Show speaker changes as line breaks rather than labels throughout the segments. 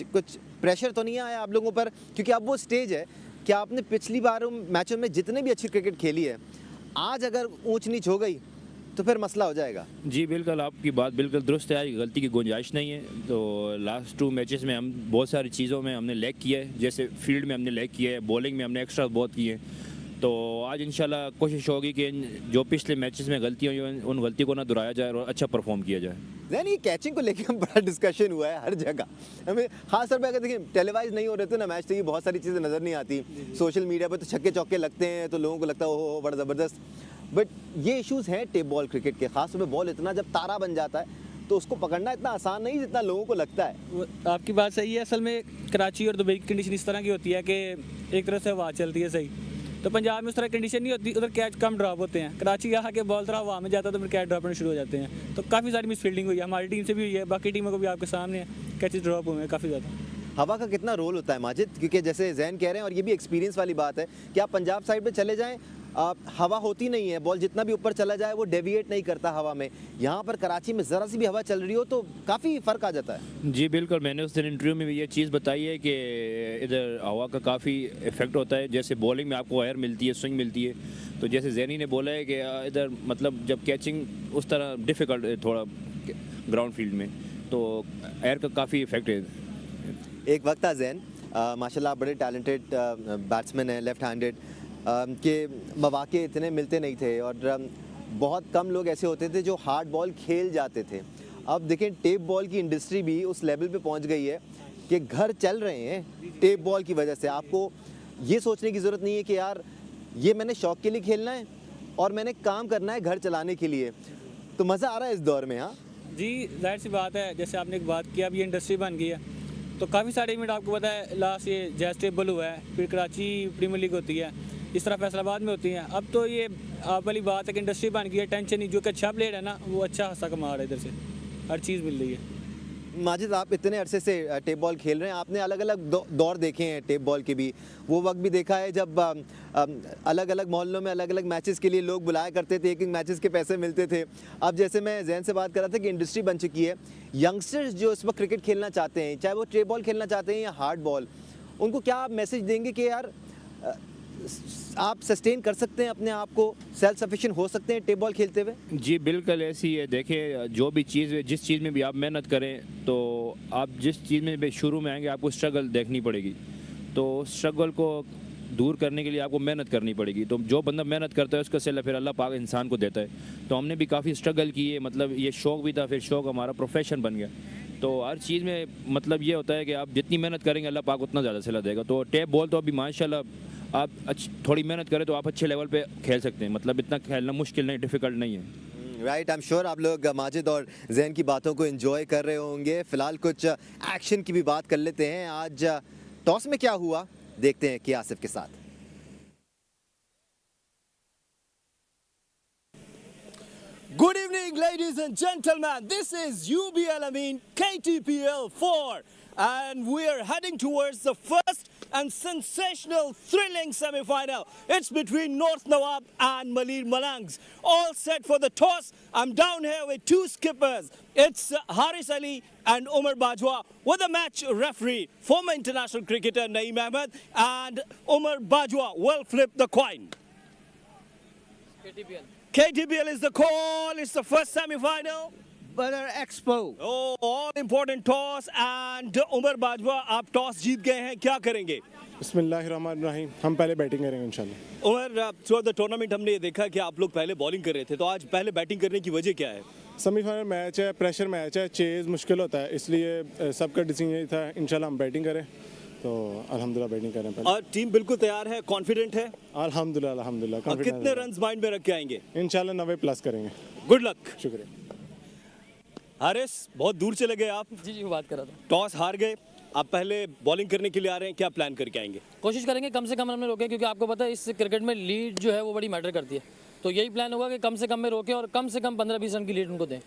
कुछ प्रेशर तो नहीं आया आप लोगों पर, क्योंकि अब वो स्टेज है कि आपने पिछली बार मैचों में जितने भी अच्छी क्रिकेट खेली है, आज अगर ऊंच नीच हो गई तो फिर मसला हो जाएगा।
जी बिल्कुल, आपकी बात बिल्कुल दुरुस्त है, आज गलती की गुंजाइश नहीं है। तो लास्ट 2 मैचेस में हम बहुत सारी चीज़ों में हमने लैग किया है, जैसे फील्ड में हमने लैग किया है, बॉलिंग में हमने एक्स्ट्रा बहुत किए हैं। तो आज इंशाल्लाह कोशिश होगी कि जो पिछले मैचेस में गलतियाँ हुई हैं उन गलती को ना दोहराया जाए और अच्छा परफॉर्म किया जाए।
जैन, ये कैचिंग को लेकर बड़ा डिस्कशन हुआ है हर जगह, हमें खास तौर पे अगर देखिए टेलीवाइज नहीं हो रहे थे ना मैच, तो ये बहुत सारी चीज़ें नज़र नहीं आती। सोशल मीडिया पे तो छक्के चौके लगते हैं तो लोगों को लगता है ओहो बड़ा ज़बरदस्त, बट ये इश्यूज़ हैं टेप बॉल क्रिकेट के। खास तौर पे बॉल इतना जब तारा बन जाता है तो उसको पकड़ना इतना आसान नहीं जितना लोगों को लगता है।
आपकी बात सही है। असल में कराची और दुबई की कंडीशन इस तरह की होती है कि एक तरह से हवा चलती है सही, तो पंजाब में उस तरह कंडीशन नहीं होती, उधर कैच कम ड्रॉप होते हैं। कराची यहाँ के बॉल थोड़ा हवा में जाता है तो फिर कैच ड्रॉप होने शुरू हो जाते हैं। तो काफ़ी सारी मिस फील्डिंग हुई है, हमारी टीम से भी हुई है, बाकी टीमों को भी आपके सामने है, कैचेस ड्रॉप हुए हैं काफ़ी ज़्यादा।
हवा का कितना रोल होता है माजिद, क्योंकि जैसे जैन कह रहे हैं और ये भी एक्सपीरियंस वाली बात है कि आप पंजाब साइड पे चले जाएं, हवा होती नहीं है, बॉल जितना भी ऊपर चला जाए वो डेविएट नहीं करता हवा में। यहाँ पर कराची में ज़रा सी भी हवा चल रही हो तो काफ़ी फ़र्क आ जाता है।
जी बिल्कुल, मैंने उस दिन इंटरव्यू में भी ये चीज़ बताई है कि इधर हवा का काफ़ी इफेक्ट होता है। जैसे बॉलिंग में आपको एयर मिलती है, स्विंग मिलती है, तो जैसे जैनी ने बोला है कि इधर मतलब जब कैचिंग उस तरह डिफ़िकल्ट है थोड़ा ग्राउंड फील्ड में, तो एयर का काफ़ी इफेक्ट है।
एक वक्त था जैन, माशाल्लाह बड़े टैलेंटेड बैट्समैन हैं, लेफ्ट हैंडेड, के मौके इतने मिलते नहीं थे और बहुत कम लोग ऐसे होते थे जो हार्ड बॉल खेल जाते थे। अब देखें टेप बॉल की इंडस्ट्री भी उस लेवल पे पहुंच गई है कि घर चल रहे हैं टेप बॉल की वजह से। आपको ये सोचने की ज़रूरत नहीं है कि यार ये मैंने शौक़ के लिए खेलना है और मैंने काम करना है घर चलाने के लिए। तो मज़ा आ रहा है इस दौर में। हाँ
जी, जाहिर सी बात है, जैसे आपने एक बात की, अब ये इंडस्ट्री बन गई है तो काफ़ी सारे इवेंट आपको पता है, लास्ट ये जैज टेबल हुआ है, फिर कराची प्रीमियर लीग होती है, इस तरह फैसलाबाद में होती हैं। अब तो ये आप वाली बात है कि इंडस्ट्री बन गई है, टेंशन नहीं, जो कि अच्छा प्लेयर है ना वो अच्छा खासा कमा रहा है, इधर से हर चीज़ मिल रही है।
माजिद, आप इतने अरसे से टेप बॉल खेल रहे हैं, आपने अलग अलग दौर देखे हैं टेप बॉल के भी। वो वक्त भी देखा है जब अलग अलग मोहल्लों में अलग अलग मैचेस के लिए लोग बुलाया करते थे, एक एक मैचेस के पैसे मिलते थे। अब जैसे मैं जैन से बात कर रहा था कि इंडस्ट्री बन चुकी है, यंगस्टर्स जो इस वक्त क्रिकेट खेलना चाहते हैं, चाहे वो टेप बॉल खेलना चाहते हैं या हार्ड बॉल, उनको क्या आप मैसेज देंगे कि यार आप सस्टेन कर सकते हैं अपने आप को, सेल्फ सफिशिएंट हो सकते हैं टेप बॉल खेलते हुए?
जी बिल्कुल ऐसी है। देखिए, जो भी चीज़ जिस चीज़ में भी आप मेहनत करें, तो आप जिस चीज़ में भी शुरू में आएंगे आपको स्ट्रगल देखनी पड़ेगी, तो स्ट्रगल को दूर करने के लिए आपको मेहनत करनी पड़ेगी। तो जो बंदा मेहनत करता है उसका सिला फिर अल्लाह पाक इंसान को देता है। तो हमने भी काफ़ी स्ट्रगल की है, मतलब ये शौक़ भी था, फिर शौक़ हमारा प्रोफेशन बन गया। तो हर चीज़ में मतलब ये होता है कि आप जितनी मेहनत करेंगे अल्लाह पाक उतना ज़्यादा सिला देगा। तो टेप बॉल तो अभी माशाल्लाह आप थोड़ी मेहनत करें तो आप अच्छे लेवल पे खेल सकते हैं, मतलब इतना खेलना मुश्किल नहीं, डिफ़िकल्ट नहीं है।
राइट, आई एम श्योर आप लोग माजिद और जैन की बातों को एंजॉय कर रहे होंगे। फिलहाल कुछ एक्शन की भी बात कर लेते हैं। आज टॉस में क्या हुआ देखते हैं कि आसिफ के साथ।
Good evening, ladies and gentlemen. This is UBL, KTPL 4, and we are heading towards the first and sensational, thrilling semi-final. It's between North Nawab and Malir Malangs. All set for the toss. I'm down here with two skippers. It's Haris Ali and Umar Bajwa, with the match referee, former international cricketer Naeem Ahmed, and Umar Bajwa will flip the coin. KTPL is the call. It's the first semi-final.
Badar Expo.
Oh, all important toss, and Umar Bajwa, आप toss जीत गए हैं, क्या करेंगे?
बिस्मिल्लाहिर्रहमानिर्रहीम, हम पहले batting करेंगे इंशाल्लाह।
उमर, थ्रू द टूर्नामेंट हमने ये देखा कि आप लोग पहले बॉलिंग कर रहे थे, तो आज पहले बैटिंग करने की वजह क्या है?
सेमीफाइनल मैच है, प्रेशर मैच है, चेज मुश्किल होता है, इसलिए सबका डिसीजन यही था इंशाल्लाह हम बैटिंग करें, तो अल्हम्दुलिल्लाह बैटिंग करें पहले।
और टीम बिल्कुल तैयार है, कॉन्फिडेंट है?
अल्हम्दुलिल्लाह।
और कितने रन्स माइंड में रख के आएंगे?
इंशाल्लाह 90 प्लस करेंगे।
Good luck.
शुक्रिया।
हारिस, बहुत दूर चले गए आप।
जी बात कर रहा था।
टॉस हार गए, आप पहले बॉलिंग करने के लिए आ रहे हैं, क्या प्लान करके आएंगे?
कोशिश करेंगे कम से कम रन में रोकें, क्योंकि आपको पता है इस क्रिकेट में लीड जो है वो बड़ी मैटर करती है। तो यही प्लान होगा कि कम से कम में रोकें और कम से कम 15-20 रन की लीड उनको दें।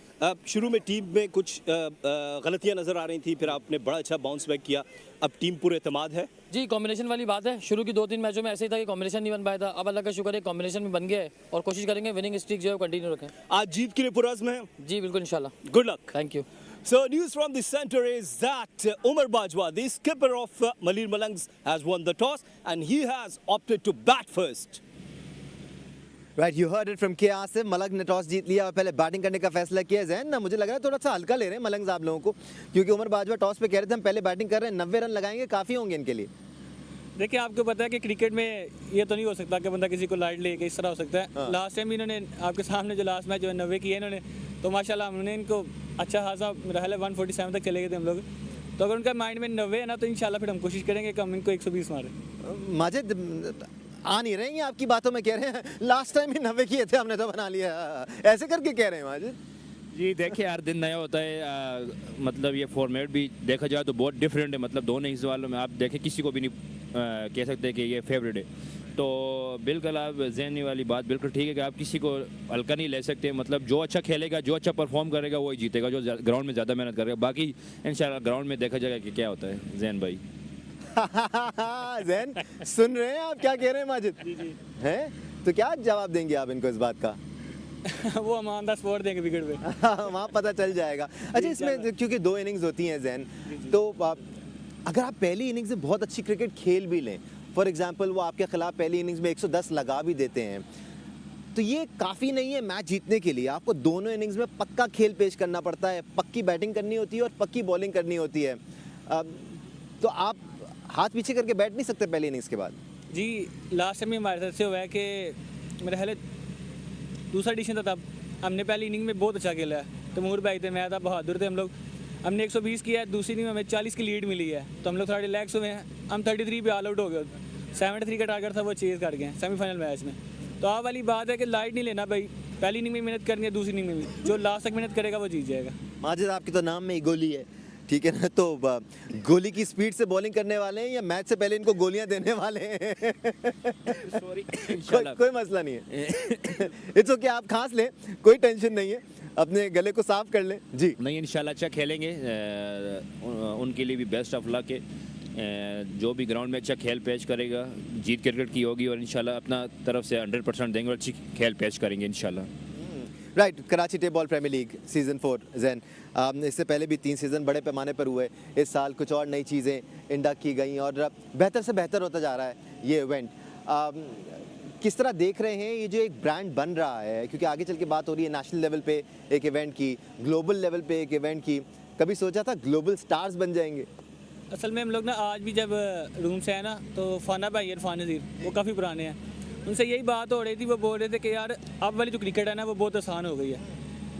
शुरू में टीम में कुछ गलतियां नज़र आ रही थी, फिर आपने बड़ा अच्छा बाउंस बैक किया, अब टीम पूरे एतमाद है?
जी, कॉम्बिनेशन वाली बात है। शुरू की 2-3 मैचों में ऐसे ही था कि कॉम्बिनेशन नहीं बन पाया था, अब अल्लाह का शुक्र है कॉम्बिनेशन में बन गया है और कोशिश करेंगे विनिंग स्ट्रीक जो है वो कंटिन्यू रखें।
आज जीत के लिए पुरज़्म है?
जी बिल्कुल, इंशाल्लाह।
Good luck.
Thank you.
So news from the center is that Umar Bajwa, the skipper of Malir Malangs, has won the toss and he has opted to bat first.
Right you heard it from के आसिफ मलंग ने toss जीत लिया और पहले batting करने का फैसला किया जैन ना मुझे लग रहा है थोड़ा सा हल्का ले रहे हैं मलंग आप लोगों को क्योंकि उमर बाजवा टॉस पे कह रहे थे हम पहले बैटिंग कर रहे हैं 90 रन लगाएंगे काफ़ी होंगे इनके लिए
देखिए आपको पता है कि क्रिकेट में ये तो नहीं हो सकता कि बंदा किसी को लाइट लेके इस तरह हो सकता है लास्ट टाइम इन्होंने आपके सामने जो लास्ट मैच जो 90 किए इन्होंने तो माशाल्लाह हमने इनको अच्छा खासा मेरा ख्याल है 147 तक चले गए थे हम लोग तो अगर उनका माइंड में 90 है ना तो इंशाल्लाह फिर हम कोशिश करेंगे कि हम इनको 120 मारें
माजिद आ नहीं रहे हैं आपकी बातों में कह रहे हैं लास्ट टाइम ही 90 किए थे हमने तो बना लिया ऐसे करके कह रहे हैं माजिद
जी देखिए हर दिन नया होता है मतलब ये फॉर्मेट भी देखा जाए तो बहुत डिफरेंट है मतलब दोनों इनिंग्स वालों में आप देखें किसी को भी नहीं कह सकते कि ये फेवरेट है तो बिल्कुल आप जहनी वाली बात बिल्कुल ठीक है कि आप किसी को हल्का नहीं ले सकते मतलब जो अच्छा खेलेगा जो अच्छा परफॉर्म करेगा वही जीतेगा जो ग्राउंड में ज़्यादा मेहनत करेगा बाकी इंशाल्लाह ग्राउंड में देखा जाएगा कि क्या होता है जैन भाई
जैन सुन रहे हैं आप क्या कह रहे हैं माजिद हैं तो क्या जवाब देंगे आप इनको इस बात का
वो हम ऑन द स्पॉट देंगे विकेट पे
वहाँ पता चल जाएगा अच्छा इसमें क्योंकि 2 इनिंग्स होती हैं जैन तो अगर आप पहली इनिंग्स में बहुत अच्छी क्रिकेट खेल भी लें फॉर एग्जांपल वो आपके खिलाफ पहली इनिंग्स में 110 लगा भी देते हैं तो ये काफ़ी नहीं है मैच जीतने के लिए आपको दोनों इनिंग्स में पक्का खेल पेश करना पड़ता है पक्की बैटिंग करनी होती है और पक्की बॉलिंग करनी होती है तो आप हाथ पीछे करके बैठ नहीं सकते पहले इनिंग्स के बाद
जी लास्ट टाइम हमारे साथ से हुआ है कि मेरा ख्याल है दूसरा एडिशन था तब हमने पहली इनिंग में बहुत अच्छा खेला है तैमूर भाई थे मैं था बहादुर थे हम लोग हमने 120 किया है दूसरी इनिंग में हमें 40 की लीड मिली है तो हम लोग थोड़ा रिलैक्स हुए हैं हम 33 पे ऑल आउट हो गए 73 का टारगेट था वो चेज कर गए सेमीफाइनल मैच में तो आप वाली बात है कि लाइट नहीं लेना भाई पहली इनिंग में मेहनत करनी है दूसरी इनिंग में भी जो लास्ट तक मेहनत करेगा वो जीत जाएगा
माजिद आपके तो नाम में ही गोली है ठीक है ना तो गोली की स्पीड से बॉलिंग करने वाले हैं या मैच से पहले इनको गोलियां देने वाले हैं
सॉरी
कोई मसला नहीं है इट्स ओके आप खांस लें कोई टेंशन नहीं है अपने गले को साफ कर लें जी
नहीं इंशाल्लाह अच्छा खेलेंगे उनके लिए भी बेस्ट ऑफ लक है जो भी ग्राउंड में अच्छा खेल पेश करेगा जीत क्रिकेट की होगी और इंशाल्लाह अपना तरफ से 100% देंगे और अच्छी खेल पेश करेंगे इंशाल्लाह
right Karachi tape ball premier league season 4 Zain इससे पहले भी 3 सीज़न बड़े पैमाने पर हुए इस साल कुछ और नई चीज़ें इंडक्ट की गई और बेहतर से बेहतर होता जा रहा है ये इवेंट किस तरह देख रहे हैं ये जो एक ब्रांड बन रहा है क्योंकि आगे चल के बात हो रही है नेशनल लेवल पे एक इवेंट की ग्लोबल लेवल पे एक इवेंट की कभी सोचा था ग्लोबल स्टार्स बन जाएंगे
असल में हम लोग ना आज भी जब रूम से आए ना तो फाना भाई इरफान नज़ीर वो काफ़ी पुराने हैं उनसे यही बात हो रही थी वो बोल रहे थे कि यार अब वाली जो क्रिकेट है ना वो बहुत आसान हो गई है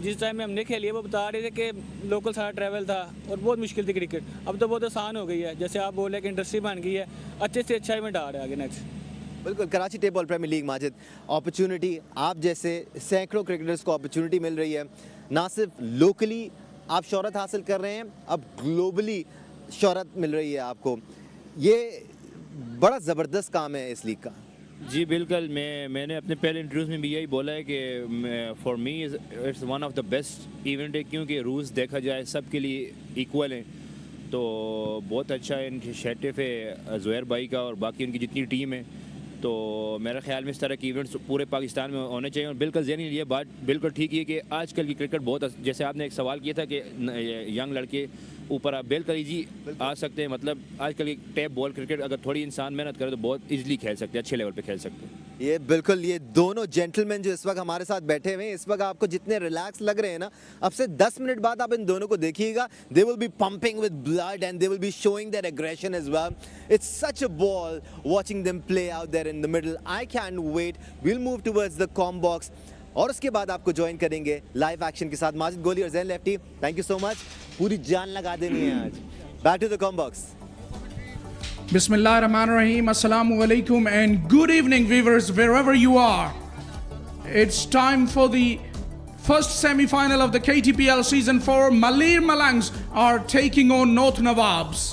जिस टाइम में हमने खेली है वो बता रहे थे कि लोकल सारा ट्रैवल था और बहुत मुश्किल थी क्रिकेट अब तो बहुत आसान हो गई है जैसे आप बोले कि इंडस्ट्री बन गई है अच्छे से अच्छा इवेंट आ रहा है आगे नेक्स्ट
बिल्कुल Karachi tape ball premier league Majid opportunity आप जैसे सैकड़ों क्रिकेटर्स को अपॉर्चुनिटी मिल रही है ना सिर्फ लोकली आप शोहरत हासिल कर रहे हैं अब ग्लोबली शोहरत मिल रही है आपको ये बड़ा ज़बरदस्त काम है इस लीग का
जी बिल्कुल मैंने अपने पहले इंटरव्यूज़ में भी यही बोला है कि for me it's one of the best event है क्योंकि रूल्स देखा जाए सब के लिए इक्वल हैं तो बहुत अच्छा इनिशिएटिव है ज़ुहैर भाई का और बाकी उनकी जितनी टीम है तो मेरे ख्याल में इस तरह के इवेंट्स पूरे पाकिस्तान में होने चाहिए और बिल्कुल ज़हनी ये बात बिल्कुल ठीक है कि आजकल की क्रिकेट बहुत जैसे आपने एक सवाल किया था कि यंग लड़के ऊपर आप बिल्कुल ईजी आ सकते हैं मतलब आजकल की टैप बॉल क्रिकेट अगर थोड़ी इंसान मेहनत करे तो बहुत इजीली खेल सकते हैं अच्छे लेवल पे खेल सकते हैं
ये बिल्कुल ये दोनों जेंटलमैन जो इस वक्त हमारे साथ बैठे हुए हैं इस वक्त आपको जितने रिलैक्स लग रहे हैं ना अब से 10 मिनट बाद आप इन दोनों को देखिएगा they will be pumping with blood and they will be showing their aggression as well it's such a ball watching them play out there in the middle I can wait we'll move towards the com box और उसके बाद आपको join करेंगे live action के साथ माजिद गोली और Zain lefty thank you so much पूरी जान लगा देनी है आज back to the com box
Bismillahirrahmanirrahim. Assalamu alaikum and good evening viewers wherever you are. It's time for the first semi-final of the KTPL season 4. Malir Malangs are taking on North Nawabs.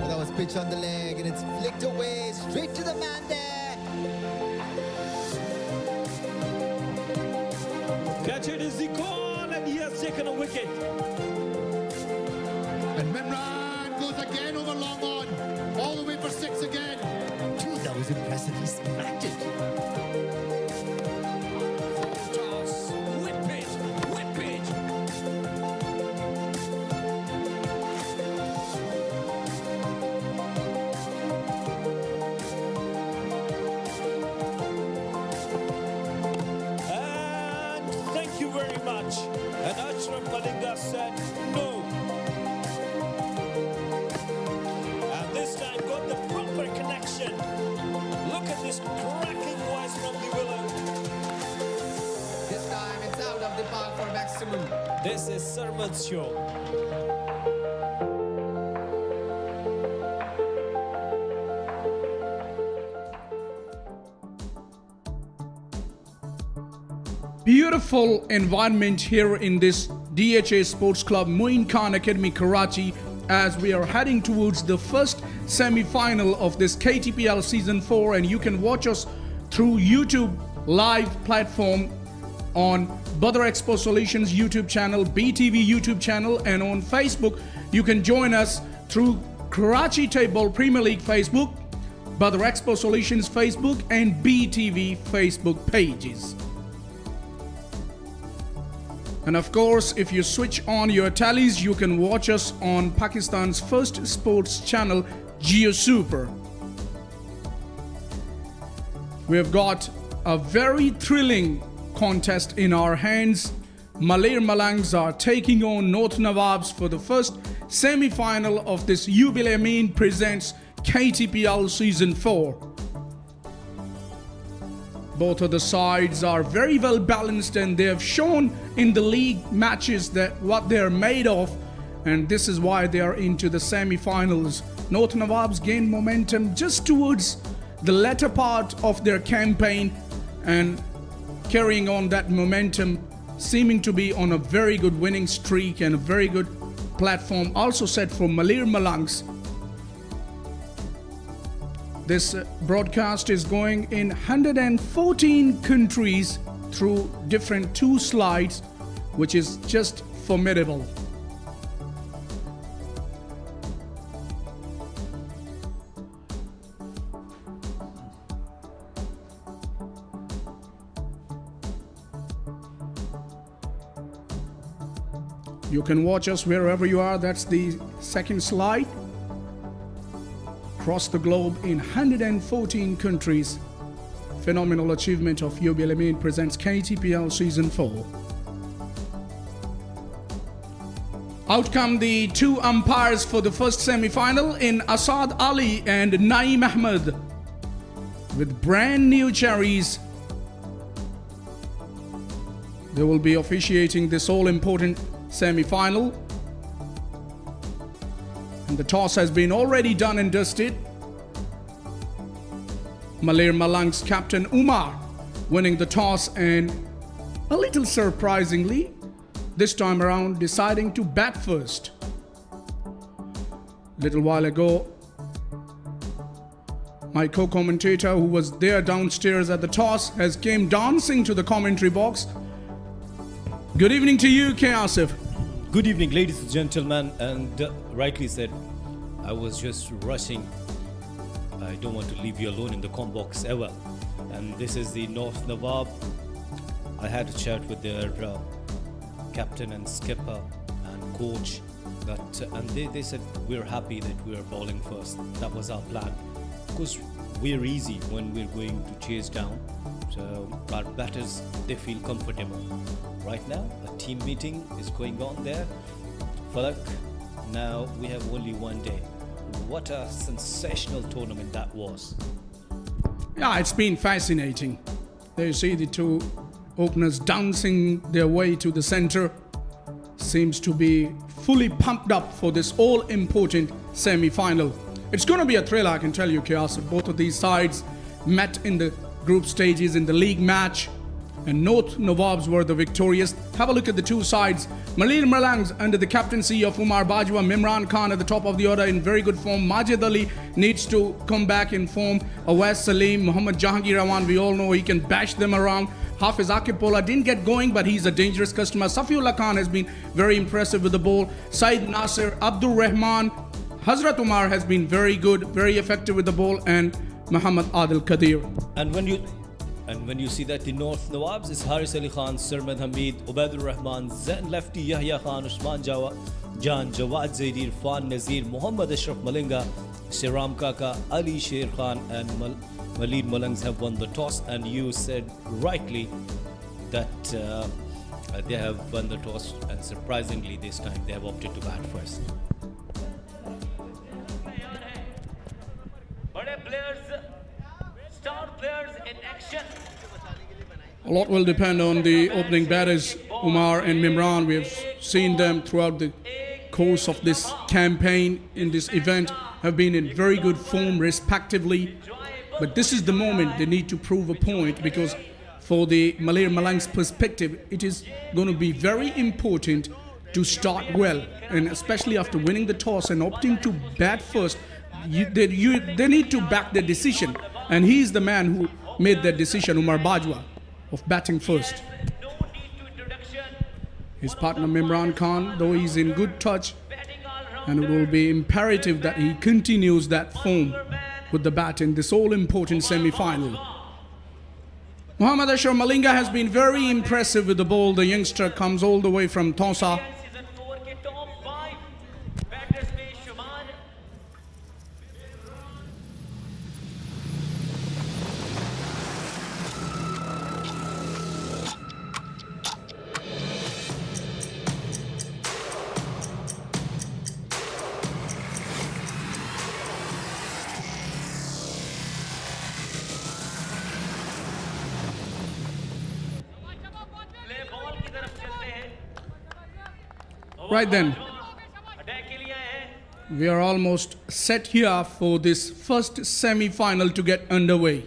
That was pitch on the leg and it's flicked away straight to the man there.
Catcher is the call and he has taken a wicket.
And Mimran goes again over long on, all the way for 6 again. 2 was impressive. He smacked it.
Whip it, whip it.
And thank you very much. And Ashraf Malinga said no. And this time got the proper connection. Look at this cracking voice from the willow.
This time it's out of the park for maximum.
This is Sarmad's show.
Beautiful environment here in this DHA Sports Club Moin Khan Academy, Karachi, as we are heading towards the first semi-final of this KTPL Season 4, and you can watch us through YouTube live platform on Badar Expo Solutions YouTube channel, BTV YouTube channel, and on Facebook. You can join us through Karachi Table Premier League Facebook, Badar Expo Solutions Facebook, and BTV Facebook pages. And of course, if you switch on your tallies, you can watch us on Pakistan's first sports channel, Geo Super. We have got a very thrilling contest in our hands. Malir Malangs are taking on North Nawabs for the first semi-final of this Yubil Amin presents KTPL Season 4. Both of the sides are very well balanced, and they have shown in the league matches that what they are made of, and this is why they are into the semi-finals. North Nawabs gained momentum just towards the latter part of their campaign, and carrying on that momentum, seeming to be on a very good winning streak and a very good platform also set for Malir Malangs. This broadcast is going in 114 countries through different 2 slides, which is just formidable. You can watch us wherever you are. That's the second slide. Across the globe in 114 countries. Phenomenal achievement of Yubil Amin presents KTPL Season 4. Out come the 2 umpires for the first semi-final in Asad Ali and Naeem Ahmed with brand new cherries. They will be officiating this all-important semi-final. And the toss has been already done and dusted. Malir Malangs captain Umar winning the toss, and a little surprisingly, this time around deciding to bat first. A little while ago, my co-commentator who was there downstairs at the toss has came dancing to the commentary box. Good evening to you, K. Asif.
Good evening, ladies and gentlemen, and rightly said, I was just rushing. I don't want to leave you alone in the comm box ever. And this is the North Nawab. I had a chat with their captain and skipper and coach, and they said we're happy that we're bowling first. That was our plan. Of course, we're easy when we're going to chase down. So our batters, they feel comfortable. Right now, a team meeting is going on there. Falak, now we have only one day. What a sensational tournament that was.
Yeah, it's been fascinating. There you see the 2 openers dancing their way to the center. Seems to be fully pumped up for this all-important semi-final. It's going to be a thrill, I can tell you, Chaos. Both of these sides met in the group stages in the league match, and North Nawabs were the victorious. Have a look at the 2 sides. Malir Malangs under the captaincy of Umar Bajwa, Mimran Khan at the top of the order in very good form. Majid Ali needs to come back in form. Awais Salim, Muhammad Jahangir Rawan, we all know he can bash them around. Hafiz Akipola didn't get going, but he's a dangerous customer. Safiullah Khan has been very impressive with the ball. Saeed Nasir, Abdul Rahman, Hazrat Umar has been very good, very effective with the ball, and Muhammad Adil Kadir.
And when you see that the North Nawabs is Haris Ali Khan, Sarmad Hamid, Ubaidur Rahman, Zain Lefty, Yahya Khan, Usman Jan, Jawad Zaidi, Irfan Nazir, Muhammad Ashraf Malinga, Shiram Kaka, Ali Sher Khan and Malir Malangs have won the toss, and you said rightly that they have won the toss, and surprisingly this time they have opted to bat first.
Star players in action.
A lot will depend on the opening batters, Umar and Mimran. We have seen them throughout the course of this campaign in this event, have been in very good form respectively. But this is the moment they need to prove a point, because for the Malir Malangs perspective, it is going to be very important to start well. And especially after winning the toss and opting to bat first, they need to back their decision. And he is the man who made that decision, Umar Bajwa, of batting first. His partner Mimran Khan, though he's in good touch, and it will be imperative that he continues that form with the bat in this all-important semi-final. Muhammad Ashraf Malinga has been very impressive with the ball. The youngster comes all the way from Tonsa. Right then, we are almost set here for this first semi-final to get underway.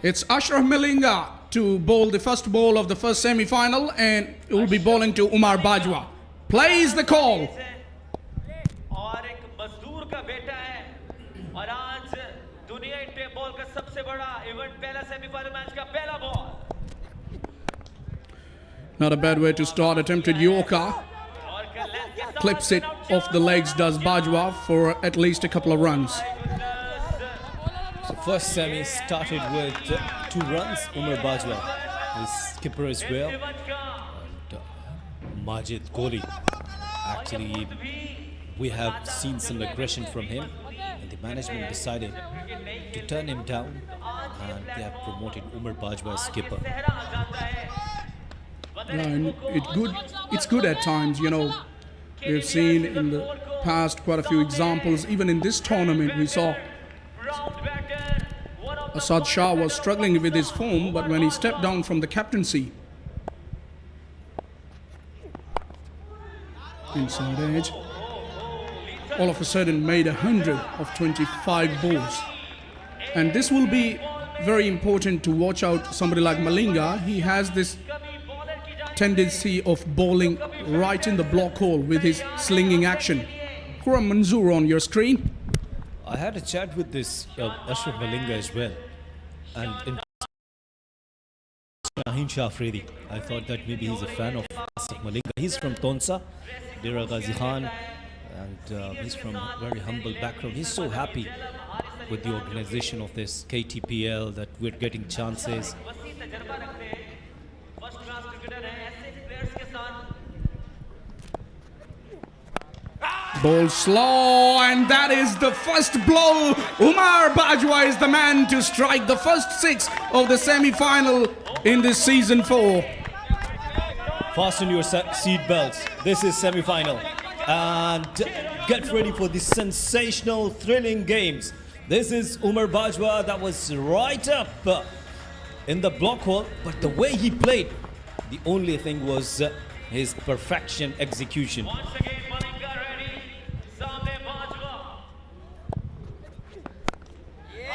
It's Ashraf Malinga to bowl the first ball of the first semi-final, and it will be bowling to Umar Bajwa. Plays the call. Not a bad way to start. Attempted Yorker. Clips it off the legs, does Bajwa, for at least a couple of runs.
So first semi started with 2 runs. Umar Bajwa, his skipper as well. And Majid Kohli. Actually, we have seen some aggression from him, and the management decided to turn him down, and they have promoted Umar Bajwa as skipper.
Yeah, and it's good at times, you know. We've seen in the past quite a few examples. Even in this tournament, we saw Asad Shah was struggling with his form, but when he stepped down from the captaincy, inside edge, all of a sudden made 100 of 25 balls. And this will be very important to watch out somebody like Malinga. He has this tendency of bowling right in the block hole with his slinging action. Quram Manzoor on your screen.
I had a chat with this Ashraf Malinga as well, and in Shaheen Shah Afridi, I thought that maybe he's a fan of Ashraf Malinga. He's from Tonsa, Dera Ghazi Khan, and he's from a very humble background. He's so happy with the organization of this KTPL that we're getting chances.
Ball slow, and that is the first blow. Umar Bajwa is the man to strike the first 6 of the semi-final in this season 4.
Fasten your seat belts. This is semi-final, and get ready for the sensational, thrilling games. This is Umar Bajwa that was right up in the block hole, but the way he played, the only thing was his perfection execution.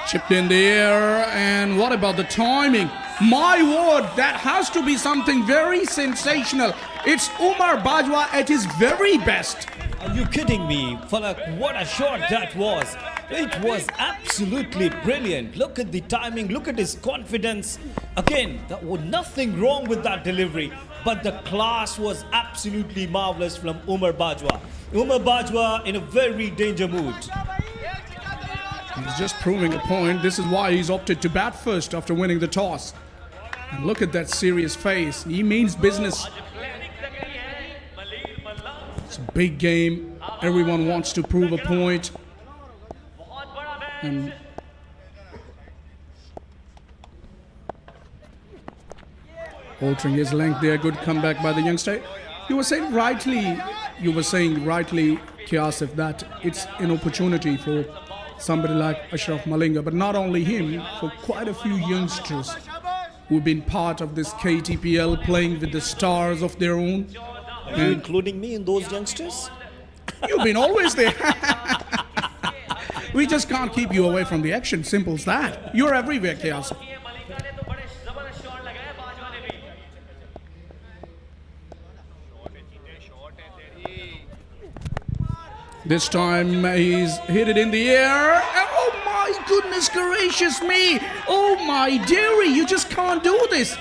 Chipped in the air, and what about the timing? My word, that has to be something very sensational. It's Umar Bajwa at his very best.
Are you kidding me, Falak? What a shot that was. It was absolutely brilliant. Look at the timing, look at his confidence. Again, there was nothing wrong with that delivery, but the class was absolutely marvelous from Umar Bajwa. Umar Bajwa in a very danger mood.
He's just proving a point. This is why he's opted to bat first after winning the toss. And look at that serious face. He means business. It's a big game. Everyone wants to prove a point. And altering his length there. Good comeback by the youngster. You were saying rightly, Kiasif, that it's an opportunity for somebody like Ashraf Malinga, but not only him, for quite a few youngsters who've been part of this KTPL, playing with the stars of their own.
Are you including me in those youngsters?
You've been always there. We just can't keep you away from the action. Simple as that. You're everywhere, Kiasif. This time he's hit it in the air. And oh my goodness gracious me. Oh my dearie, you just can't do this.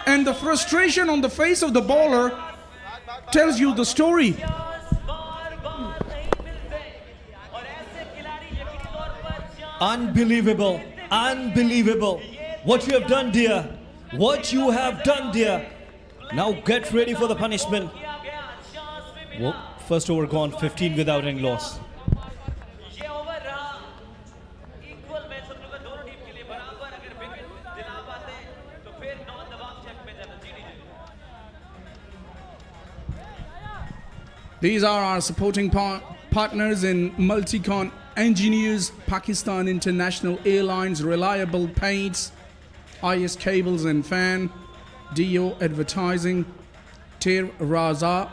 And the frustration on the face of the bowler tells you the story.
Unbelievable, unbelievable. What you have done, dear. What you have done, dear. Now get ready for the punishment. Well, first over gone, 15 without any loss.
These are our supporting partners in Multicon Engineers, Pakistan International Airlines, Reliable Paints, IS Cables and Fan, Geo Advertising, Tir Raza,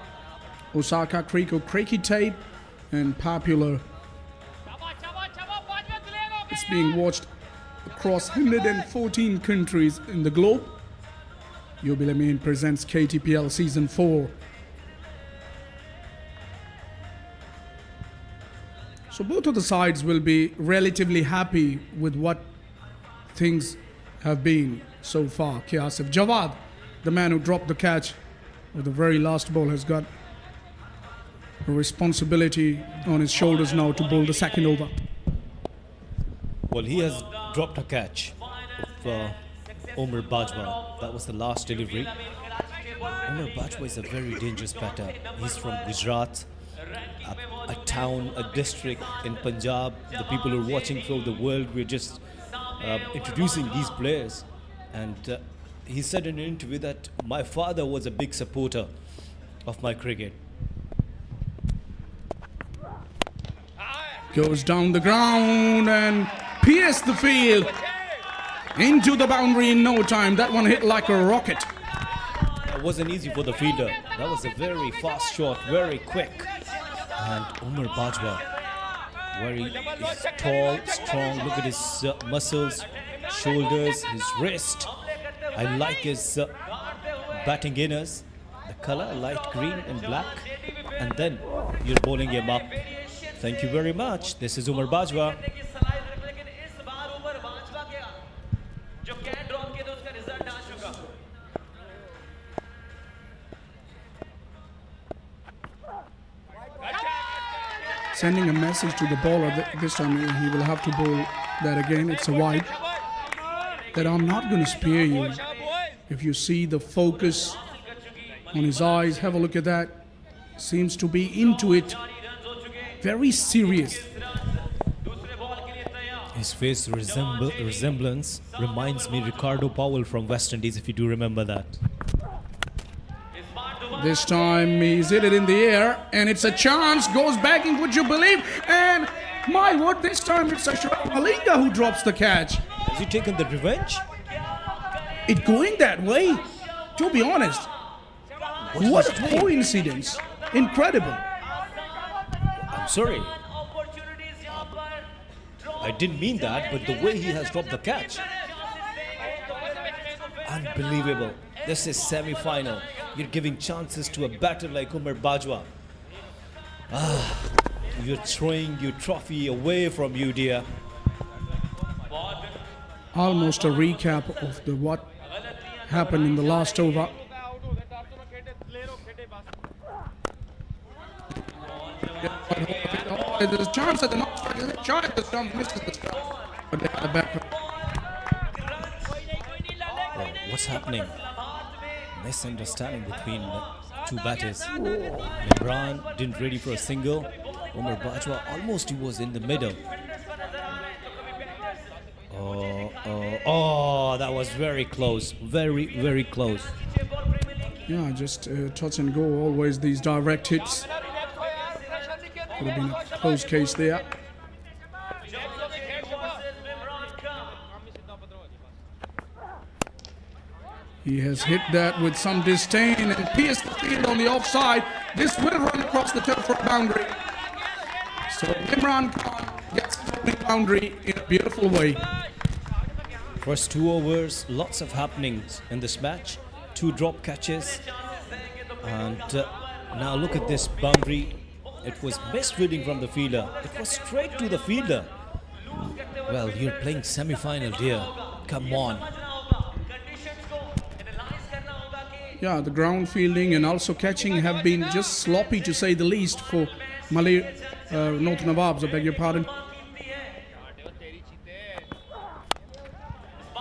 Osaka Crico Cricket Tape, and Popular. It's being watched across 114 countries in the globe. Yubil Amin presents KTPL Season 4. So both of the sides will be relatively happy with what things have been so far. Kiasif Jawad, the man who dropped the catch with the very last ball, has got a responsibility on his shoulders now to bowl the second over.
Well, he has dropped a catch of Umar Bajwa. That was the last delivery. Umar Bajwa is a very dangerous batter. He's from Gujarat, a town, a district in Punjab. The people who are watching throughout the world, we're just introducing these players. And he said in an interview that my father was a big supporter of my cricket.
Goes down the ground and pierced the field into the boundary in no time. That one hit like a rocket.
That wasn't easy for the fielder. That was a very fast shot, very quick. And Umar Bajwa, he's tall, strong. Look at his muscles, shoulders, his wrist. I like his batting inners. The color, light green and black. And then you're bowling him up. Thank you very much. This is Umar Bajwa.
Sending a message to the bowler, this time he will have to bowl that again. It's a wide. That I'm not going to spare you. If you see the focus on his eyes, have a look at that. Seems to be into it. Very serious.
His face resemblance reminds me Ricardo Powell from West Indies, if you do remember that.
This time he's hit it in the air and it's a chance, goes backing, would you believe? And my word, this time it's Ashraf Malinga who drops the catch.
Has he taken the revenge?
It going that way, to be honest. What a coincidence. Incredible.
I'm sorry. I didn't mean that, but the way he has dropped the catch. Unbelievable. This is semi-final. You're giving chances to a batter like Umar Bajwa. you're throwing your trophy away from you, dear.
Almost a recap of what happened in the last over. There's a chance at the knock. There's a chance that Trump misses the strike. But they had a back.
Oh, what's happening? Misunderstanding between the two batters. Imran didn't ready for a single. Umar Bajwa almost he was in the middle. Oh, that was very close. Very, very close.
Yeah, just touch and go. Always these direct hits. Could have been a close case there. He has hit that with some disdain and pierced the field on the offside. This will run across the turf for a boundary. So Imran Khan gets the opening boundary in a beautiful way.
First 2 overs, lots of happenings in this match. 2 drop catches. And now look at this boundary. It was best reading from the fielder. It was straight to the fielder. Well, you're playing semi-final, dear. Come on.
Yeah, the ground fielding and also catching have been just sloppy to say the least for Malir North Nawabs, I beg your pardon.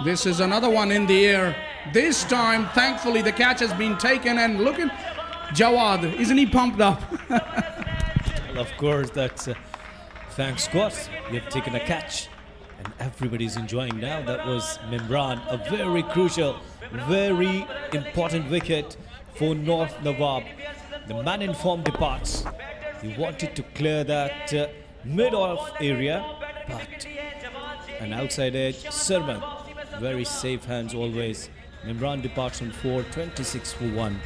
This is another one in the air. This time, thankfully, the catch has been taken and look at Jawad. Isn't he pumped up?
Well, of course, that's thanks God you've taken a catch and everybody's enjoying now. That was Mimran, a very crucial, very important wicket for North Nawab. The man in form departs. He wanted to clear that mid-off area, but an outside edge, Sarman, very safe hands always. Mimran departs on 4, 26 for 1.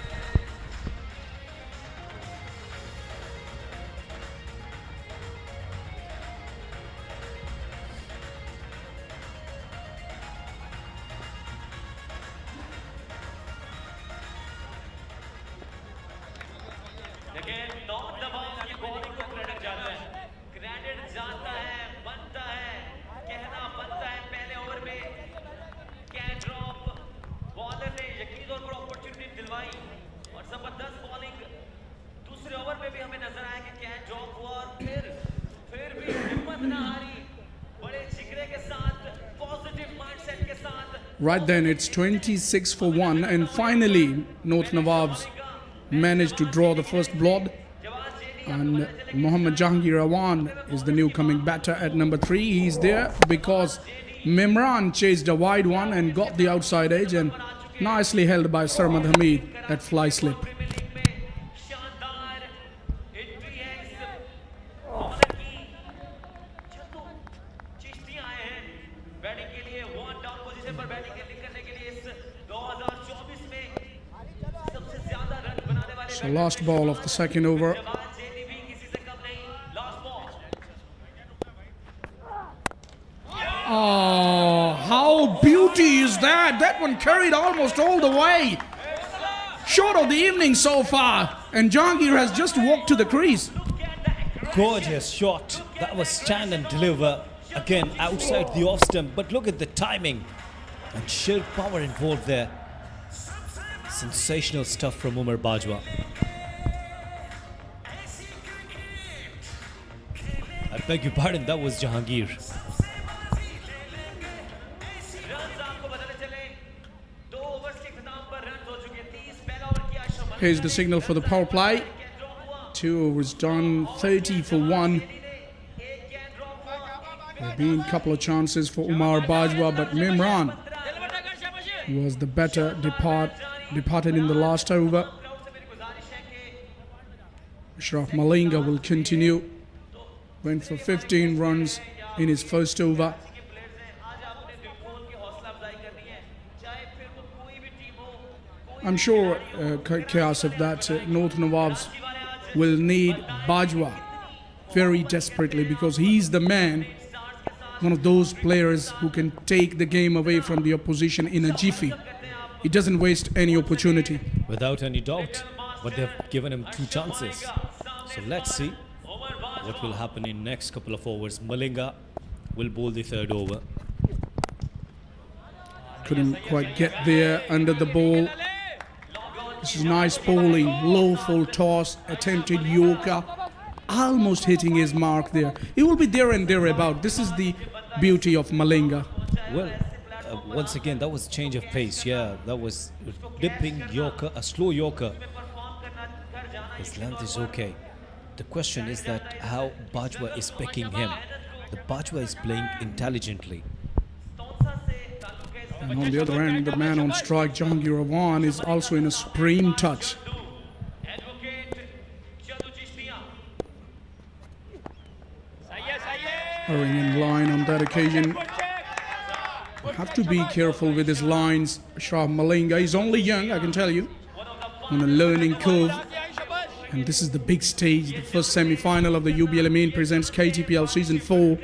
Right then, it's 26 for 1, and finally, North Nawabs managed to draw the first blood. And Mohammad Jahangir Awan is the new coming batter at number 3. He's there because Mimran chased a wide one and got the outside edge, and nicely held by Sarmad Hamid at fly slip. So last ball of the second over. Oh, how beauty is that? That one carried almost all the way. Short of the evening so far. And Jahangir has just walked to the crease.
Gorgeous shot. That was stand and deliver. Again, outside the off stump. But look at the timing. And sheer power involved there. Sensational stuff from Umar Bajwa. I beg your pardon, that was Jahangir.
Here's the signal for the power play. 2 overs done, 30 for 1. There have been a couple of chances for Umar Bajwa, but Mimran was the better departed in the last over. Ashraf Malinga will continue. Went for 15 runs in his first over. I'm sure, Kiasif, that North Nawabs will need Bajwa very desperately because he's the man, one of those players who can take the game away from the opposition in a jiffy. He doesn't waste any opportunity.
Without any doubt, but they've given him 2 chances. So let's see what will happen in next couple of overs. Malinga will bowl the third over.
Couldn't quite get there under the ball. This is nice bowling, low full toss, attempted Yorker, almost hitting his mark there. He will be there and thereabout. This is the beauty of Malinga.
Well, once again, that was change of pace. Yeah, that was dipping Yorker, a slow Yorker. His length is okay. The question is that how Bajwa is picking him. The Bajwa is playing intelligently.
And on the other end, the man on strike, Jahangir Awan, is also in a supreme touch. Hurrying in line on that occasion. Have to be careful with his lines. Ashraf Malinga is only young, I can tell you, on a learning curve. And this is the big stage, the first semi-final of the UBL Amin presents KTPL Season 4.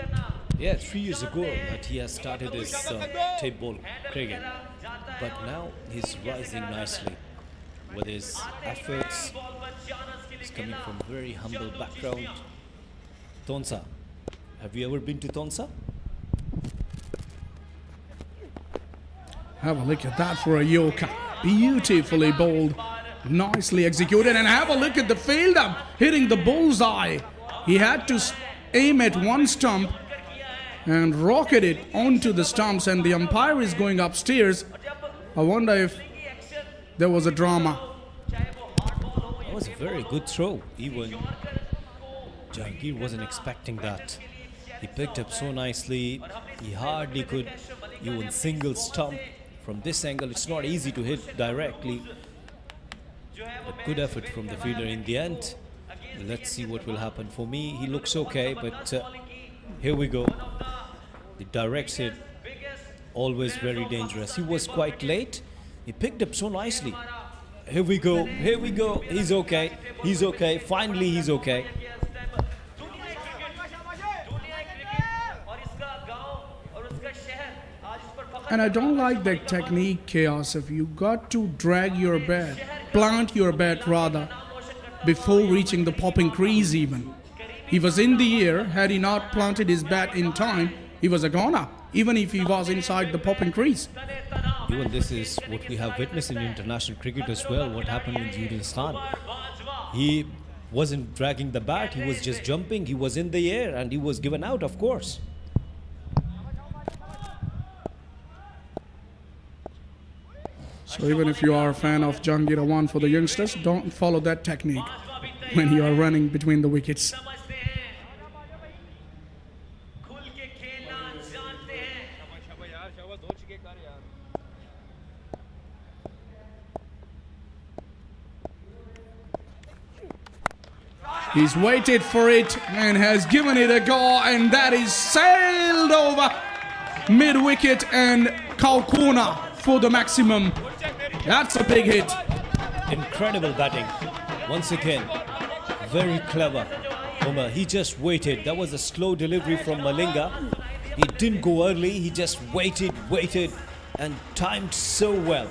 Yeah, 3 years ago that he has started his tape ball cricket. But now he's rising nicely with his efforts. He's coming from a very humble background. Tonsa. Have you ever been to Tonsa?
Have a look at that for a Yorker. Beautifully bowled. Nicely executed. And have a look at the fielder hitting the bullseye. He had to aim at one stump and rocket it onto the stumps, and the umpire is going upstairs. I wonder if there was a drama.
That was a very good throw. Even Jahangir wasn't expecting that. He picked up so nicely. He hardly could even single stump. From this angle, it's not easy to hit directly. A good effort from the fielder in the end. Let's see what will happen. For me, he looks okay, but here we go. The direct hit, always very dangerous. He was quite late. He picked up so nicely. Here we go. Here we go. He's okay. He's okay. Finally, he's okay.
And I don't like that technique, Chaos. If you got to drag your bat, plant your bat rather, before reaching the popping crease even. He was in the air. Had he not planted his bat in time, he was a goner, even if he was inside the popping crease.
Even this is what we have witnessed in international cricket as well, what happened in Uzbekistan. He wasn't dragging the bat, he was just jumping, he was in the air and he was given out, of course.
So even if you are a fan of Jahangir Awan for the youngsters, don't follow that technique when you are running between the wickets. He's waited for it and has given it a go, and that is sailed over mid-wicket and cow corner for the maximum. That's a big hit.
Incredible batting. Once again, very clever. Omar, he just waited. That was a slow delivery from Malinga. He didn't go early, he just waited, and timed so well.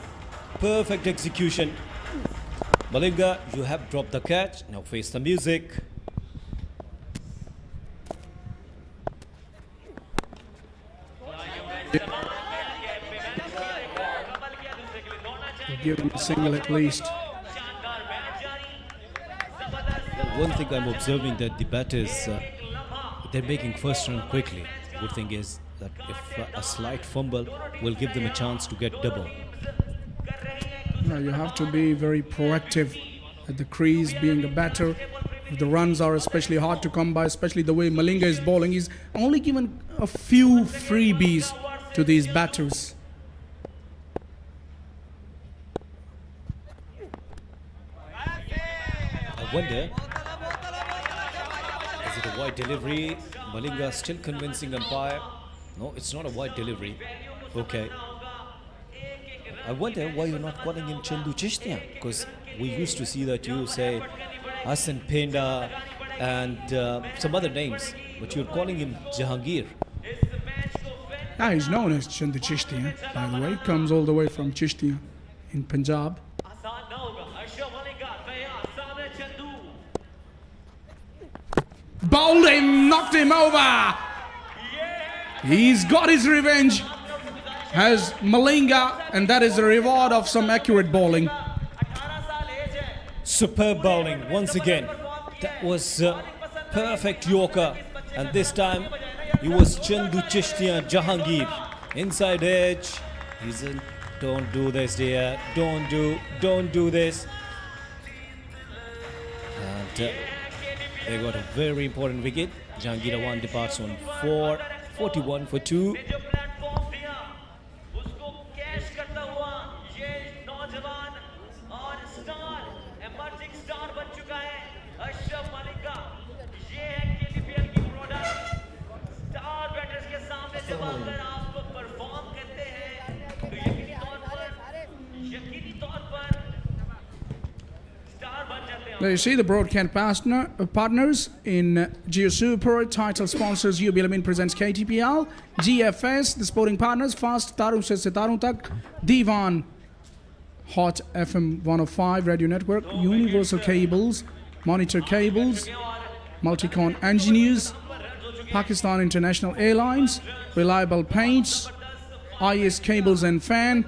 Perfect execution. Malinga, you have dropped the catch. Now face the music.
Give him a single at least.
One thing I'm observing that the batters, they're making first run quickly. Good thing is that if a slight fumble will give them a chance to get double.
No, you have to be very proactive at the crease, being a batter. If the runs are especially hard to come by, especially the way Malinga is bowling, he's only given a few freebies to these batters.
I wonder, is it a wide delivery? Malinga still convincing umpire. No, it's not a wide delivery. Okay. I wonder why you're not calling him Chandu Chishtia, because we used to see that you say Hassan Penda and some other names, but you're calling him Jahangir.
He's known as Chandu Chishtia, by the way. Comes all the way from Chishtia in Punjab. bowled him, knocked him over. He's got his revenge as Malinga, and that is the reward of some accurate bowling.
Superb bowling once again. That was a perfect Yorker, and this time he was Chandu Chishtiya Jahangir. Inside edge. He's in. Don't do this, dear. Don't do this. And they got a very important wicket. Jahangir Awan departs on 41 for 2.
उसको cash करता हुआ ये नौजवान और star emerging star बन चुका है अशरफ मलिक का। ये है केटीपीएल की प्रोडक्ट। स्टार बैटर्स के सामने जब अगर आप परफॉर्म करते हैं तो यकीनी तौर पर स्टार बन जाते हैं।
Now you see the broadcast partners in Geo Super, title sponsors UB Alameen presents KTPL, GFS, the sporting partners, Fast Tarun se Sitarun Tak, Divan, Hot FM 105 Radio Network, Universal Cables, Monitor Cables, Multicon Engineers, Pakistan International Airlines, Reliable Paints, IS Cables and Fan,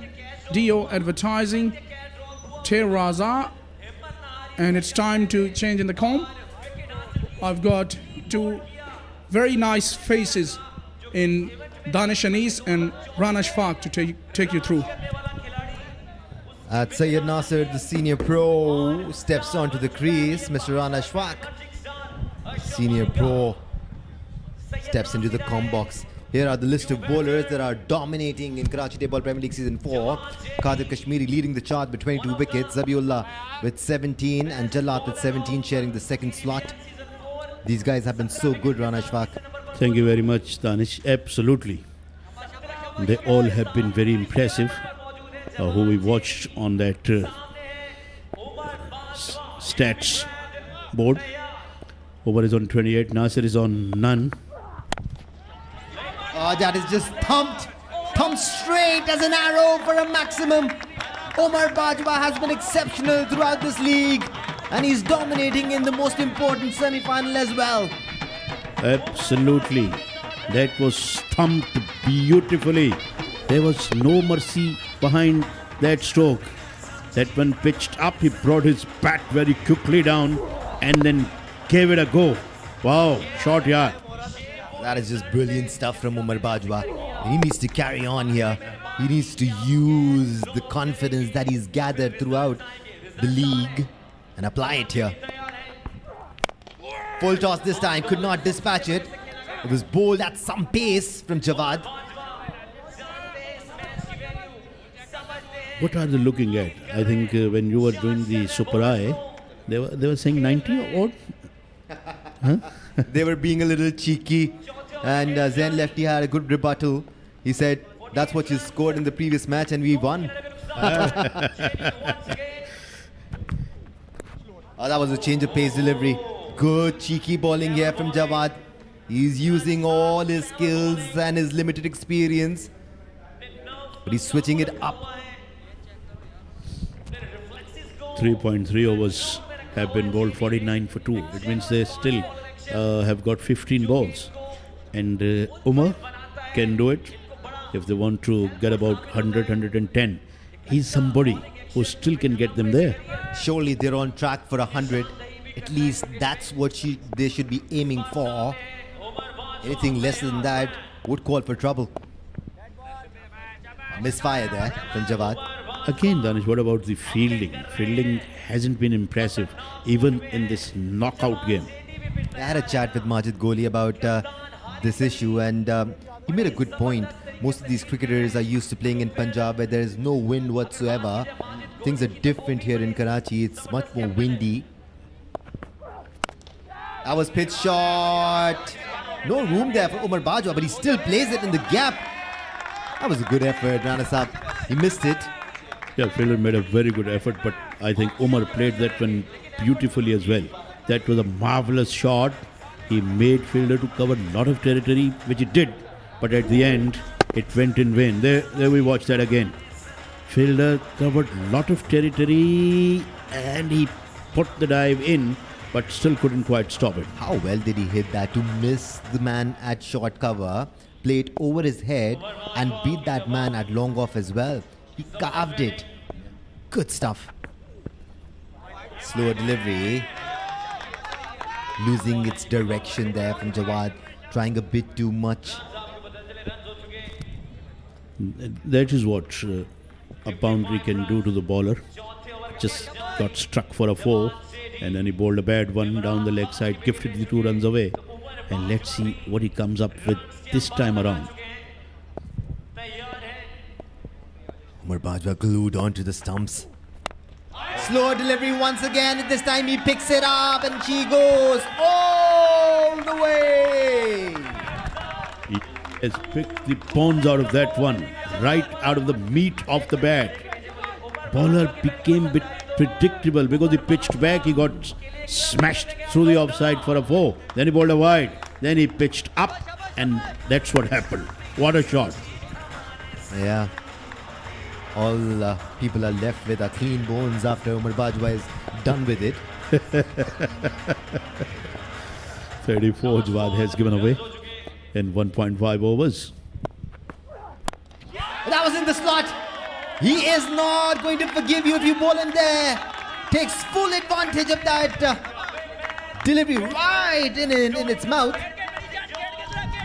Dio Advertising, Terraza. And it's time to change in the comb. I've got two very nice faces in Danish Anis and Rana Shfaq to take you through.
Sayyid Nasser, the senior pro, steps onto the crease. Mr. Rana Shfaq, senior pro, steps into the comb box. Here are the list of bowlers that are dominating in Karachi Table Premier League Season 4. Qadir Kashmiri leading the chart with 22 wickets. Zabiullah with 17 and Jallat with 17 sharing the second slot. These guys have been so good, Rana Shfaq.
Thank you very much, Danish. Absolutely. They all have been very impressive. Who we watched on that stats board. Over is on 28, Nasser is on none.
Oh, that is just thumped straight as an arrow for a maximum. Omar Bajwa has been exceptional throughout this league and he's dominating in the most important semi-final as well.
Absolutely. That was thumped beautifully. There was no mercy behind that stroke. That one pitched up, he brought his bat very quickly down and then gave it a go. Wow, short yard.
That is just brilliant stuff from Umar Bajwa. He needs to carry on here. He needs to use the confidence that he's gathered throughout the league and apply it here. Full toss this time, could not dispatch it. It was bowled at some pace from Jawad.
What are they looking at? I think when you were doing the Super Eye, they were saying 90 or huh?
They were being a little cheeky and Zain Lefty had a good rebuttal. He said, that's what you scored in the previous match and we won. Oh, that was a change of pace delivery. Good cheeky bowling here from Jawad. He's using all his skills and his limited experience. But he's switching it up.
3.3 overs have been bowled 49 for 2. It means they still have got 15 balls. And Umar can do it if they want to get about 100, 110. He's somebody who still can get them there.
Surely they're on track for 100. At least that's what they should be aiming for. Anything less than that would call for trouble. Misfire there from Jawad.
Again, Danish, what about the fielding? Fielding hasn't been impressive, even in this knockout game.
I had a chat with Majid Goli about this issue and he made a good point. Most of these cricketers are used to playing in Punjab where there is no wind whatsoever. Things are different here in Karachi. It's much more windy. That was pitch shot. No room there for Umar Bajwa, but he still plays it in the gap. That was a good effort, Rana Saab. He missed it.
Yeah, fielder made a very good effort, but I think Umar played that one beautifully as well. That was a marvelous shot. He made fielder to cover a lot of territory, which he did. But at the end, it went in vain. There we watch that again. Fielder covered a lot of territory and he put the dive in. but still couldn't quite stop it.
How well did he hit that to miss the man at short cover, play it over his head, and beat that man at long off as well? He carved it. Good stuff. Slower delivery. Losing its direction there from Jawad. Trying a bit too much.
That is what a boundary can do to the bowler. Just got struck for a 4, and then he bowled a bad one down the leg side, gifted the 2 runs away. And let's see what he comes up with this time around.
Umar Bajwa glued onto the stumps. Slow delivery once again. This time he picks it up and she goes all the way.
He has picked the pawns out of that one, right out of the meat of the bat. Bowler became a bit predictable because he pitched back, he got smashed through the offside for a 4. Then he bowled a wide. Then he pitched up, and that's what happened. What a shot.
Yeah. All people are left with are clean bones after Umar Bajwa is done with it.
34 Jawad has given away in 1.5 overs.
That was in the slot. He is not going to forgive you if you bowl in there. Takes full advantage of that delivery right in its mouth.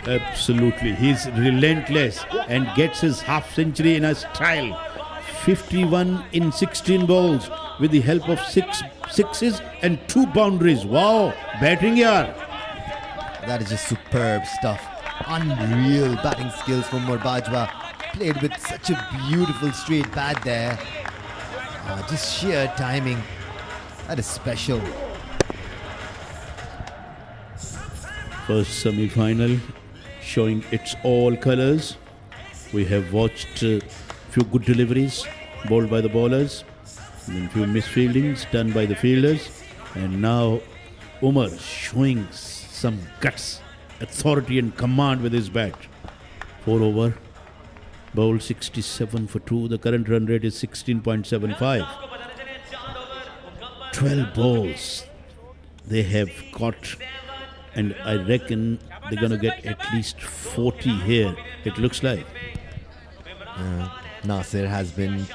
Absolutely. He's relentless and gets his half century in a style. 51 in 16 balls with the help of 6 sixes and 2 boundaries. Wow, batting yard.
That is just superb stuff. Unreal batting skills from Umar Bajwa. Played with such a beautiful straight bat there. Just sheer timing. That is special.
First semi-final showing its all colours. We have watched a few good deliveries bowled by the bowlers, and then few misfieldings done by the fielders, and now Umar showing some guts, authority and command with his bat. 4 over, bowled 67 for 2. The current run rate is 16.75. 12 balls they have got, and I reckon they're going to get at least 40 here, it looks like.
Nasir has been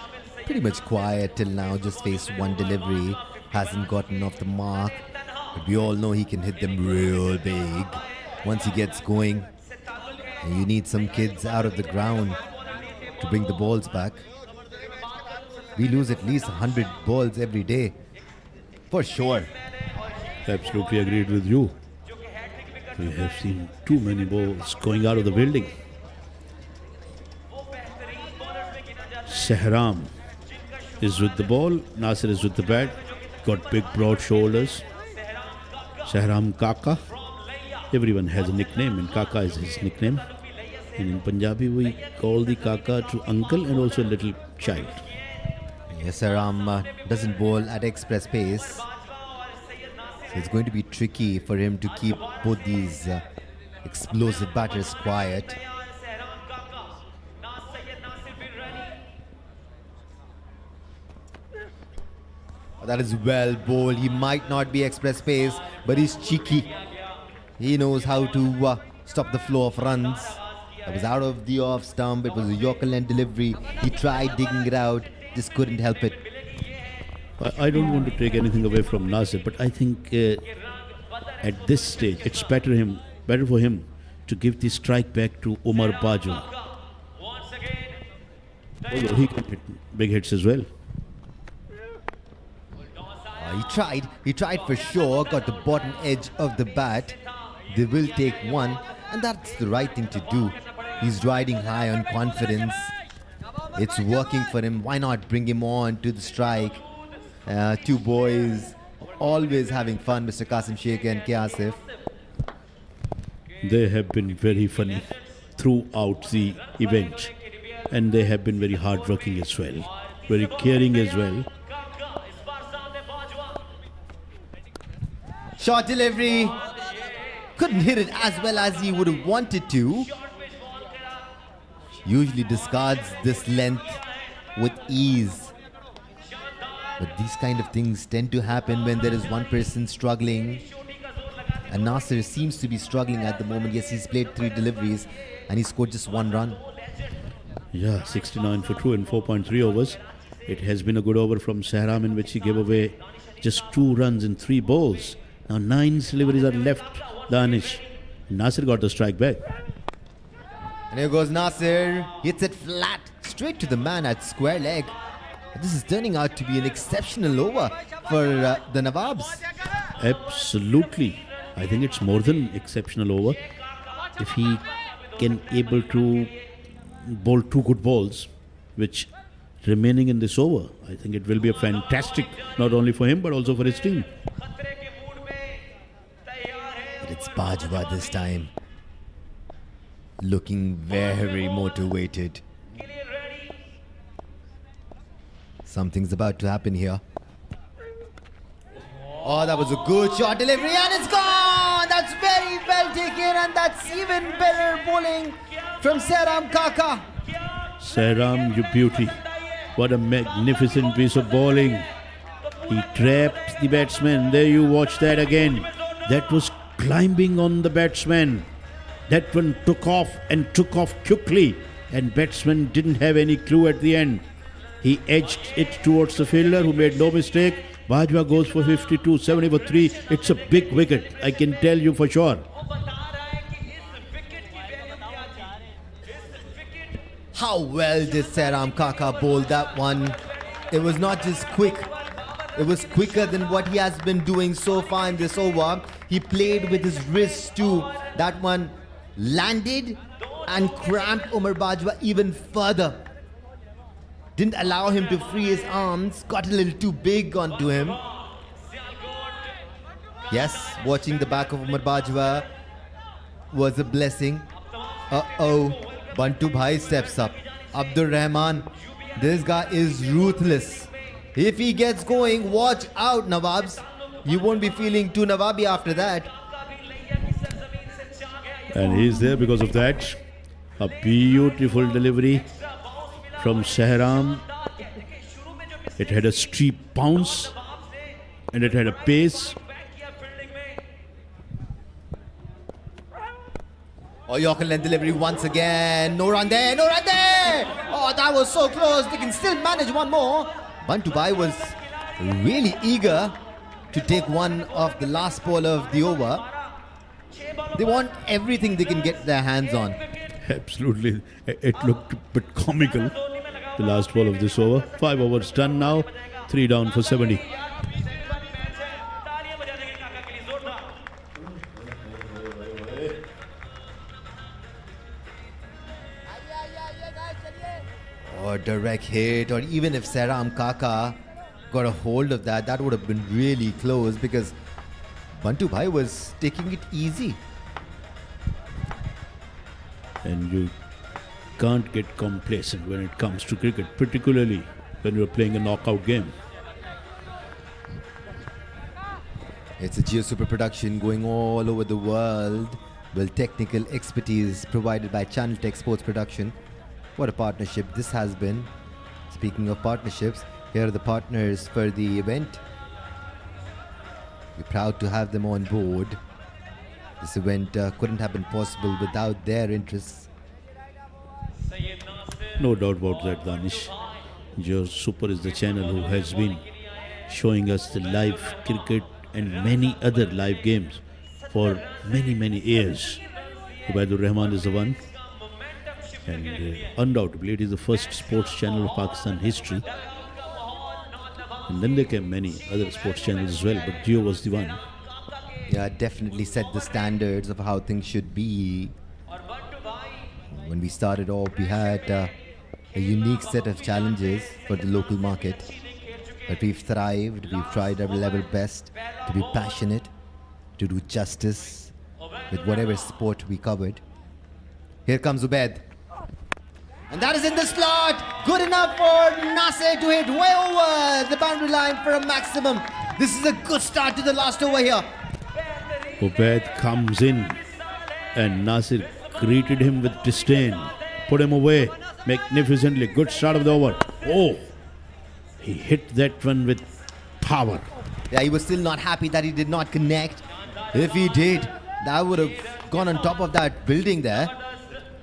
pretty much quiet till now, just faced 1 delivery, hasn't gotten off the mark, but we all know he can hit them real big once he gets going. And you need some kids out of the ground to bring the balls back. We lose at least 100 balls every day, for sure.
Absolutely agreed with you. We have seen too many balls going out of the building. Sehram is with the ball, Nasir is with the bat, got big broad shoulders. Sehram Kaka, everyone has a nickname and Kaka is his nickname. And in Punjabi we call the Kaka to uncle and also little child.
Yes, Sehram doesn't bowl at express pace. So it's going to be tricky for him to keep both these explosive batters quiet. That is well bowled. He might not be express pace, but he's cheeky. He knows how to stop the flow of runs. That was out of the off stump. It was a Yorker length delivery. He tried digging it out, just couldn't help it.
I don't want to take anything away from Nasir, but I think at this stage it's better for him to give the strike back to Umar Bajwa. Although he can hit big hits as well.
He tried for sure, got the bottom edge of the bat. They will take 1, and that's the right thing to do. He's riding high on confidence. It's working for him. Why not bring him on to the strike? 2 boys, always having fun, Mr. Qasim Sheikh and K. Asif.
They have been very funny throughout the event, and they have been very hardworking as well, very caring as well.
Short delivery. Couldn't hit it as well as he would have wanted to. Usually discards this length with ease. But these kind of things tend to happen when there is one person struggling. And Nasir seems to be struggling at the moment. Yes, he's played 3 deliveries and he scored just 1 run.
Yeah, 69 for 2 in 4.3 overs. It has been a good over from Sehram in which he gave away just 2 runs in 3 balls. Now 9 deliveries are left, Danish. Nasir got the strike back.
And here goes Nasir. Hits it flat, straight to the man at square leg. This is turning out to be an exceptional over for the Nawabs.
Absolutely. I think it's more than exceptional over. If he can able to bowl 2 good balls, which remaining in this over, I think it will be a fantastic, not only for him, but also for his team.
But it's Bajwa this time. Looking very motivated. Something's about to happen here. Oh, that was a good shot delivery and it's gone! That's very well taken and that's even better bowling from Sehram Kaka.
Sehram, you beauty. What a magnificent piece of bowling. He trapped the batsman. There you watch that again. That was climbing on the batsman. That one took off and took off quickly. And batsman didn't have any clue at the end. He edged it towards the fielder who made no mistake. Bajwa goes for 52, 70 for 3. It's a big wicket, I can tell you for sure.
How well did Sehram Kaka bowl that one? It was not just quick. It was quicker than what he has been doing so far in this over. He played with his wrists too. That one landed and cramped Umar Bajwa even further. Didn't allow him to free his arms. Got a little too big onto him. Yes, watching the back of Umar Bajwa was a blessing. Uh-oh. Bantu Bhai steps up. Abdur Rahman. This guy is ruthless. If he gets going, watch out, Nawabs. You won't be feeling too Nawabi after that.
And he's there because of that. A beautiful delivery from Sehram. It had a steep bounce and it had a pace.
Oh, Yorker length delivery once again. No run there, no run there. Oh, that was so close. They can still manage one more. Bantu Bhai was really eager to take one of the last ball of the over. They want everything they can get their hands on.
Absolutely. It looked a bit comical, the last ball of this over. 5 overs done now. 3 down for 70.
Or direct hit, or even if Sehram Kaka got a hold of that, that would have been really close because Bantu Bhai was taking it easy.
And you can't get complacent when it comes to cricket, particularly when you're playing a knockout game.
It's a Geo Super production going all over the world with technical expertise provided by Channel Tech Sports Production. What a partnership this has been. Speaking of partnerships, here are the partners for the event. We're proud to have them on board. This event couldn't have been possible without their interests.
No doubt about that, Danish. Geo Super is the channel who has been showing us the live cricket and many other live games for many, many years. Badar Rahman is the one. And undoubtedly, it is the first sports channel of Pakistan history. And then there came many other sports channels as well, but Geo was the one.
Yeah, definitely set the standards of how things should be. When we started off, we had a unique set of challenges for the local market. But we've thrived, we've tried our level best to be passionate, to do justice with whatever sport we covered. Here comes Ubaid. And that is in the slot. Good enough for Nasir to hit way over the boundary line for a maximum. This is a good start to the last over here.
Ubaid comes in and Nasir greeted him with disdain. Put him away magnificently. Good start of the over. Oh, He hit that one with power.
Yeah, he was still not happy that he did not connect. If he did, that would have gone on top of that building there.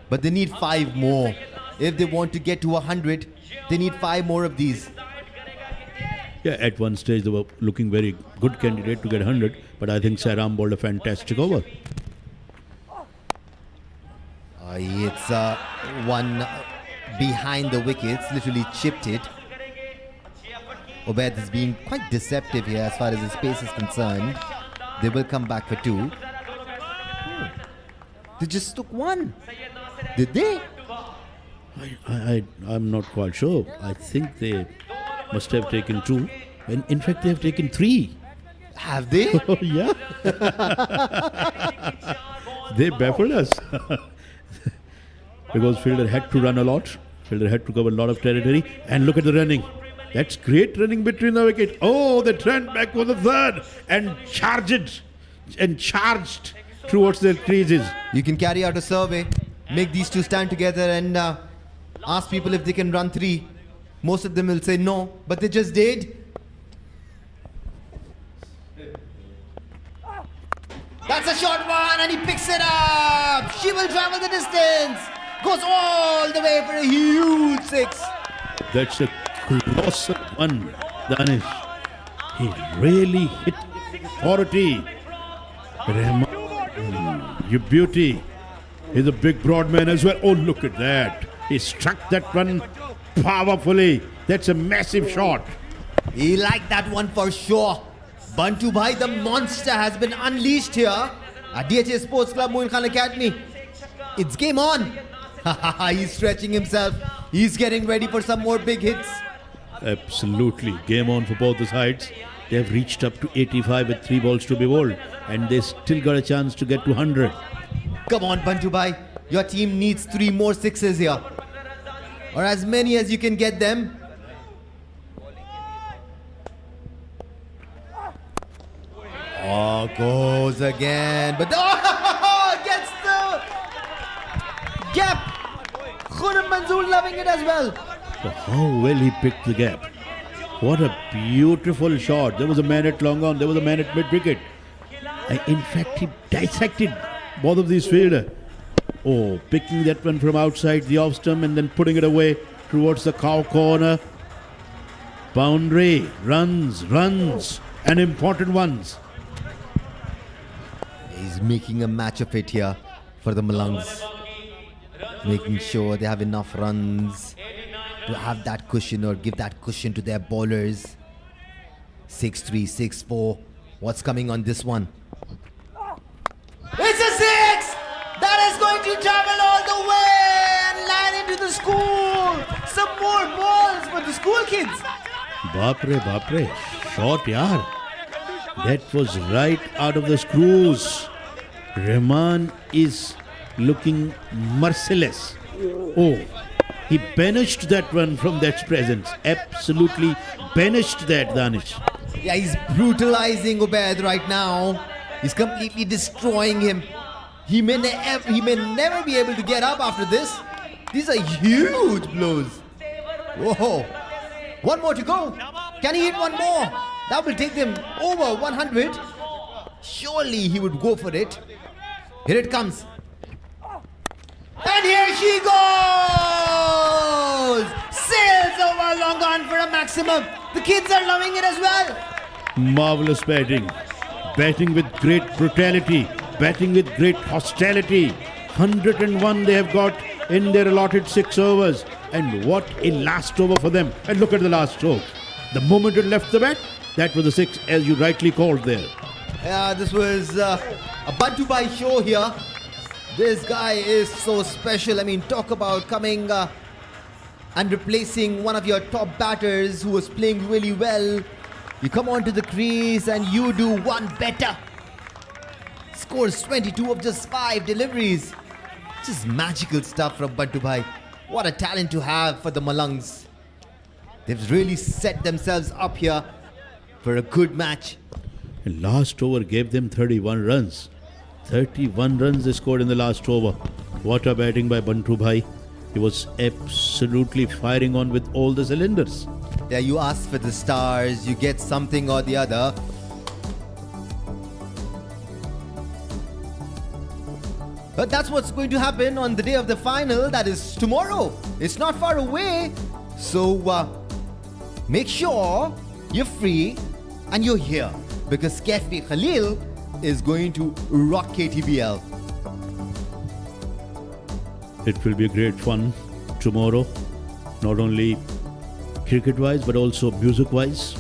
But they need 5 more. If they want to get to 100, they need 5 more of these.
Yeah, at one stage they were looking very good candidate to get 100, but I think Sairam bowled a fantastic over.
It's one behind the wickets, literally chipped it. Ubaid is being quite deceptive here as far as his pace is concerned. They will come back for 2. They just took 1. Did they?
I'm not quite sure. I think they must have taken 2. And in fact, they have taken 3.
Have they?
Oh, yeah. They baffled us. Because fielder had to run a lot. Fielder had to cover a lot of territory. And look at the running. That's great running between the wicket. Oh, they turned back for the 3rd and charged towards their creases.
You can carry out a survey, make these 2 stand together and ask people if they can run 3. Most of them will say no, but they just did. That's a short one and he picks it up. She will travel the distance. Goes all the way for a huge 6.
That's a colossal one, Danish. He really hit authority. Rahman, you beauty. He's a big broad man as well. Oh, look at that. He struck that one powerfully. That's a massive shot.
He liked that one for sure. Bantu Bhai, the monster, has been unleashed here at DHA Sports Club, Moin Academy. It's game on. He's stretching himself. He's getting ready for some more big hits.
Absolutely. Game on for both the sides. They have reached up to 85 with 3 balls to be bowled. And they still got a chance to get to 100.
Come on, Bantu Bhai. Your team needs 3 more 6s here. Or as many as you can get them. Oh, goes again. But gets the gap. Khunam Manzoor loving it as well.
So how well he picked the gap. What a beautiful shot. There was a man at long on. There was a man at mid-wicket. In fact, he dissected both of these fielders. Oh, picking that one from outside the off stump and then putting it away towards the cow corner. Boundary, runs, and important ones.
He's making a match of it here for the Malangs. Making sure they have enough runs to have that cushion or give that cushion to their bowlers. 6-3, 6-4. What's coming on this one? It's a 6! That is going to travel all the way and land into the school. Some more balls for the school kids.
Bapre. Shot, yaar. That was right out of the screws. Rahman is looking merciless. Oh, he banished that one from that presence. Absolutely banished that, Danish.
Yeah, he's brutalizing Ubaid right now. He's completely destroying him. He may never be able to get up after this. These are huge blows. Whoa. 1 more to go. Can he hit 1 more? That will take them over 100. Surely he would go for it. Here it comes. And here she goes! Sails over long on for a maximum. The kids are loving it as well.
Marvelous batting. Batting with great brutality. Batting with great hostility. 101 they have got in their allotted 6 overs. And what a last over for them. And look at the last stroke. The moment it left the bat, that was the 6 as you rightly called there.
Yeah, this was a Bantu Bhai show here. This guy is so special. I mean, talk about coming and replacing one of your top batters who was playing really well. You come onto the crease and you do one better. Scores 22 of just 5 deliveries. Just magical stuff from Bantu Bhai. What a talent to have for the Malangs. They've really set themselves up here for a good match.
And last over gave them 31 runs. 31 runs they scored in the last over. What a batting by Bantu Bhai. He was absolutely firing on with all the cylinders.
Yeah, you ask for the stars, you get something or the other. But that's what's going to happen on the day of the final, that is tomorrow. It's not far away. So make sure you're free and you're here, because Kefi Khalil is going to rock KTPL.
It will be a great fun tomorrow, not only cricket-wise but also music-wise.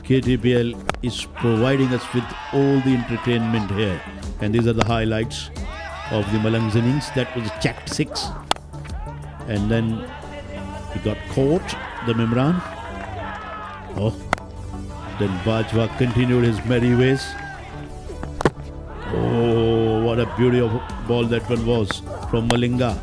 KTPL is providing us with all the entertainment here, and these are the highlights of the Malangs innings. That was a checked 6, and then he got caught, the Mimran. Oh, then Bajwa continued his merry ways. Oh, what a beauty of a ball that one was from Malinga.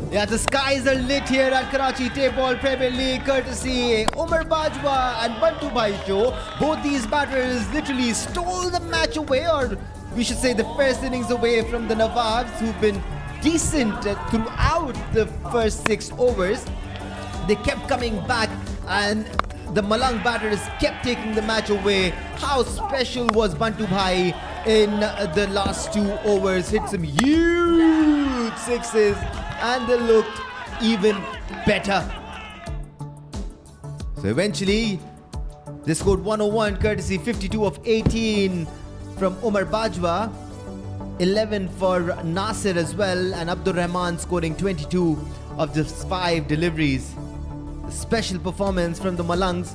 Yeah, the skies are lit here at Karachi Tape Ball Premier League, courtesy Umar Bajwa and Bantu Bhaicho. Both these batters literally stole the match away, or we should say the first innings away from the Nawabs, who've been decent throughout the first 6 overs. They kept coming back, and the Malang batters kept taking the match away. How special was Bantu Bhai in the last 2 overs? Hit some huge 6s, and they looked even better. So eventually, they scored 101, courtesy 52 of 18 from Umar Bajwa, 11 for Nasir as well, and Abdur Rahman scoring 22 of the 5 deliveries. A special performance from the Malangs.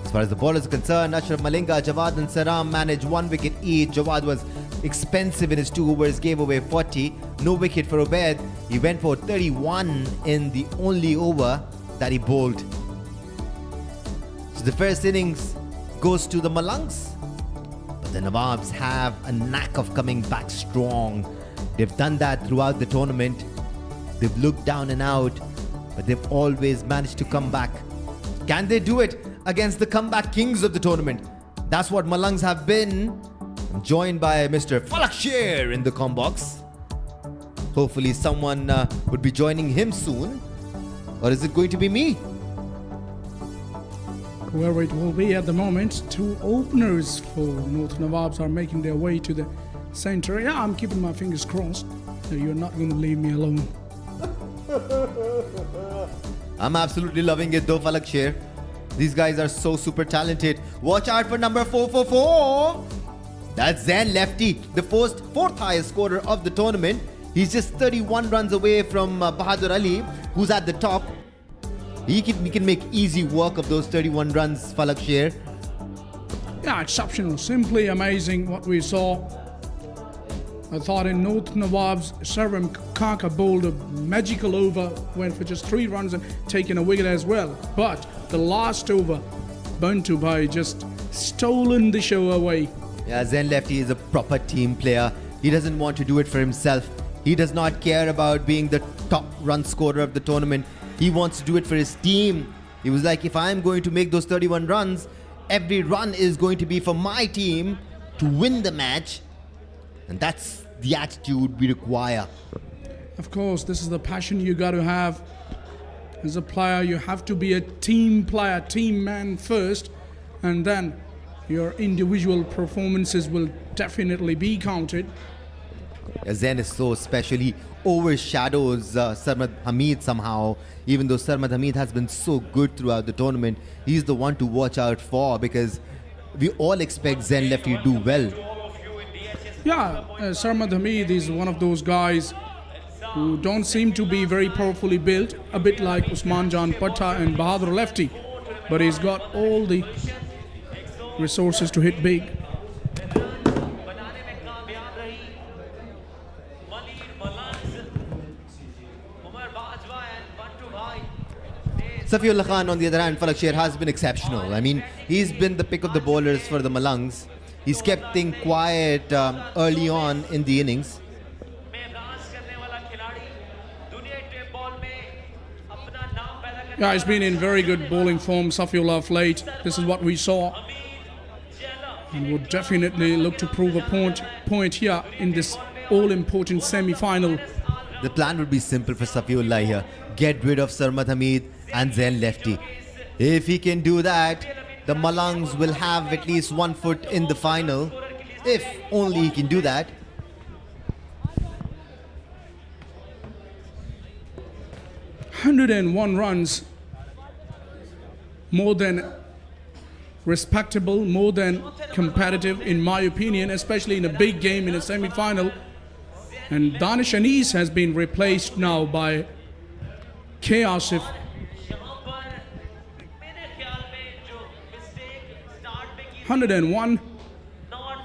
As far as the bowlers are concerned, Ashraf Malinga, Jawad and Saram managed 1 wicket each. Jawad was expensive in his 2 overs, gave away 40. No wicket for Ubaid. He went for 31 in the only over that he bowled. So the first innings goes to the Malangs. But the Nawabs have a knack of coming back strong. They've done that throughout the tournament. They've looked down and out, but they've always managed to come back. Can they do it against the comeback kings of the tournament? That's what Malangs have been. I'm joined by Mr. Falak Sher in the comm box. Hopefully someone would be joining him soon. Or is it going to be me?
Whoever it will be at the moment, 2 openers for North Nawabs are making their way to the center. Yeah, I'm keeping my fingers crossed that you're not going to leave me alone.
I'm absolutely loving it though, Falak Sher. These guys are so super talented. Watch out for number 444. That's Zain Lefty, the 4th highest scorer of the tournament. He's just 31 runs away from Bahadur Ali, who's at the top. He can make easy work of those 31 runs, Falak Sher.
Yeah, exceptional. Simply amazing what we saw. I thought in North Nawabs, Sarvam Kaka bowled a magical over, went for just 3 runs and taken a wicket as well. But the last over, Bantu Bhai just stolen the show away.
Yeah, Zain Lefty is a proper team player. He doesn't want to do it for himself. He does not care about being the top run scorer of the tournament. He wants to do it for his team. He was like, if I'm going to make those 31 runs, every run is going to be for my team to win the match. And that's the attitude we require.
Of course, this is the passion you got to have. As a player, you have to be a team player, team man first, and then your individual performances will definitely be counted.
Zain is so special. He overshadows Sarmad Hamid somehow. Even though Sarmad Hamid has been so good throughout the tournament, he's the one to watch out for, because we all expect Zain Lefty to do well.
Yeah, Sarmad Hamid is one of those guys who don't seem to be very powerfully built, a bit like Usman Jan Patta and Bahadur Lefty, but he's got all the resources to hit big.
Safiullah Khan, on the other hand, Falak Sher has been exceptional. I mean, he's been the pick of the bowlers for the Malangs. He's kept things quiet early on in the innings.
Yeah, he's been in very good bowling form, Safiullah, of late. This is what we saw. And would definitely look to prove a point here in this all-important semi-final
the plan would be simple for Safiullah here. Get rid of Sarmad Hamid and Zain lefty. If he can do that, the Malangs will have at least 1 foot in the final. If only he can do that.
"101 runs, more than respectable, more than competitive in my opinion, especially in a big game in a semi-final." And Danish Anis has been replaced now by K. Asif. 101.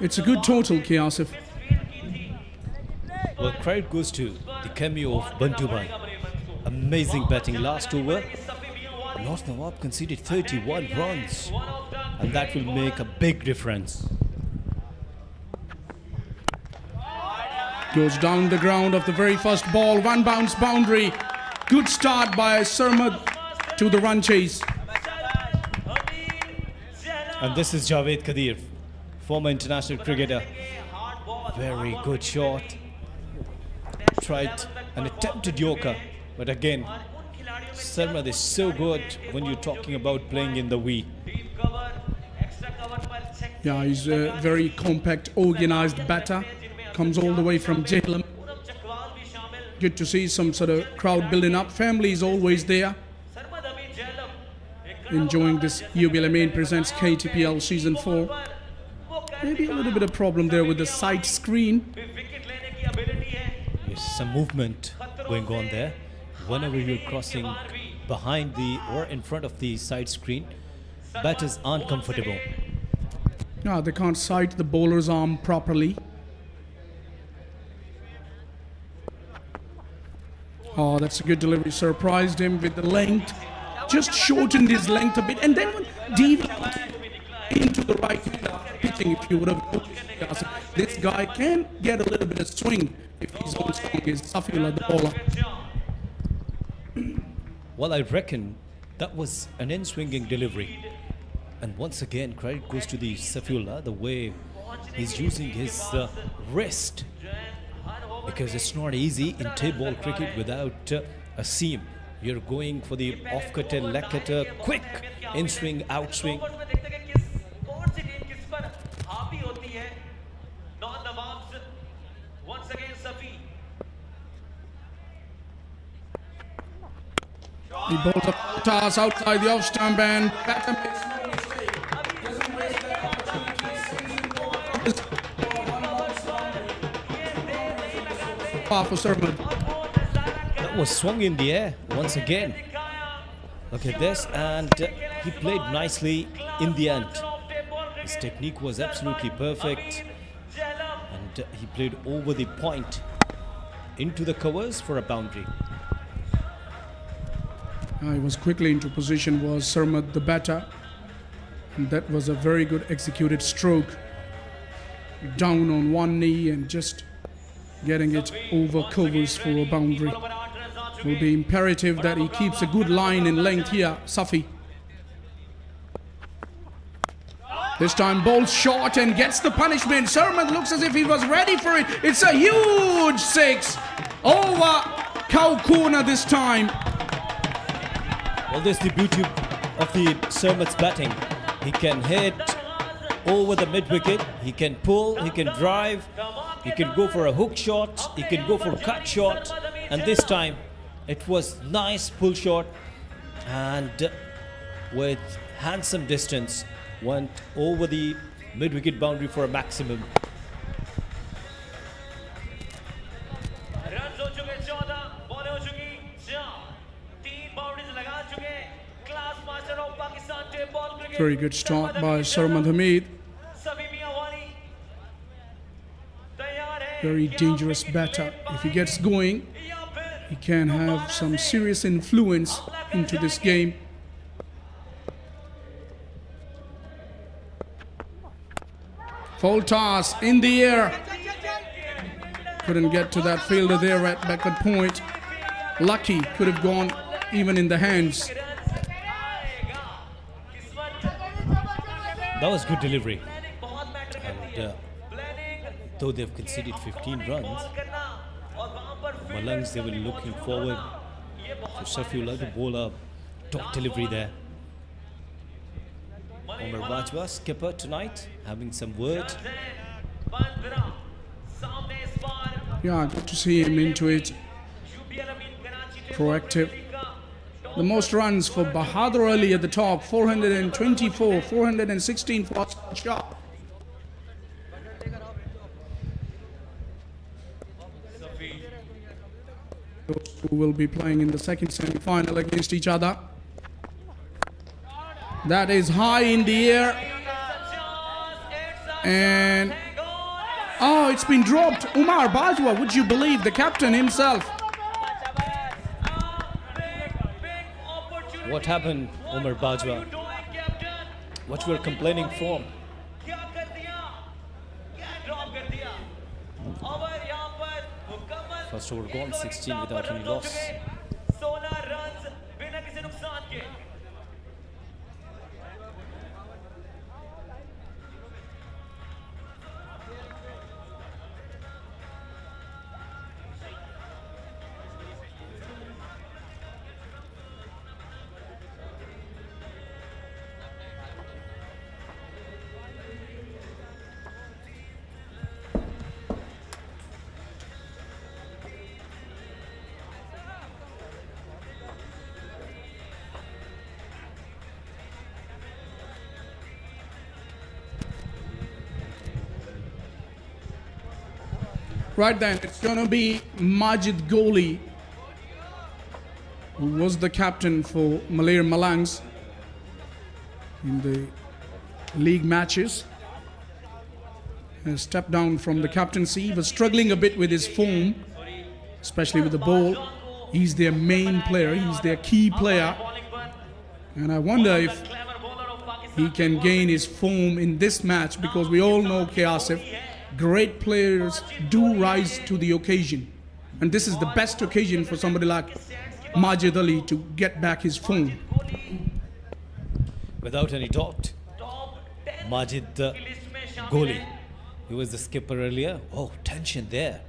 It's a good total, K. Asif.
Well, credit goes to the cameo of Bantu Bhai. Amazing batting last over. North Nawab conceded 31 runs, and that will make a big difference.
Goes down the ground of the very first ball. One bounce boundary. Good start by Sarmad to the run chase.
And this is Javed Kadir, former international cricketer. Very good shot. Tried an attempted yorker, but again, Sarmad is so good when you're talking about playing in the V.
Yeah, he's a very compact, organized batter. Comes all the way from Jhelum. Good to see some sort of crowd building up. Family is always there. Enjoying this UBL Main presents KTPL Season 4. Maybe a little bit of problem there with the side screen.
There's some movement going on there. Whenever you're crossing behind the or in front of the side screen, batters aren't comfortable.
Yeah, they can't sight the bowler's arm properly. Oh, that's a good delivery. Surprised him with the length. Just shortened his length a bit. And then deviated into the right pitching, if you would have noticed. This guy can get a little bit of swing if he's on strong as Safiullah, the bowler.
Well, I reckon that was an in-swinging delivery. And once again, credit goes to the Safiullah, the way he's using his wrist. Because it's not easy in tape ball cricket without a seam. You're going for the off-cutter, leg cutter, quick in-swing, out-swing.
He bowls a toss outside the off stump and batter makes no mistake. For Sarmad.
That was swung in the air once again. Look at this, and he played nicely in the end. His technique was absolutely perfect, and he played over the point into the covers for a boundary.
He was quickly into position, was Sarmad the batter, and that was a very good executed stroke. Down on one knee and just getting it over covers for a boundary. Will be imperative that he keeps a good line in length here, Safi. This time bowls short and gets the punishment. Sarmad looks as if he was ready for it. It's a huge six over cow corner this time.
Well, this is the beauty of the Sarmad's batting. He can hit over the mid-wicket, he can pull, he can drive, he can go for a hook shot, he can go for a cut shot, and this time it was nice pull shot and with handsome distance went over the mid-wicket boundary for a maximum.
Very good start by Sarmad Hamid. Very dangerous batter. If he gets going, he can have some serious influence into this game. Full toss in the air. Couldn't get to that fielder there at backward point. Lucky, could have gone even in the hands.
That was good delivery. And though they've conceded 15 runs, Malangs, they were looking forward. So Shafiullah, the bowler, top delivery there. Omar Bajwa, skipper tonight, having some word.
Yeah, good to see him into it. Proactive. The most runs for Bahadur Ali at the top, 424, 416 for shot. Those two will be playing in the second semi-final against each other. That is high in the air. And oh, it's been dropped. Umar Bajwa, would you believe, the captain himself?
What happened, Omar Bajwa? What we're complaining for? First over gone, 16 without any loss.
Right then, it's going to be Majid Gholi, who was the captain for Malir Malangs in the league matches. Has stepped down from the captaincy, was struggling a bit with his form, especially with the ball. He's their main player, he's their key player. And I wonder if he can gain his form in this match, because we all know, Asif, great players do rise to the occasion, and this is the best occasion for somebody like Majid Ali to get back his form.
Without any doubt, Majid Gholi, he was the skipper earlier. Oh, tension there.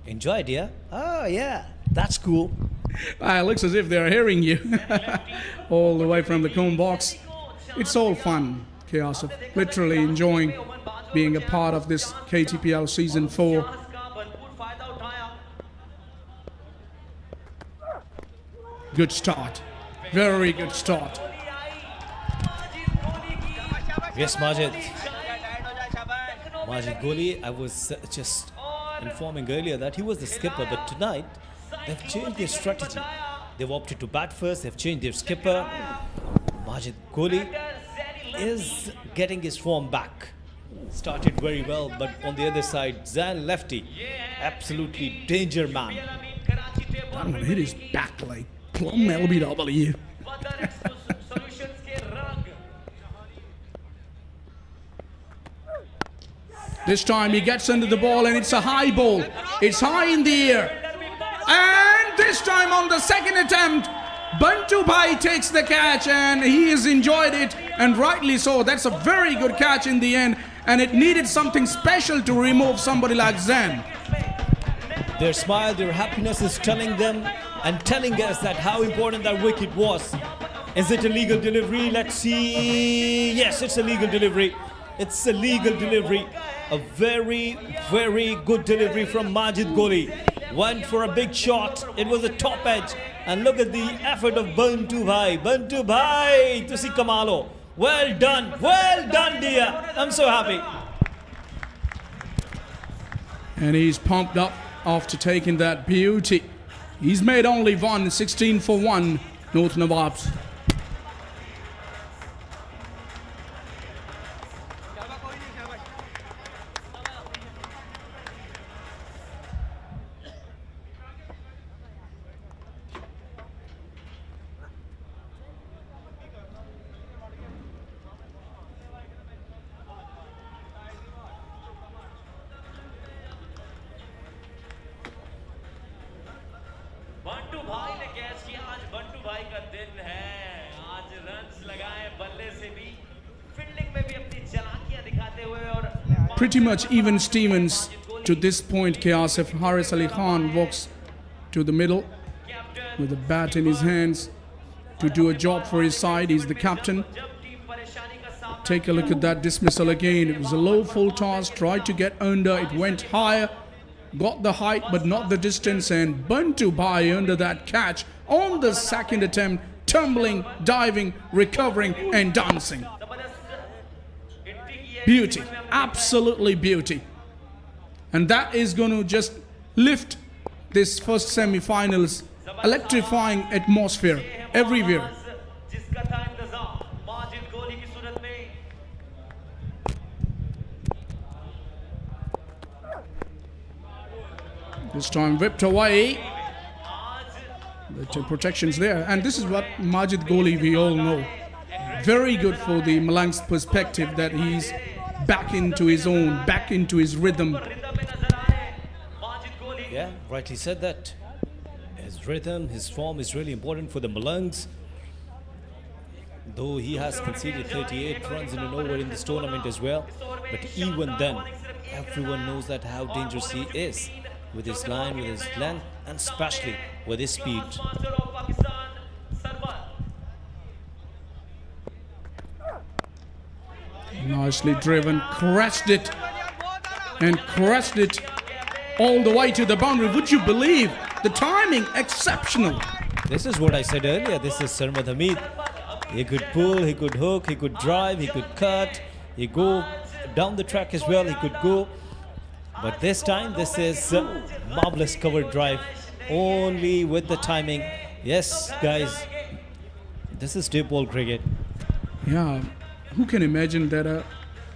Enjoyed, yeah? Oh, yeah, that's cool.
It looks as if they're hearing you all the way from the comb box. It's all fun, Asif. Literally enjoying being a part of this KTPL Season 4. Good start. Very good start.
Yes, Majid Gholi, I was just informing earlier that he was the skipper, but tonight they've changed their strategy. They've opted to bat first, they've changed their skipper. Majid Gholi is getting his form back. Started very well, but on the other side, Zan lefty, absolutely danger man.
That one hit his back like plumb LBW. This time he gets under the ball and it's a high ball. It's high in the air. And this time on the second attempt, Bantu Bhai takes the catch and he has enjoyed it, and rightly so. That's a very good catch in the end, and it needed something special to remove somebody like Zan.
Their smile, their happiness is telling them and telling us that how important that wicket was. Is it a legal delivery? Let's see. Yes, it's a legal delivery. It's a legal delivery. A very, very good delivery from Majid Gholi. Went for a big shot. It was a top edge. And look at the effort of Bantu Bhai. Bantu Bhai, tusi kamalo. Well done, dear. I'm so happy.
And he's pumped up after taking that beauty. He's made only one, 16 for 1, North Nawabs.
Bantu भाई ने catch किया। आज बंटू भाई का दिन है। आज runs लगाए बल्ले से भी, फील्डिंग में भी अपनी चालाकियां दिखाते हुए। और
Pretty much even Stevens to this point, Asif. Haris Ali Khan walks to the middle with a bat in his hands to do a job for his side. He's the captain. Take a look at that dismissal again. It was a low full toss, tried to get under, it went higher, got the height but not the distance, and Bantu Bhai under that catch on the second attempt, tumbling, diving, recovering and dancing. Beauty, absolutely beauty. And that is going to just lift this first semi-finals electrifying atmosphere everywhere. This time whipped away. The protections there. And this is what Majid Goli, we all know. Very good for the Malangs perspective that he's back into his own, back into his rhythm.
Yeah, rightly said that. His rhythm, his form is really important for the Malangs. Though he has conceded 38 runs in an over in this tournament as well. But even then, everyone knows that how dangerous he is. With his line, with his length, and especially with his speed.
Nicely driven, crashed it, and crashed it all the way to the boundary. Would you believe the timing? Exceptional.
This is what I said earlier. This is Sarmad Hamid. He could pull, he could hook, he could drive, he could cut, he go down the track as well, he could go. But this time, this is a marvelous cover drive, only with the timing. Yes, guys, this is deep ball cricket.
Yeah, who can imagine that a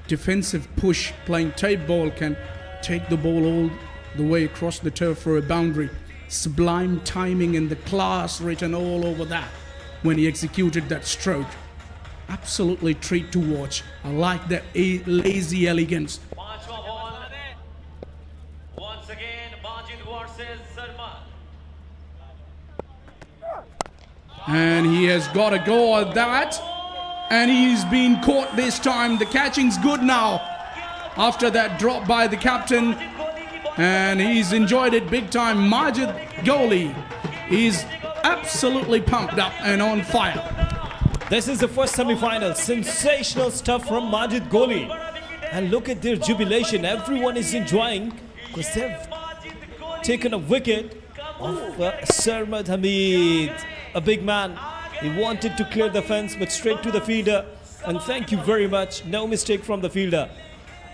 defensive push playing tight ball can take the ball all the way across the turf for a boundary? Sublime timing and the class written all over that when he executed that stroke. Absolutely treat to watch. I like that lazy elegance.
Once again, Majid versus Sarma.
And he has got a go at that. And he's been caught this time. The catching's good now after that drop by the captain. And he's enjoyed it big time. Majid Goli is absolutely pumped up and on fire.
This is the first semi-final. Sensational stuff from Majid Goli. And look at their jubilation. Everyone is enjoying because they've taken a wicket of Sarmad Hamid, a big man. He wanted to clear the fence but straight to the fielder. And thank you very much. No mistake from the fielder.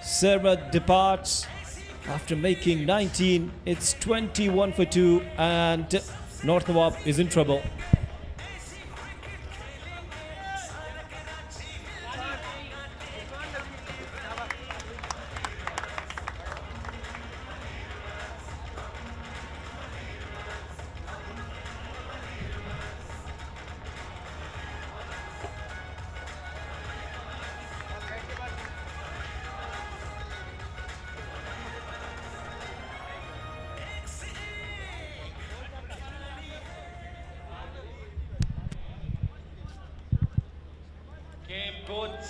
Sarmad departs after making 19. It's 21 for 2 and North Nawab is in trouble.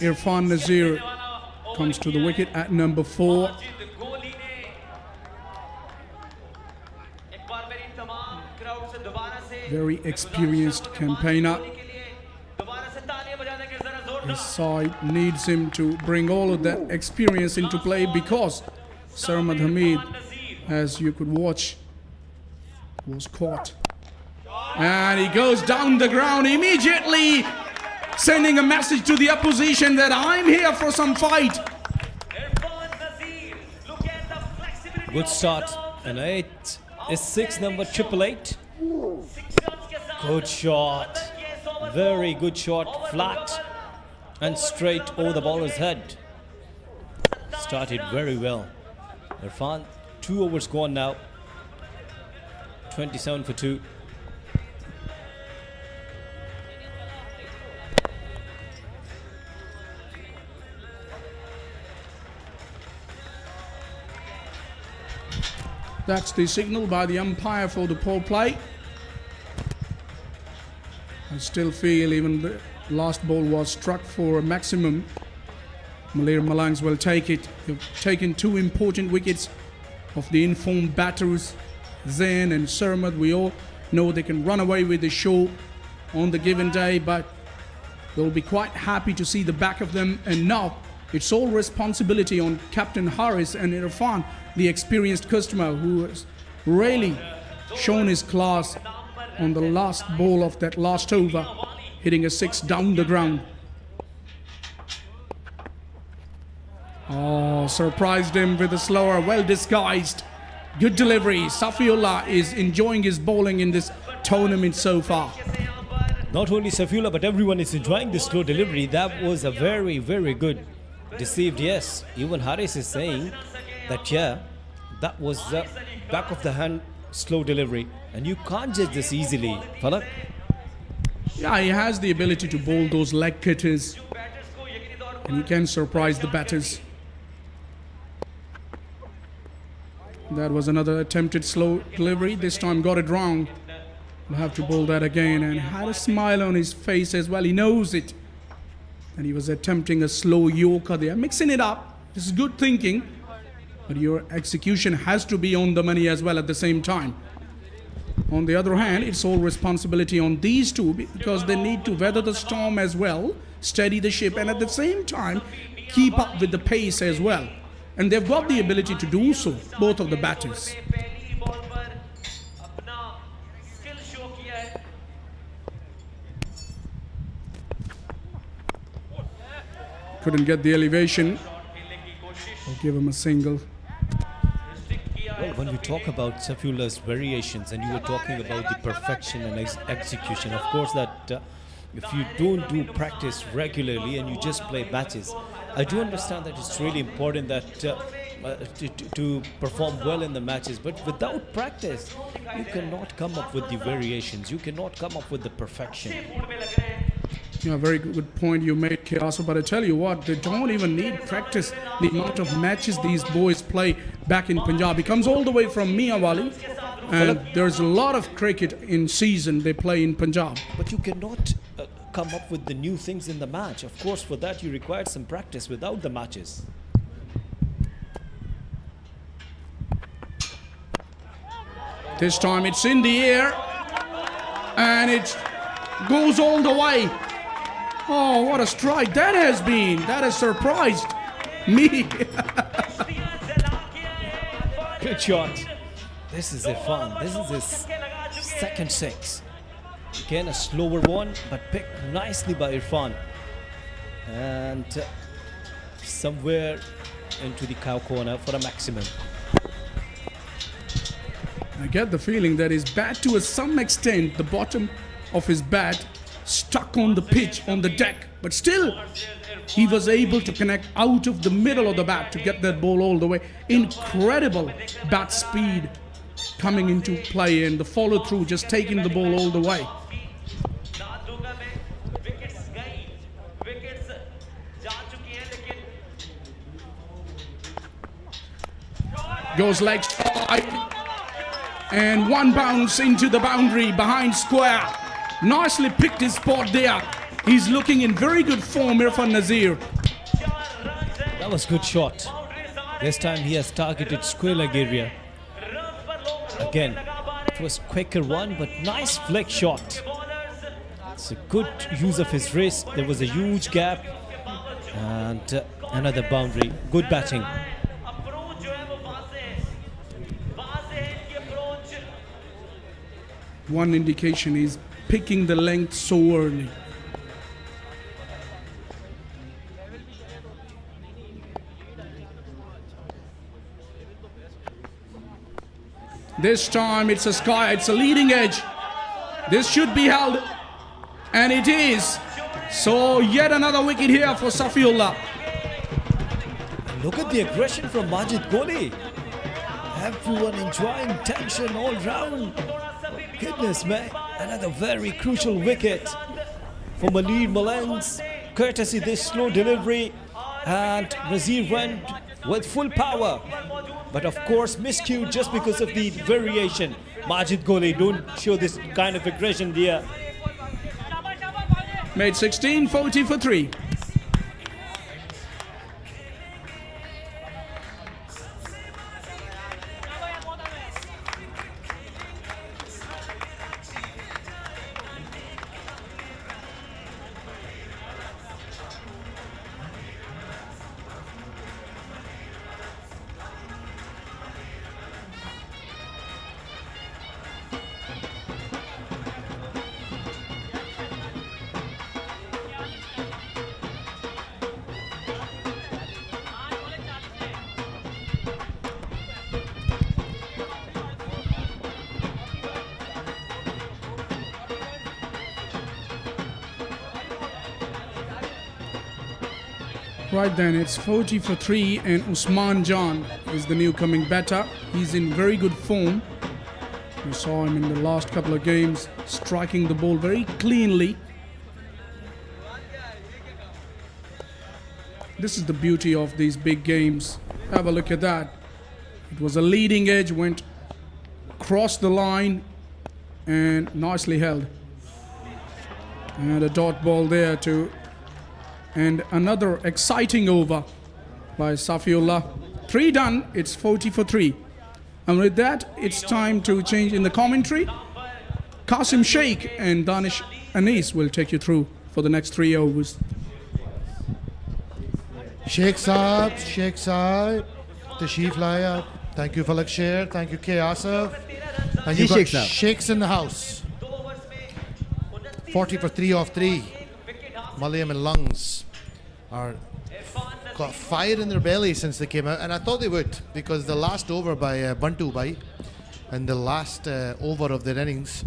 Irfan Nazir comes to the wicket at number 4. Very experienced campaigner. His side needs him to bring all of that experience into play because Sarmad Hamid, as you could watch, was caught. And he goes down the ground immediately, sending a message to the opposition that I'm here for some fight.
Good start. And 8 is 6 number 888. Good shot. Very good shot. Flat and straight over the bowler's head. Started very well. Irfan, 2 overs gone now. 27 for 2.
That's the signal by the umpire for the poor play. I still feel even the last ball was struck for a maximum. Malir Malangs will take it. They've taken 2 important wickets of the informed batters Zain and Sarmad, we all know they can run away with the show on the given day, but they'll be quite happy to see the back of them. And now it's all responsibility on Captain Haris and Irfan, the experienced customer who has really shown his class on the last ball of that last over, hitting a 6 down the ground. Oh, surprised him with a slower, well disguised, good delivery. Safiullah is enjoying his bowling in this tournament so far.
Not only Safiullah, but everyone is enjoying this slow delivery. That was a very, very good deceived. Yes, even Haris is saying that, yeah, that was the back of the hand slow delivery. And you can't judge this easily, Falak.
Yeah, he has the ability to bowl those leg cutters, and he can surprise the batters. That was another attempted slow delivery. This time got it wrong. We'll have to bowl that again, and had a smile on his face as well. He knows it. And he was attempting a slow Yorker there, mixing it up. This is good thinking, but your execution has to be on the money as well at the same time. On the other hand, it's all responsibility on these two because they need to weather the storm as well, steady the ship, and at the same time keep up with the pace as well. And they've got the ability to do so, both of the batters. Couldn't get the elevation. I'll give him a single.
Well, when we talk about Safiullah's variations, and you were talking about the perfection and execution, of course that if you don't do practice regularly and you just play matches, I do understand that it's really important that to perform well in the matches, but without practice, you cannot come up with the variations, you cannot come up with the perfection.
Yeah, very good point you made, Kiasu, but I tell you what, they don't even need practice. The amount of matches these boys play back in Punjab. He comes all the way from Miawali, and there's a lot of cricket in season they play in Punjab.
But you cannot come up with the new things in the match. Of course, for that you require some practice without the matches.
This time it's in the air, and it goes all the way. Oh, what a strike that has been. That has surprised me.
Good shot. This is Irfan. This is his second 6. Again, a slower one, but picked nicely by Irfan. And somewhere into the cow corner for a maximum.
I get the feeling that his bat, to some extent, the bottom of his bat stuck on the pitch, on the deck, but still he was able to connect out of the middle of the bat to get that ball all the way. Incredible bat speed coming into play, and the follow through, just taking the ball all the way. Goes leg strike, and one bounce into the boundary behind square. Nicely picked his spot there. He's looking in very good form, Irfan Nazir.
That was good shot. This time he has targeted square leg area. Again, it was quicker one, but nice flick shot. It's a good use of his wrist. There was a huge gap, and another boundary. Good batting.
One indication is picking the length so early. This time it's a sky, it's a leading edge. This should be held, and it is. So yet another wicket here for Safiullah.
Look at the aggression from Majid Kohli. Everyone enjoying tension all round. Goodness man, another very crucial wicket for Malir Malangs, courtesy this slow delivery, and Nazir went with full power, but of course miscued just because of the variation. Majid Kohli, don't show this kind of aggression there.
Made 16, 40 for 3. Right then, it's 40 for 3, and Usman Jan is the new coming batter. He's in very good form. We saw him in the last couple of games striking the ball very cleanly. This is the beauty of these big games. Have a look at that. It was a leading edge, went across the line and nicely held. And a dot ball there too. And another exciting over by Safiullah. 3 done, it's 40 for 3. And with that, it's time to change in the commentary. Qasim Sheikh and Danish Anis will take you through for the next 3 overs.
Sheikh Saab, Tashif Laya, thank you Falak Sher, thank you K. Asif. And you've got Sheikhs in the house. 40 for 3 off 3. Malir Malangs are got fire in their belly since they came out, and I thought they would, because the last over by Bantu Bhai and the last over of their innings,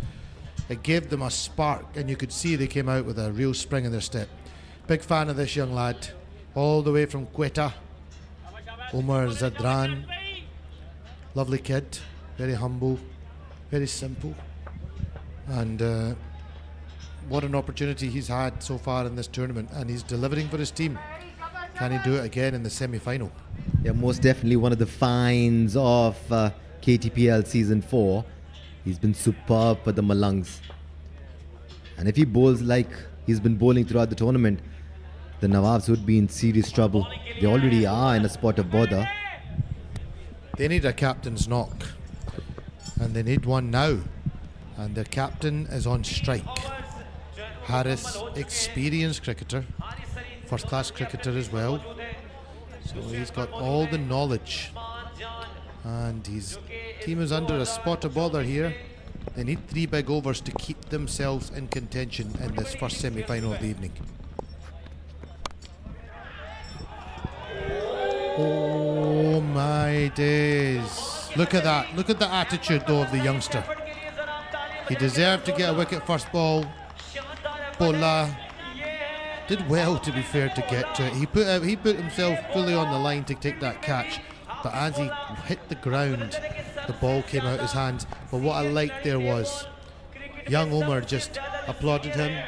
it gave them a spark, and you could see they came out with a real spring in their step. Big fan of this young lad, all the way from Quetta, Umar Zadran. Lovely kid, very humble, very simple, and what an opportunity he's had so far in this tournament, and he's delivering for his team. Can he do it again in the semi-final?
Yeah, most definitely one of the finds of KTPL Season 4. He's been superb for the Malangs. And if he bowls like he's been bowling throughout the tournament, the Nawabs would be in serious trouble. They already are in a spot of bother.
They need a captain's knock, and they need one now. And their captain is on strike. Harris, experienced cricketer, first-class cricketer as well. So he's got all the knowledge. And his team is under a spot of bother here. They need 3 big overs to keep themselves in contention in this first semi-final of the evening. Oh my days. Look at that. Look at the attitude though of the youngster. He deserved to get a wicket first ball. Bola did well, to be fair, to get to it. He put himself fully on the line to take that catch, but as he hit the ground, the ball came out his hands. But what I liked there was young Omar just applauded him,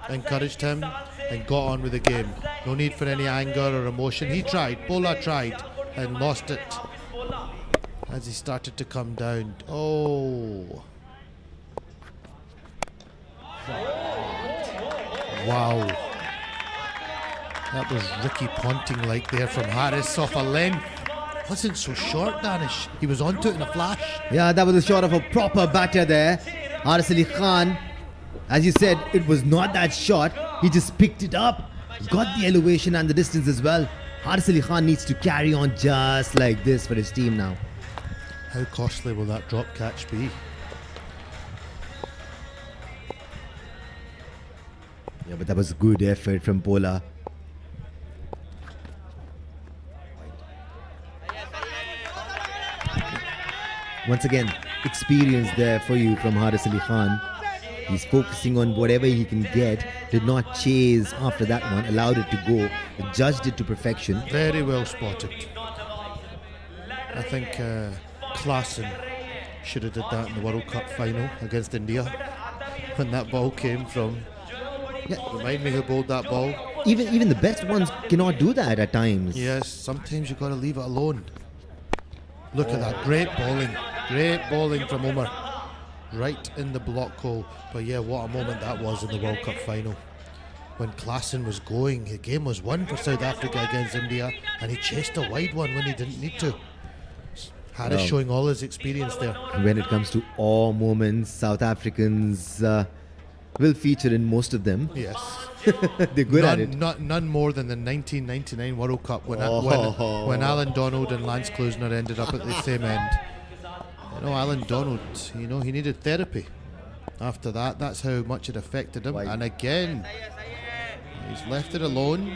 encouraged him, and got on with the game. No need for any anger or emotion. He tried, Bola tried, and lost it as he started to come down. Oh. Wow. That was Ricky Ponting like there from Harris off a length. Wasn't so short, Danish. He was onto it in a flash.
Yeah, that was a shot of a proper batter there. Haris Ali Khan, as you said, it was not that short. He just picked it up, got the elevation and the distance as well. Haris Ali Khan needs to carry on just like this for his team now.
How costly will that drop catch be?
Yeah, but that was good effort from Bola. Once again, experience there for you from Haris Ali Khan. He's focusing on whatever he can get, did not chase after that one, allowed it to go, judged it to perfection.
Very well spotted. I think Klassen should have did that in the World Cup final against India when that ball came from. Yeah, remind me who bowled that ball.
Even the best ones cannot do that at times.
Yes, sometimes you've got to leave it alone. Look at that, great bowling from Omar. Right in the block hole. But yeah, what a moment that was in the World Cup final. When Klassen was going, the game was won for South Africa against India, and he chased a wide one when he didn't need to. Harris showing all his experience there.
When it comes to awe moments, South Africans will feature in most of them.
Yes.
They're good at it.
None more than the 1999 World Cup when Alan Donald and Lance Klusener ended up at the same end. You know, Alan Donald, he needed therapy after that. That's how much it affected him. Why? And again, he's left it alone.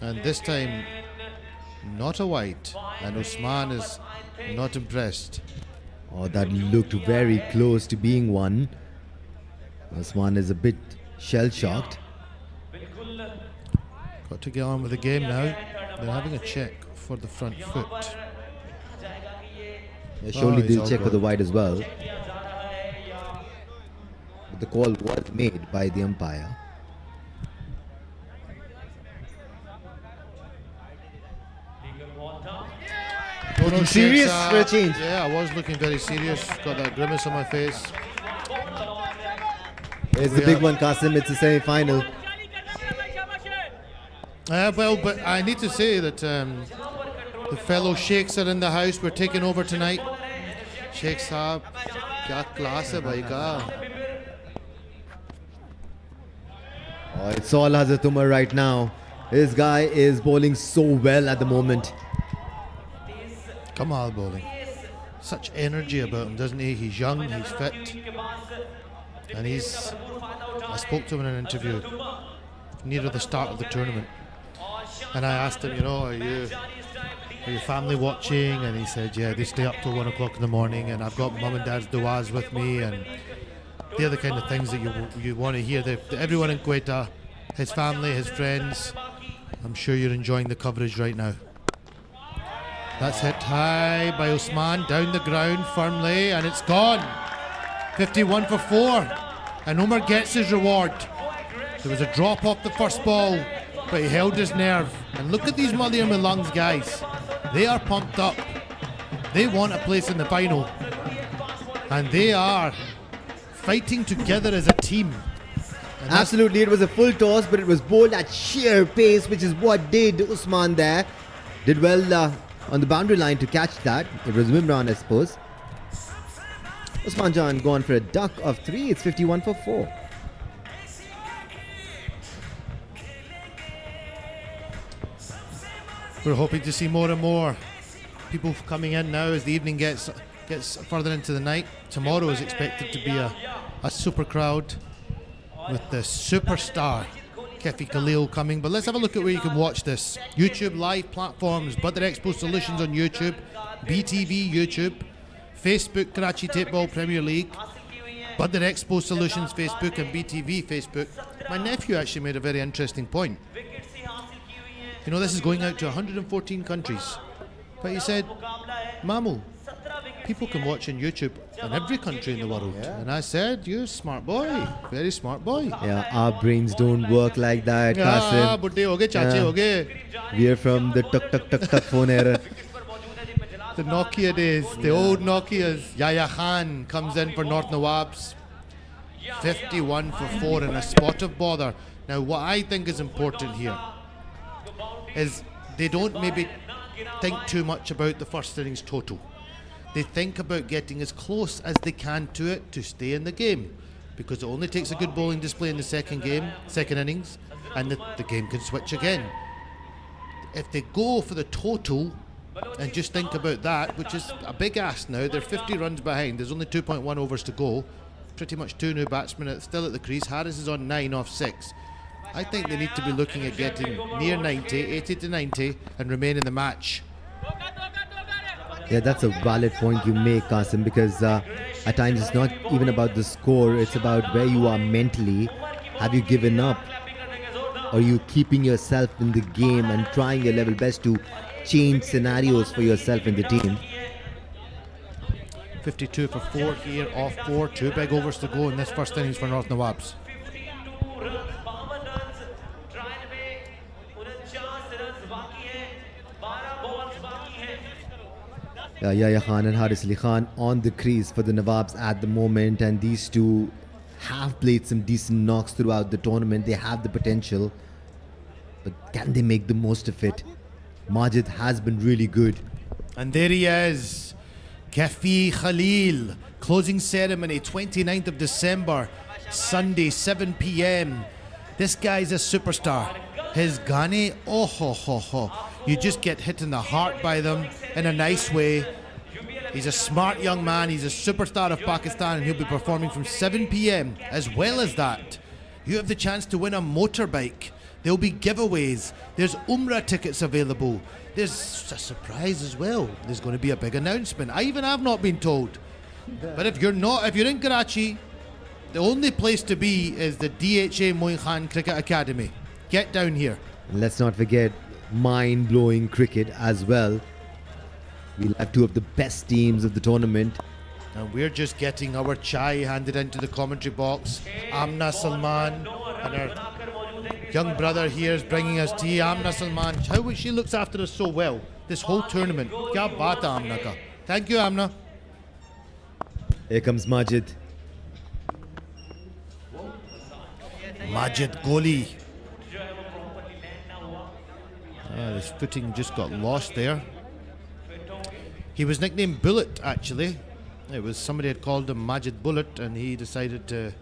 And this time, not a wide. And Usman is not impressed.
Oh, that looked very close to being one. Usman is a bit shell-shocked.
got to get on with the game now. They're having a check for the front foot.
Yeah, surely
he's
they'll
all
check for
good.
the wide as well. But the call was made by the umpire. Looking serious for a change.
Yeah, I was looking very serious. Got that grimace on my face.
It's the big one, Qasim. It's the semi-final.
Well, but I need to say that the fellow sheikhs are in the house. We're taking over tonight. Sheikh Saab, kya class hai bhai ka.
Oh, it's all Hazrat Umar right now. This guy is bowling so well at the moment.
Kamal bowling. Such energy about him, doesn't he? He's young, he's fit. And I spoke to him in an interview near the start of the tournament. And I asked him, are your family watching? And he said, yeah, they stay up till 1 o'clock in the morning, and I've got mum and dad's du'as with me, and they're the kind of things that you want to hear. Everyone in Quetta, his family, his friends, I'm sure you're enjoying the coverage right now. That's hit high by Usman, down the ground firmly, and it's gone. 51 for 4, and Umar gets his reward. There was a drop off the first ball, but he held his nerve. And look at these Malir Malangs guys. They are pumped up. They want a place in the final. And they are fighting together as a team. And
Absolutely, it was a full toss, but it was bowled at sheer pace, which is what did Usman there. Did well on the boundary line to catch that. It was Mimran, I suppose. Usman Jan gone for a duck of 3. It's 51 for 4.
we're hoping to see more and more people coming in now as the evening gets further into the night. Tomorrow is expected to be a super crowd with the superstar Kefi Khalil coming. But let's have a look at where you can watch this. YouTube live platforms, Badar Expo Solutions on YouTube, BTV YouTube, Facebook Karachi Tapeball Premier League, Badar Expo Solutions Facebook and BTV Facebook. My nephew actually made a very interesting point. You know, this is going out to 114 countries. But he said, Mamu, people can watch on YouTube in every country in the world. Yeah. And I said, you're a smart boy. Very smart boy.
Yeah, our brains don't work like that, Qasim.
Budde ho gaye, chache ho gaye.
We are from the tuk phone era.
The Nokia days, the old Nokias. Yahya Khan comes in for North Nawabs. 51 for 4 and a spot of bother. Now, what I think is important here is they don't maybe think too much about the first innings total. They think about getting as close as they can to it to stay in the game, because it only takes a good bowling display in the second innings, and the game can switch again. If they go for the total and just think about that, which is a big ask now, they're 50 runs behind, there's only 2.1 overs to go, pretty much 2 new batsmen still at the crease. Harris is on 9 off 6. I think they need to be looking at getting near 90, 80 to 90 and remain in the match.
Yeah, that's a valid point you make, Qasim, because at times it's not even about the score, it's about where you are mentally. Have you given up? Or are you keeping yourself in the game and trying your level best to change scenarios for yourself in the team?
52 for 4 here, off 4, 2 big overs to go in this first innings for North Nawabs.
Yahya Khan and Haris Ali Khan on the crease for the Nawabs at the moment, and these two have played some decent knocks throughout the tournament. They have the potential, but can they make the most of it? Majid has been really good.
And there he is, Kefi Khalil, closing ceremony 29th of December, Sunday 7 p.m. This guy's a superstar. His Ghani, oh ho ho ho. You just get hit in the heart by them in a nice way. He's a smart young man. He's a superstar of Pakistan, and he'll be performing from 7 p.m. As well as that, you have the chance to win a motorbike. There'll be giveaways. There's Umrah tickets available. There's a surprise as well. There's going to be a big announcement. I've not been told. But if you're in Karachi, the only place to be is the DHA Moin Cricket Academy. Get down here.
And let's not forget mind-blowing cricket as well. We'll have two of the best teams of the tournament.
And we're just getting our chai handed into the commentary box. Amna Salman and her young brother here is bringing us tea. Amna Salman, how she looks after us so well this whole tournament. Kya baat hai Amna ka. Thank you, Amna.
Here comes Majid.
Majid Goli. His footing just got lost there. He was nicknamed Bullet, actually. It was somebody had called him Majid Bullet, and he decided it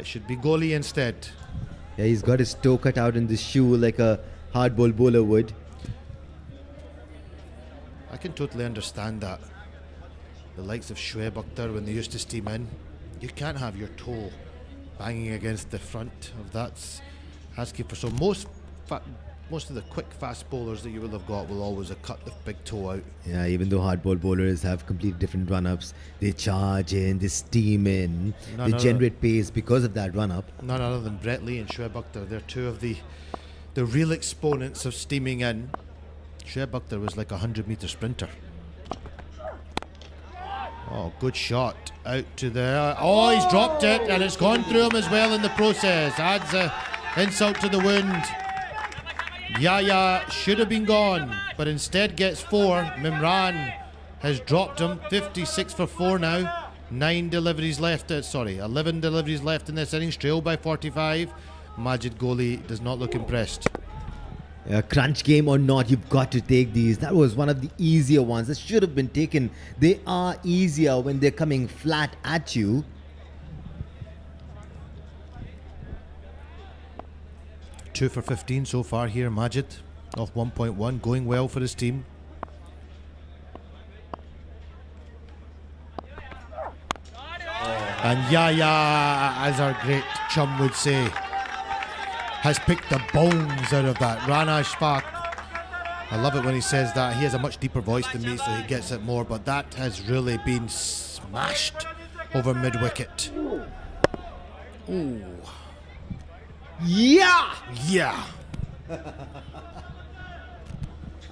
should be Goli instead.
Yeah, he's got his toe cut out in the shoe like a hardball bowler would.
I can totally understand that. The likes of Shoaib Akhtar, when they used to steam in, you can't have your toe banging against the front of that's asking for. So most of the quick fast bowlers that you will have got will always have cut the big toe out.
Yeah, even though hardball bowlers have completely different run-ups, they charge in, they steam in, they generate pace because of that run-up.
None other than Brett Lee and Shoaib Akhtar. They're two of the real exponents of steaming in. Shoaib Akhtar was like a 100-meter sprinter. Oh, good shot out to there. Oh, he's dropped it, and it's gone through him as well in the process. Adds a insult to the wound. Yaya should have been gone, but instead gets 4. Mimran has dropped him. 56 for 4 now. 11 deliveries left in this innings, trailed by 45. Majid Goli does not look impressed.
Crunch game or not, you've got to take these. That was one of the easier ones that should have been taken. They are easier when they're coming flat at you.
Two for 15 so far here, Majid, off 1.1, going well for his team. And Yaya, as our great chum would say, has picked the bones out of that. Rana Ashfaq, I love it when he says that. He has a much deeper voice than me, so he gets it more, but that has really been smashed over mid-wicket. Ooh.
Yeah!
Yeah!
That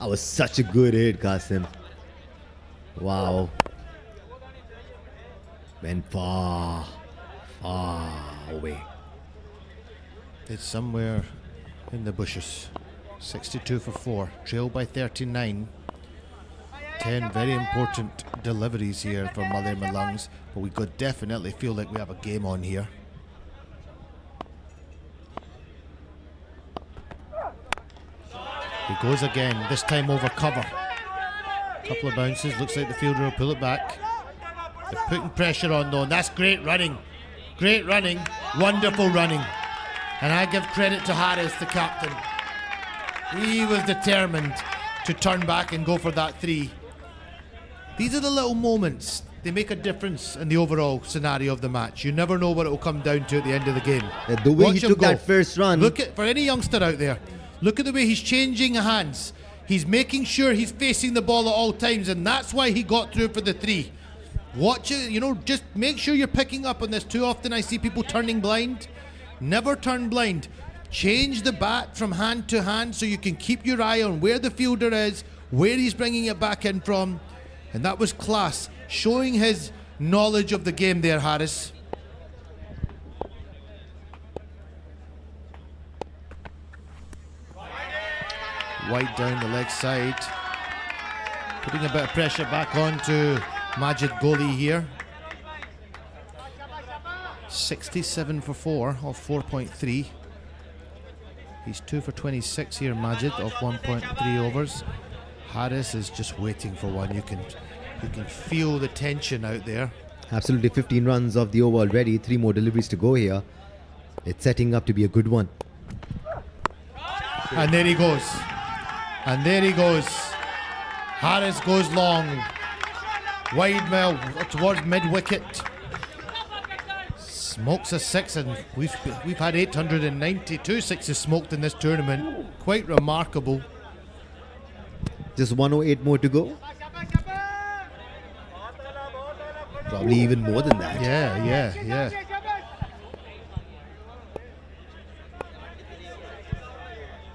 was such a good hit, Qasim. Wow. Went far, far away.
It's somewhere in the bushes. 62 for 4, trailed by 39. 10 very important deliveries here for Malir Malangs, but we could definitely feel like we have a game on here. He goes again, this time over cover. Couple of bounces, looks like the fielder will pull it back. They're putting pressure on though, and that's great running. Great running, wonderful running. And I give credit to Harris, the captain. He was determined to turn back and go for that 3. These are the little moments. They make a difference in the overall scenario of the match. You never know what it will come down to at the end of the game.
The way he took that first run.
Look at, for any youngster out there, look at the way he's changing hands. He's making sure he's facing the ball at all times, and that's why he got through for the 3. Watch it, just make sure you're picking up on this. Too often I see people turning blind. Never turn blind. Change the bat from hand to hand so you can keep your eye on where the fielder is, where he's bringing it back in from. And that was class, showing his knowledge of the game there, Harris. Wide down the leg side. Putting a bit of pressure back on to Majid Goli here. 67 for 4 off 4.3. He's 2 for 26 here, Majid, off 1.3 overs. Harris is just waiting for one. You can feel the tension out there.
Absolutely, 15 runs off the over already. 3 more deliveries to go here. It's setting up to be a good one.
And there he goes. And there he goes. Harris goes long. Wide towards mid-wicket. Smokes a 6, and we've had 892 sixes smoked in this tournament. Quite remarkable.
Just 108 more to go. Probably even more than that.
Yeah.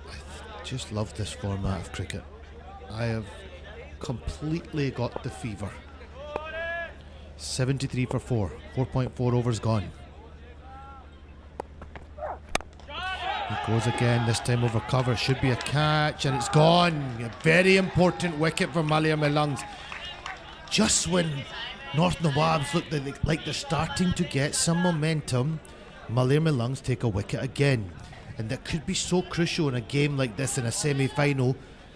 I just love this format of cricket. I have completely got the fever. 73 for 4. 4.4 overs gone. He goes again, this time over cover. Should be a catch, and it's gone. A very important wicket for Malir Malangs. Just when North Nawabs look like they're starting to get some momentum, Malir Malangs take a wicket again. And that could be so crucial in a game like this, in a semi-final.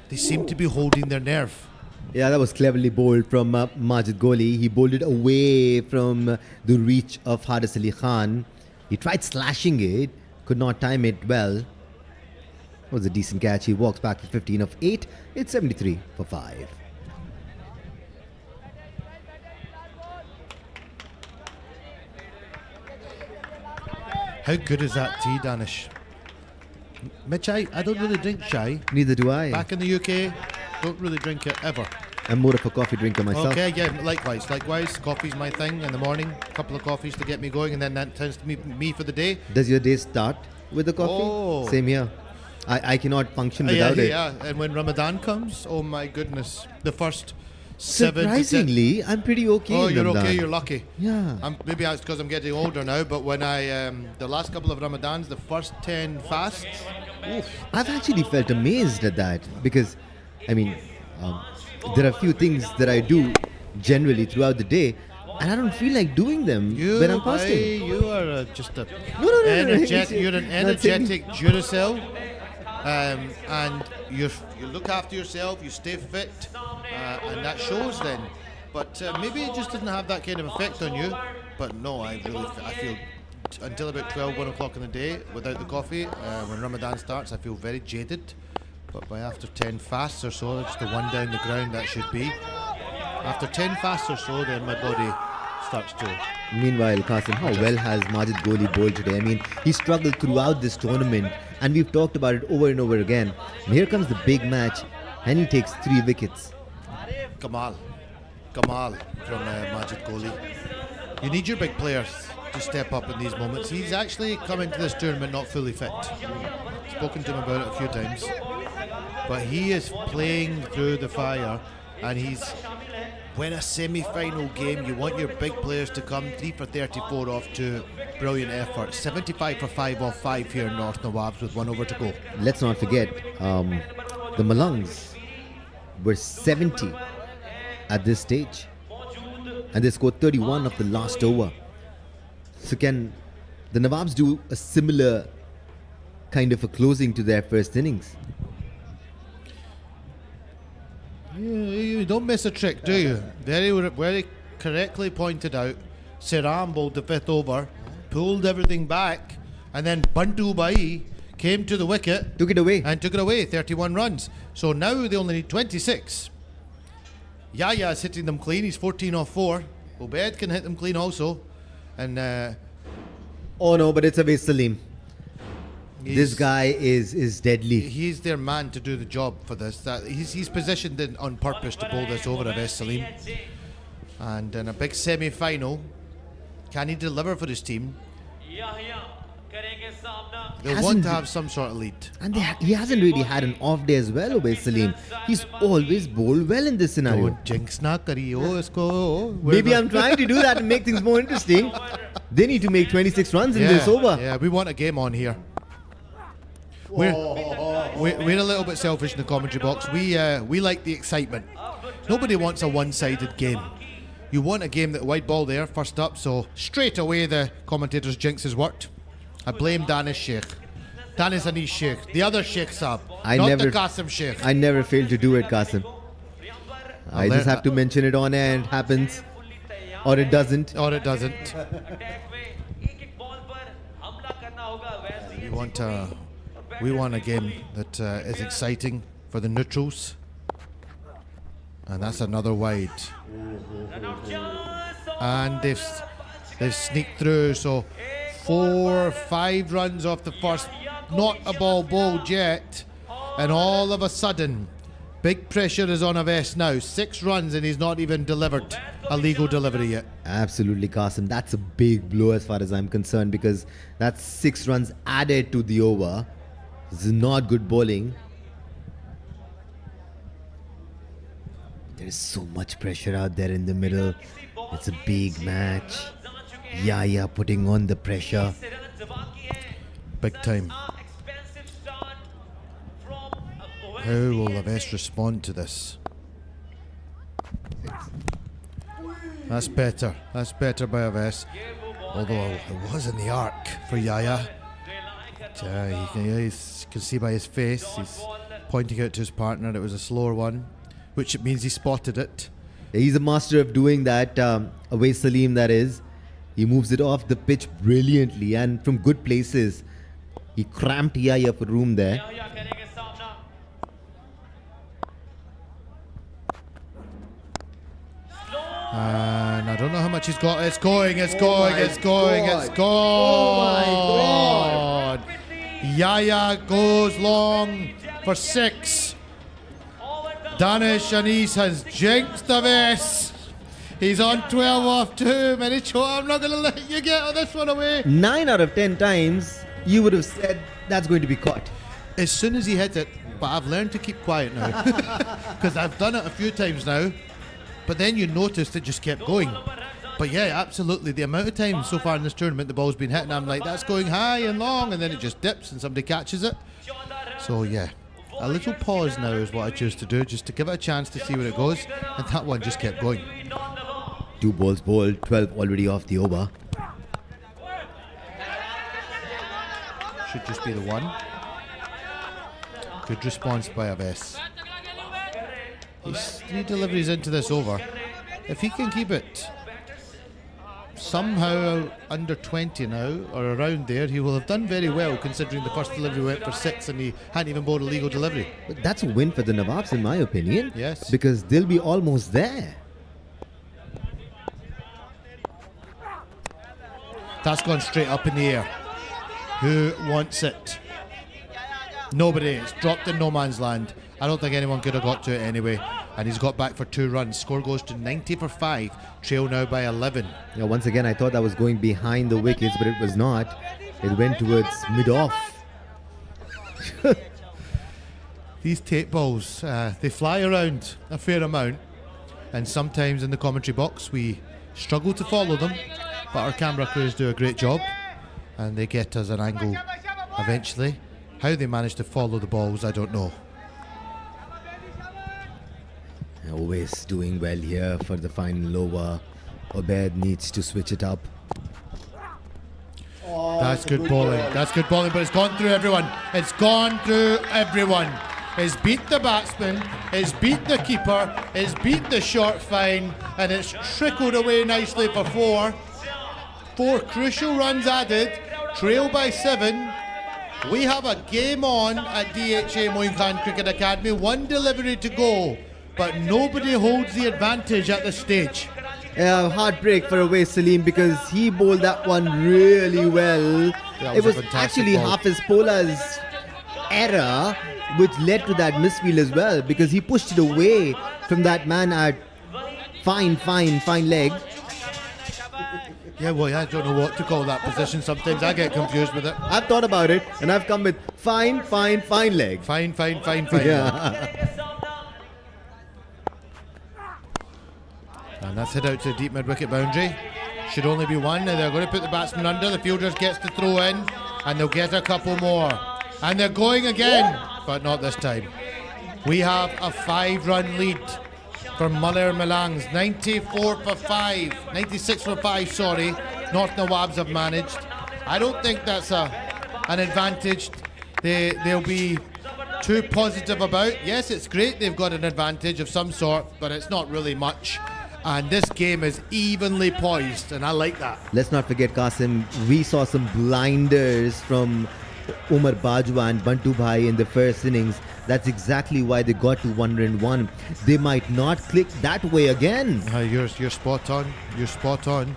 They seem to be holding their nerve.
Yeah, that was cleverly bowled from Majid Goli. He bowled it away from the reach of Haris Ali Khan. He tried slashing it, could not time it well. It was a decent catch. He walks back for 15 of 8. It's 73 for 5.
How good is that tea, Danish? Mitch, I don't really drink chai.
Neither do I.
Back in the UK, don't really drink it ever.
I'm more of a coffee drinker myself.
Okay, yeah, likewise. Coffee's my thing in the morning. A couple of coffees to get me going, and then that tends to be me for the day.
Does your day start with a coffee?
Oh.
Same here. I cannot function without it.
Yeah, and when Ramadan comes, oh my goodness, the first 7 to 10.
Surprisingly, I'm pretty okay.
Oh,
in
you're
Ramadan.
okay, you're lucky.
Yeah.
Maybe that's because I'm getting older now, but when the last couple of Ramadans, the first 10 fasts, oof.
I've actually felt amazed at that because, I mean, there are a few things that I do generally throughout the day, and I don't feel like doing them when I'm fasting.
You are just a
No.
energetic. You're an energetic Duracell, and you look after yourself. You stay fit, and that shows then. But maybe it just didn't have that kind of effect on you. But no, I feel until about 1 o'clock in the day without the coffee. When Ramadan starts, I feel very jaded. But by after 10 fasts or so, it's the one down the ground that should be. After 10 fasts or so, then my body starts to...
Meanwhile, Qasim, how well has Majid Goli bowled today? I mean, he struggled throughout this tournament, and we've talked about it over and over again. And here comes the big match, and he takes 3 wickets.
Kamal from Majid Goli. You need your big players to step up in these moments. He's actually come into this tournament not fully fit. Spoken to him about it a few times. But he is playing through the fire, and when a semi-final game, you want your big players to come. 3 for 34 off 2. Brilliant effort. 75 for 5 off 5 here in North Nawabs with 1 over to go.
Let's not forget, the Malangs were 70 at this stage, and they scored 31 of the last over. So can the Nawabs do a similar kind of a closing to their first innings?
You don't miss a trick, do you? Very correctly pointed out. Siram bowled the 5th over, pulled everything back, and then Bantu Bai came to the wicket,
took it away,
31 runs. So now they only need 26. Yahya is hitting them clean. He's 14 off 4. Obed can hit them clean also, and
oh no, but it's away Salim. This guy is deadly.
He's their man to do the job for this. He's positioned in on purpose to bowl this over Awais Salim. And in a big semi-final, can he deliver for his team? They'll want to have some sort of lead.
And he hasn't really had an off day as well, Awais Salim. He's always bowled well in this scenario.
Don't jinx na kariyo isko.
Maybe I'm trying to do that and make things more interesting. They need to make 26 runs in this over.
Yeah, we want a game on here. We're a little bit selfish in the commentary box. We like the excitement. Nobody wants a one-sided game. You want a game that wide ball there, first up, so straight away the commentator's jinx has worked. I blame Danish Sheikh. Danish Anish Sheikh. The other Sheikh Saab. Not the Qasim Sheikh.
I never fail to do it, Qasim. I just have to mention it on air and it happens. Or it doesn't.
We want a game that is exciting for the neutrals. And that's another wide. And they've sneaked through, so 4-5 runs off the first. Not a ball bowled yet. And all of a sudden, big pressure is on Awais now. 6 runs and he's not even delivered a legal delivery yet.
Absolutely, Qasim. That's a big blow as far as I'm concerned, because that's 6 runs added to the over. This is not good bowling. is so much pressure out there in the middle. It's a big match. Yaya putting on the pressure.
Big time. How will Aves respond to this? That's better. That's better by Aves. Although it was in the arc for Yaya. You can see by his face, he's pointing out to his partner it was a slower one, which means he spotted it.
He's a master of doing that. Awais Salim, that is. He moves it off the pitch brilliantly and from good places. He cramped Yaya for room there.
And I don't know how much he's got. It's going, it's going, it's going, it's going.
Oh my God.
Yaya goes long for 6. Danish Anis has jinxed Aves. He's on 12 off 2. Mericho, I'm not going to let you get this one away.
9 out of 10 times, you would have said that's going to be caught.
As soon as he hit it, but I've learned to keep quiet now. Because I've done it a few times now. But then you noticed it just kept going. But yeah, absolutely. The amount of times so far in this tournament the ball's been hit and I'm like, that's going high and long, and then it just dips and somebody catches it. So yeah, a little pause now is what I choose to do, just to give it a chance to see where it goes. And that one just kept going.
2 balls bowled, 12 already off the over.
Should just be the one. Good response by Aves. He's 3 deliveries into this over. If he can keep it somehow under 20 now, or around there, he will have done very well, considering the first delivery went for 6 and he hadn't even bowled a legal delivery.
But that's a win for the Nawabs in my opinion.
Yes.
Because they'll be almost there.
That's gone straight up in the air. Who wants it? Nobody. It's dropped in no man's land. I don't think anyone could have got to it anyway. And he's got back for 2 runs. Score goes to 90 for 5. Trail now by 11.
Yeah, once again, I thought that was going behind the wickets, but it was not. It went towards mid-off.
These tape balls, they fly around a fair amount. And sometimes in the commentary box, we struggle to follow them. But our camera crews do a great job. And they get us an angle eventually. How they manage to follow the balls, I don't know.
Always doing well here for the final over. Obed needs to switch it up.
That's good bowling. That's good bowling, but it's gone through everyone. It's gone through everyone. It's beat the batsman, it's beat the keeper, it's beat the short fine, and it's trickled away nicely for 4. 4 crucial runs added, trail by 7. We have a game on at DHA Moin Cricket Academy. 1 delivery to go, but nobody holds the advantage at this stage.
Heartbreak for Awais Salim because he bowled that one really well. It was actually Hafiz Pola's error which led to that misfield as well, because he pushed it away from that man at fine leg.
Yeah, well, I don't know what to call that position. Sometimes I get confused with it.
I've thought about it and I've come with fine leg.
Fine.
Yeah.
And that's hit out to the deep mid-wicket boundary. Should only be 1. Now they're going to put the batsman under. The fielders gets to throw in, and they'll get a couple more. And they're going again, but not this time. We have a 5-run lead for Malir Malangs. 94 for 5. 96 for 5, sorry. North Nawabs have managed. I don't think that's an advantage they'll be too positive about. Yes, it's great they've got an advantage of some sort, but it's not really much. And this game is evenly poised, and I like that.
Let's not forget, Qasim, we saw some blinders from Umar Bajwa and Bantu Bhai in the first innings. That's exactly why they got to 101. They might not click that way again.
You're spot on. You're spot on.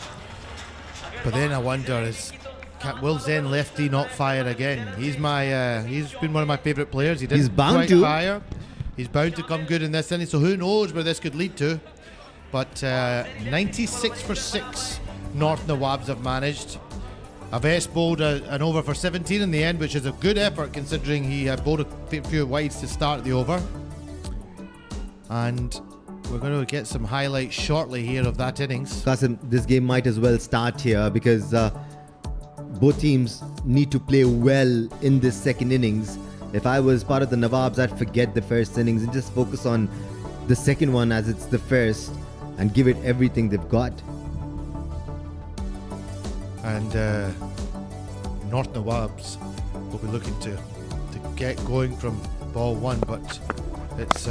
But then I wonder, will Zen Lefty not fire again? He's been one of my favourite players. He's
bound to
fire. He's bound to come good in this inning. So who knows where this could lead to? But 96 for 6, North Nawabs have managed. Aves bowled an over for 17 in the end, which is a good effort considering he had bowled a few wides to start the over. And we're going to get some highlights shortly here of that innings.
Qasim, this game might as well start here because both teams need to play well in this second innings. If I was part of the Nawabs, I'd forget the first innings and just focus on the second one as it's the first and give it everything they've got.
And North Nawabs will be looking to get going from ball one, but it's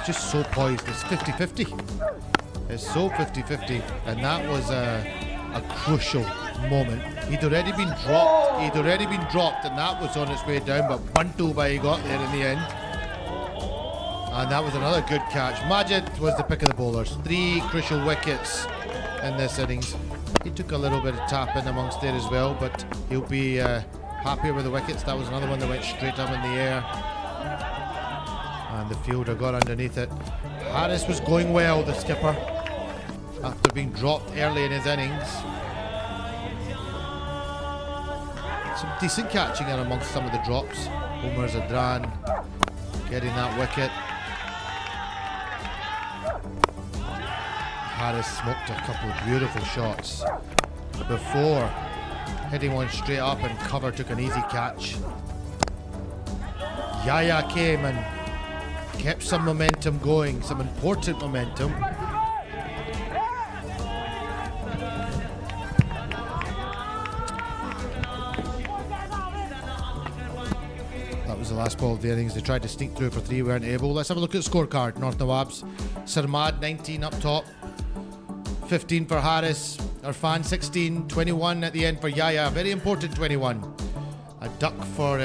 just so poised. It's 50-50. It's so 50-50, and that was a crucial moment. He'd already been dropped, and that was on its way down, but Bantu Bai got there in the end. And that was another good catch. Majid was the pick of the bowlers. 3 crucial wickets in this innings. He took a little bit of tap in amongst there as well, but he'll be happier with the wickets. That was another one that went straight up in the air. And the fielder got underneath it. Harris was going well, the skipper, after being dropped early in his innings. Some decent catching in amongst some of the drops. Umar Zadran getting that wicket. Harris smoked a couple of beautiful shots before hitting one straight up, and cover took an easy catch. Yaya came and kept some momentum going, some important momentum. That was the last ball of the innings. They tried to sneak through for 3, weren't able. Let's have a look at the scorecard. North Nawabs, Sarmad 19 up top, 15 for Harris, Irfan 16, 21 at the end for Yaya, very important 21. A duck for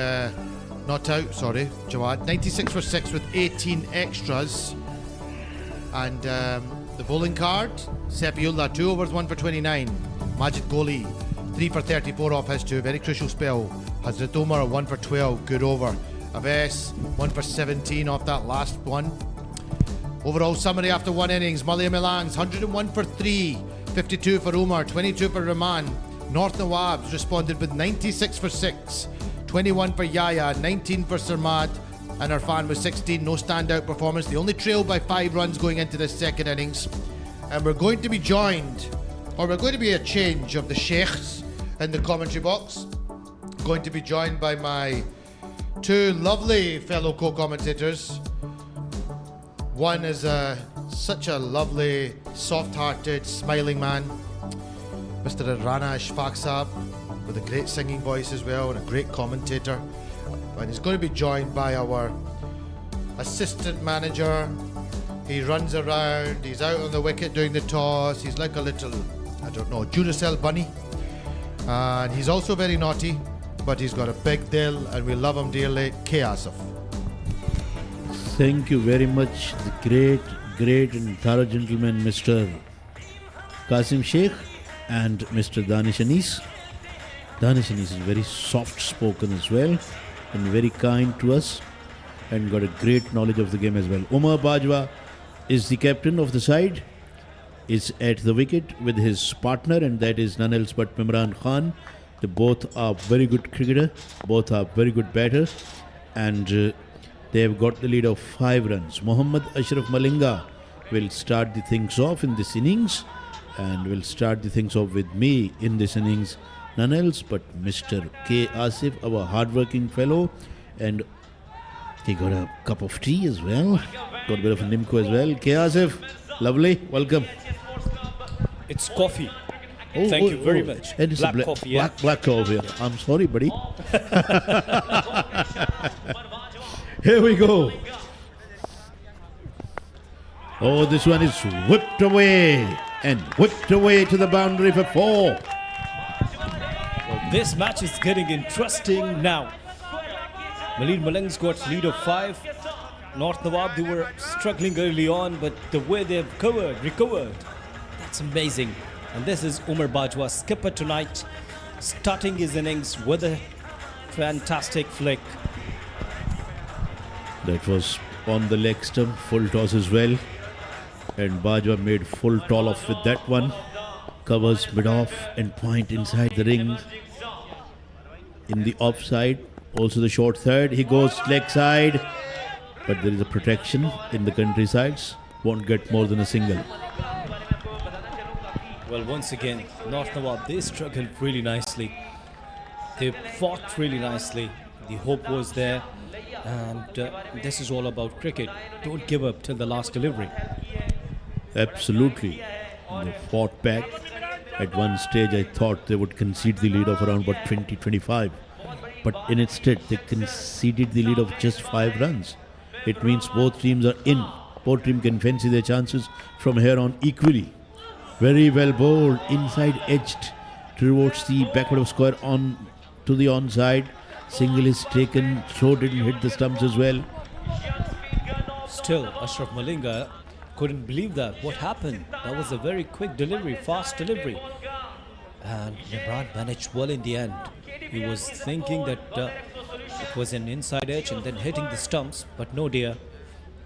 not out, sorry, Jawad, 96 for 6 with 18 extras. And the bowling card, Sepiullah 2 overs 1 for 29, Majid Goli 3 for 34 off his 2, very crucial spell. Hazrat Umar 1 for 12, good over. Abbas 1 for 17 off that last one. Overall summary after one innings, Malir Malangs 101 for 3, 52 for Umar, 22 for Rahman. North Nawabs responded with 96 for 6, 21 for Yaya, 19 for Sarmad, and Irfan was 16, no standout performance. They only trailed by 5 runs going into this second innings. And we're going to be joined, or we're going to be a change of the sheikhs in the commentary box. Going to be joined by my 2 lovely fellow co-commentators. One is such a lovely, soft-hearted, smiling man, Mr. Rana Ishfaq Saab, with a great singing voice as well and a great commentator. And he's going to be joined by our assistant manager. He runs around, he's out on the wicket doing the toss. He's like a little, I don't know, Duracell bunny. And he's also very naughty, but he's got a big dill and we love him dearly, K. Asif.
Thank you very much, the great and thorough gentleman, Mr. Qasim Sheikh and Mr. Danish Anis. Danish Anis is very soft-spoken as well and very kind to us and got a great knowledge of the game as well. Umar Bajwa is the captain of the side, is at the wicket with his partner, and that is none else but Mimran Khan. They both are very good cricketer, both are very good batters, and they have got the lead of 5 runs. Mohammad Ashraf Malinga will start the things off in this innings and will start the things off with me in this innings. None else but Mr. K. Asif, our hard-working fellow, and he got a cup of tea as well. Got a bit of a Nimco as well. K. Asif, lovely, welcome.
It's coffee. Thank you very much.
And it's
black
a
coffee, yeah?
Black coffee. I'm sorry, buddy. Here we go. Oh, this one is whipped away and whipped away to the boundary for 4.
Well, this match is getting interesting now. Malir Malangs got lead of 5. North Nawab, they were struggling early on, but the way they've recovered, that's amazing. And this is Umar Bajwa, skipper tonight, starting his innings with a fantastic flick.
That was on the leg stump, full toss as well. And Bajwa made full tall off with that one. Covers mid-off and point inside the ring. In the offside, also the short third. He goes leg side. but there is a protection in the countrysides. Won't get more than a single.
Well, once again, North Nawab, they struggled really nicely. They fought really nicely. The hope was there. And this is all about cricket. Don't give up till the last delivery.
Absolutely. They fought back. At one stage, I thought they would concede the lead of around 20-25. But instead, they conceded the lead of just 5 runs. It means both teams are in. Both teams can fancy their chances from here on equally. Very well bowled, inside edged towards the backward of square on to the onside. Single is taken, throw didn't hit the stumps as well.
Still, Ashraf Malinga couldn't believe that. What happened? That was a very quick delivery, fast delivery. And Imran managed well in the end. He was thinking that it was an inside edge and then hitting the stumps, but no dear,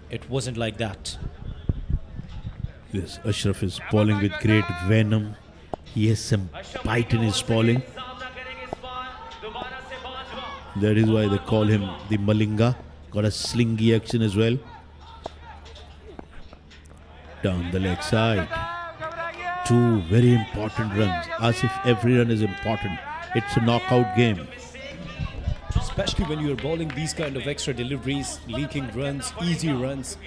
it wasn't like that.
Yes, Ashraf is bowling with great venom. He has some bite in his bowling. That is why they call him the Malinga. Got a slingy action as well. Down the leg side. 2 very important runs. As if every run is important. It's a knockout game.
Especially when you're bowling these kind of extra deliveries, leaking runs, easy runs.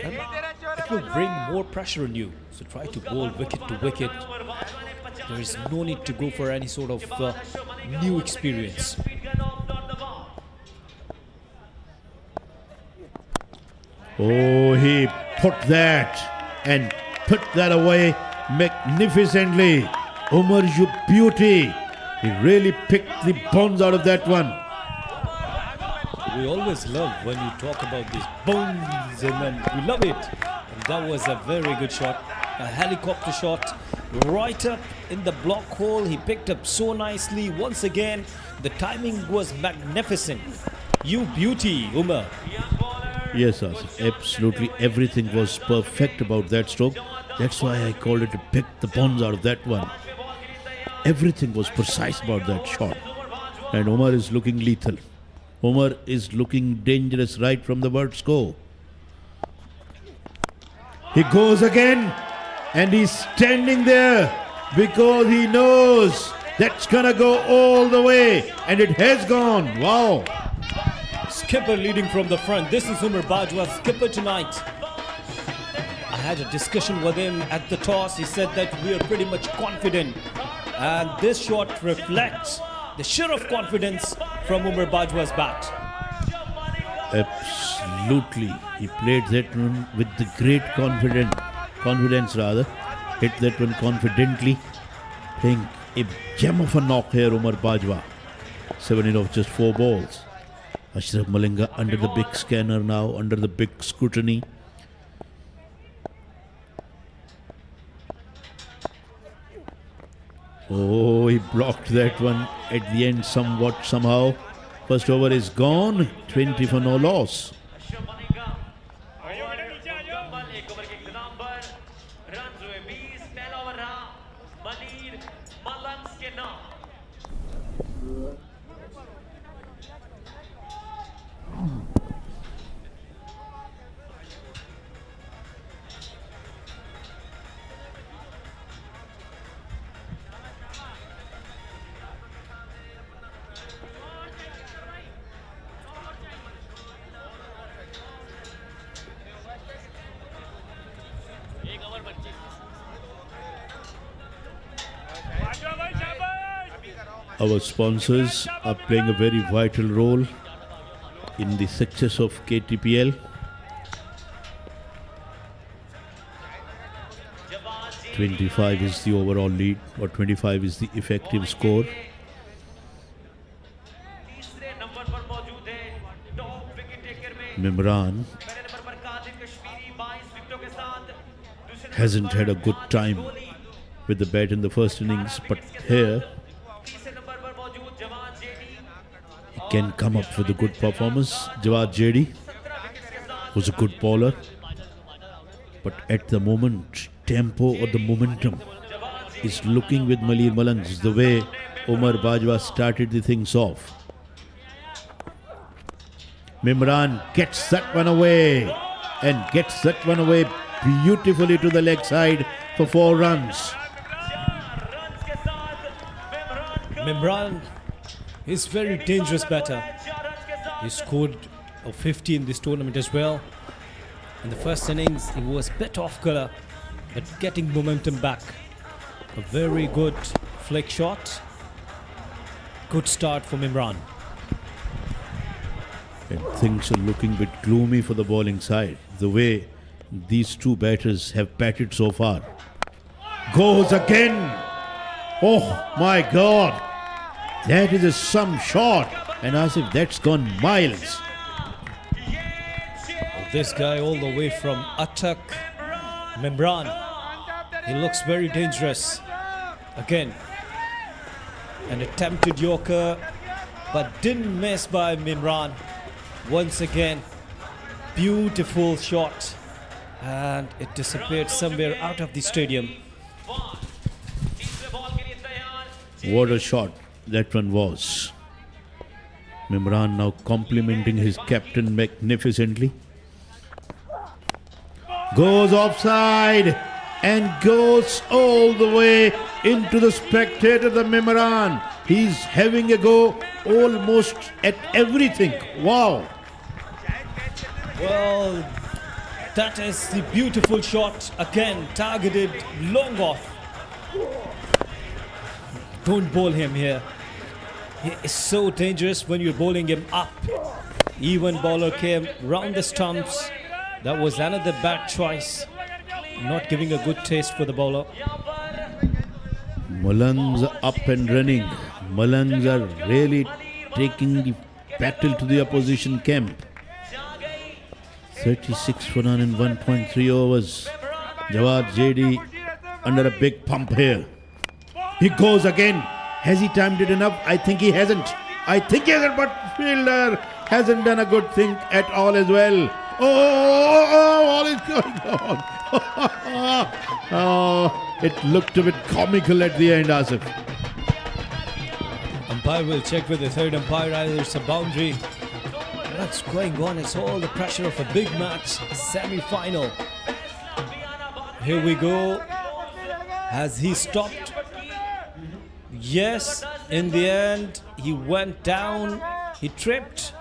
And it will bring more pressure on you. So try to bowl wicket to wicket. There is no need to go for any sort of new experience.
Oh, he put that and put that away magnificently. Umar, you beauty. He really picked the bones out of that one.
We always love when you talk about these bones, and then we love it. And that was a very good shot, a helicopter shot, right up in the block hole. He picked up so nicely. Once again, the timing was magnificent. You beauty, Umar.
Yes, Asif, absolutely everything was perfect about that stroke. That's why I called it to pick the bones out of that one. Everything was precise about that shot. And Umar is looking lethal. Umar is looking dangerous right from the word go. He goes again and he's standing there because he knows that's gonna go all the way, and it has gone. Wow.
Skipper leading from the front. This is Umar Bajwa, skipper tonight. I had a discussion with him at the toss. He said that we are pretty much confident. And this shot reflects the sheer of confidence from Umar Bajwa's bat.
Absolutely. He played that one with the great confidence rather. Hit that one confidently. Playing a gem of a knock here, Umar Bajwa. 7 of just 4 balls. Ashraf Malinga under the big scanner now, under the big scrutiny. Oh, he blocked that one at the end somehow. First over is gone. 20 for no loss.
Malir Malangs के नाम
Our sponsors are playing a very vital role in the success of KTPL. 25 is the overall lead, or 25 is the effective score. Mimran hasn't had a good time with the bat in the first innings, but here he can come up with a good performance. Jawad JD was a good bowler, but at the moment, tempo or the momentum is looking with Malir Malangs the way Umar Bajwa started the things off. Mimran gets that one away and gets that one away beautifully to the leg side for 4 runs.
Mimran is very dangerous batter. He scored a 50 in this tournament as well. In the first innings, he was a bit off colour, but getting momentum back. A very good flick shot. Good start for Mimran.
And things are looking a bit gloomy for the bowling side. The way these two batters have batted so far. Goes again. Oh my God. That is some shot. And as if that's gone miles.
This guy all the way from Attak, Mimran. He looks very dangerous. Again, an attempted Yorker, but didn't miss by Mimran. Once again, beautiful shot. And it disappeared somewhere out of the stadium.
What a shot that one was. Mimran now complimenting his captain magnificently. Goes offside and goes all the way into the spectator, the Mimran. He's having a go almost at everything. Wow.
Well, that is the beautiful shot. Again, targeted long off. Don't bowl him here. He is so dangerous when you're bowling him up. Even bowler came round the stumps. That was another bad choice. Not giving a good taste for the bowler.
Malangs are up and running. Malangs are really taking the battle to the opposition camp. 36 for none in 1.3 overs. Jawad JD under a big pump here. He goes again. Has he timed it enough? I think he hasn't. But fielder hasn't done a good thing at all as well. What is going on? It looked a bit comical at the end, Asif.
Umpire will check with the third umpire. Either it's a boundary. What's going on? It's all the pressure of a big match, semi-final. Here we go. Has he stopped? Yes, in the end, he went down, he tripped,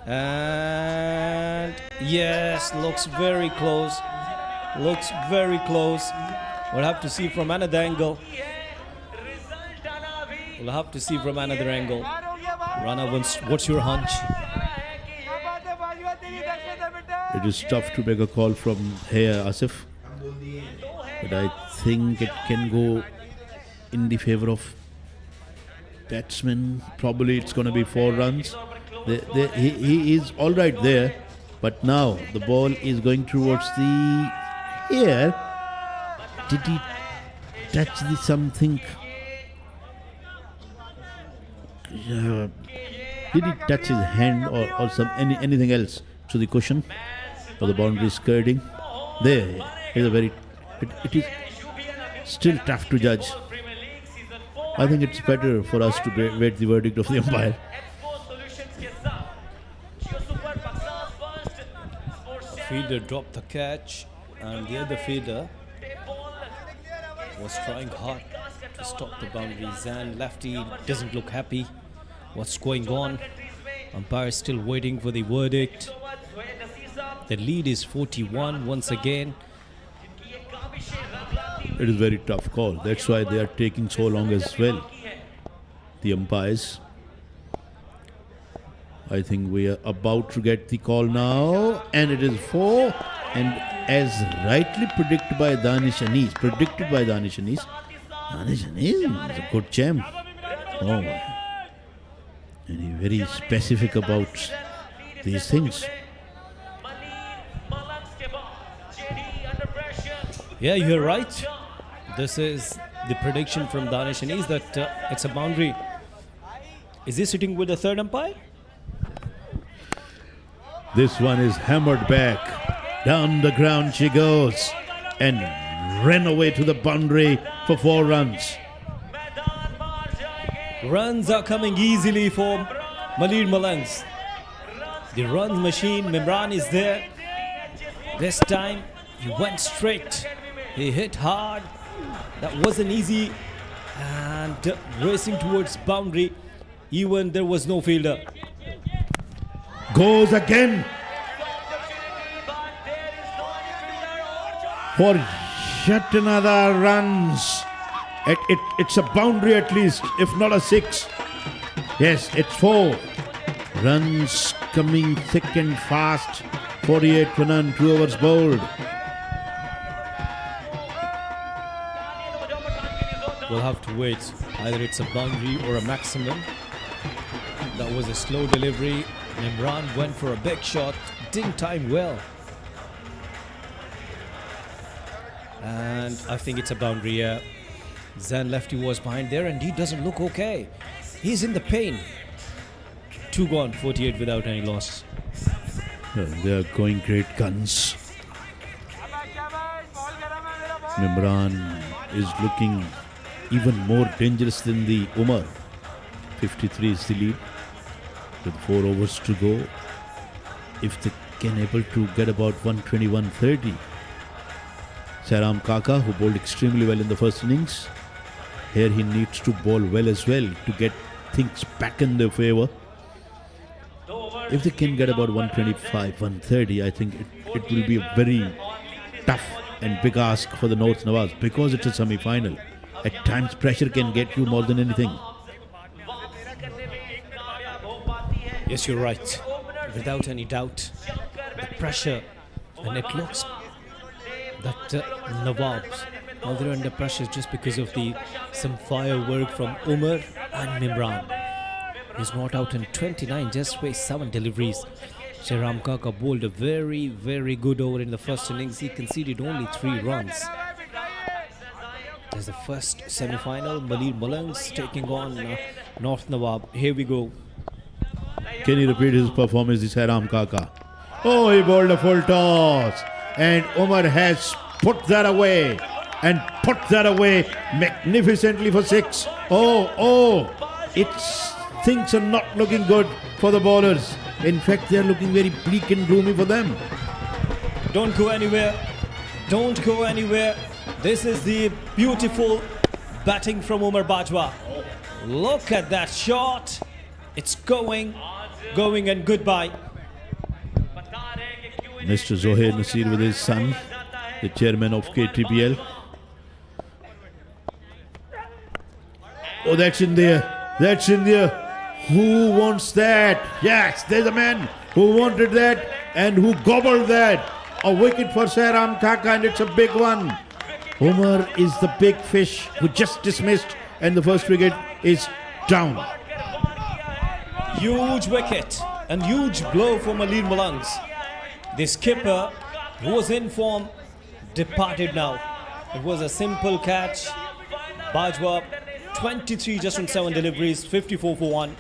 and yes, looks very close. We'll have to see from another angle. Rana, what's your hunch?
It is tough to make a call from here, Asif. But I think it can go in the favor of batsman. Probably it's going to be 4 runs. He is all right there. But now the ball is going towards the here. Did he touch the something? Did he touch his hand or anything else to the cushion or the boundary skirting? There is a very. It is still tough to judge. I think it's better for us to wait the verdict of the umpire.
Fielder dropped the catch, and the other fielder was trying hard to stop the boundary. Zan lefty doesn't look happy. What's going on? Umpire is still waiting for the verdict. The lead is 41 once again.
It is a very tough call. That's why they are taking so long as well. The umpires. I think we are about to get the call now. And it is 4. And as rightly predicted by Danish Anis. Danish Anis is a good champ. Oh. And he's very specific about these things.
Yeah, you're right. This is the prediction from Danish Anis that it's a boundary. Is he sitting with the third umpire?
This one is hammered back. Down the ground she goes. And ran away to the boundary for 4 runs.
Runs are coming easily for Malir Malangs. The run machine, Mimran is there. This time he went straight. He hit hard. That wasn't easy. And racing towards boundary. Even there was no fielder.
Goes again for yet another runs. It's a boundary at least, if not a 6. Yes, it's 4. Runs coming thick and fast. 48 for none, 2 overs bowled.
We'll have to wait. Either it's a boundary or a maximum. That was a slow delivery. Imran went for a big shot. Didn't time well. And I think it's a boundary. Zan lefty was behind there and he doesn't look okay. He's in the pain. 2 gone, 48 without any loss.
They are going great guns. Imran is looking even more dangerous than the Umar. 53 is the lead with 4 overs to go. If they can able to get about 120-130. Sairam Kaka, who bowled extremely well in the first innings. Here he needs to bowl well as well to get things back in their favour. If they can get about 125-130, I think it will be a very tough and big ask for the North Nawabs because it's a semi-final. At times pressure can get you more than anything.
Yes, you're right. Without any doubt. The pressure, and it looks that Nawabs, well, they're under pressure just because of some firework from Umar and Mimran. He's not out in 29, just way 7 deliveries. Sairam Kaka bowled a very, very good over in the first innings. He conceded only 3 runs. There's the first semi-final. Malir Malangs taking on North Nawab. Here we go.
Can he repeat his performance, the Sairam Kaka? Oh, he bowled a full toss. And Umar has put that away. And put that away magnificently for 6. Things are not looking good for the bowlers. In fact, they are looking very bleak and gloomy for them.
Don't go anywhere. Don't go anywhere. This is the beautiful batting from Umar Bajwa. Look at that shot. It's going and goodbye.
Mr. Zohair Nasir with his son, the chairman of KTPL. Oh, that's in there. That's in there. Who wants that? Yes, there's a man who wanted that and who gobbled that. A wicket for Sairam Kaka, and it's a big one. Umar is the big fish who just dismissed, and the first wicket is down.
Huge wicket and huge blow for Malir Malangs. The skipper, who was in form, departed now. It was a simple catch. Bajwa, 23 just on 7 deliveries, 54 for 1.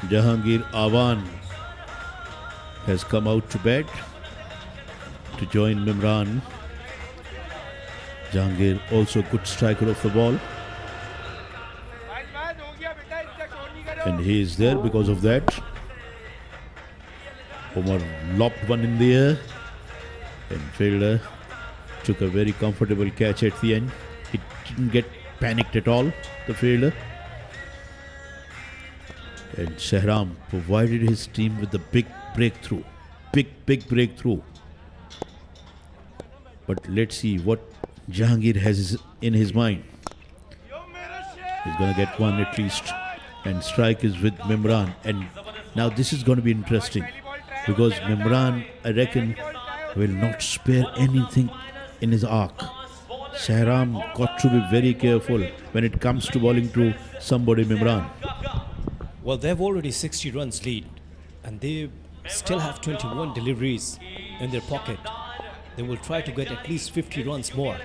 Jahangir Awan has come out to bat to join Mimran. Jahangir also good striker of the ball. And he is there because of that. Umar lopped one in the air. And fielder took a very comfortable catch at the end. He didn't get panicked at all, the fielder. And Sairam provided his team with a big breakthrough. Big breakthrough. But let's see what Jahangir has in his mind. He's going to get one at least. And strike is with Mimran. And now this is going to be interesting. Because Mimran, I reckon, will not spare anything in his arc. Sairam got to be very careful when it comes to bowling to somebody Mimran.
Well, they've already 60 runs lead, and they still have 21 deliveries in their pocket. They will try to get at least 50 runs more.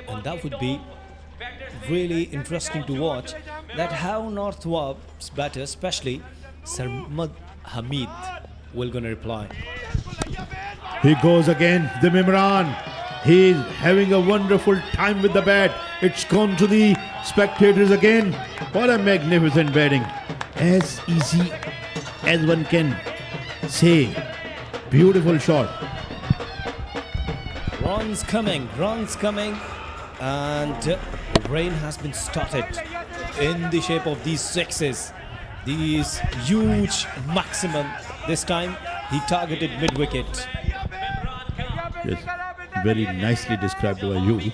And that would be really interesting to watch, that how North Nawabs batter, especially Sarmad Hamid, will gonna reply.
He goes again, the Mimran. He's having a wonderful time with the bat. It's gone to the spectators again. What a magnificent batting. As easy as one can say. Beautiful shot.
Runs coming, and rain has been started in the shape of these sixes. These huge maximum. This time he targeted mid-wicket.
Yes, very nicely described by you.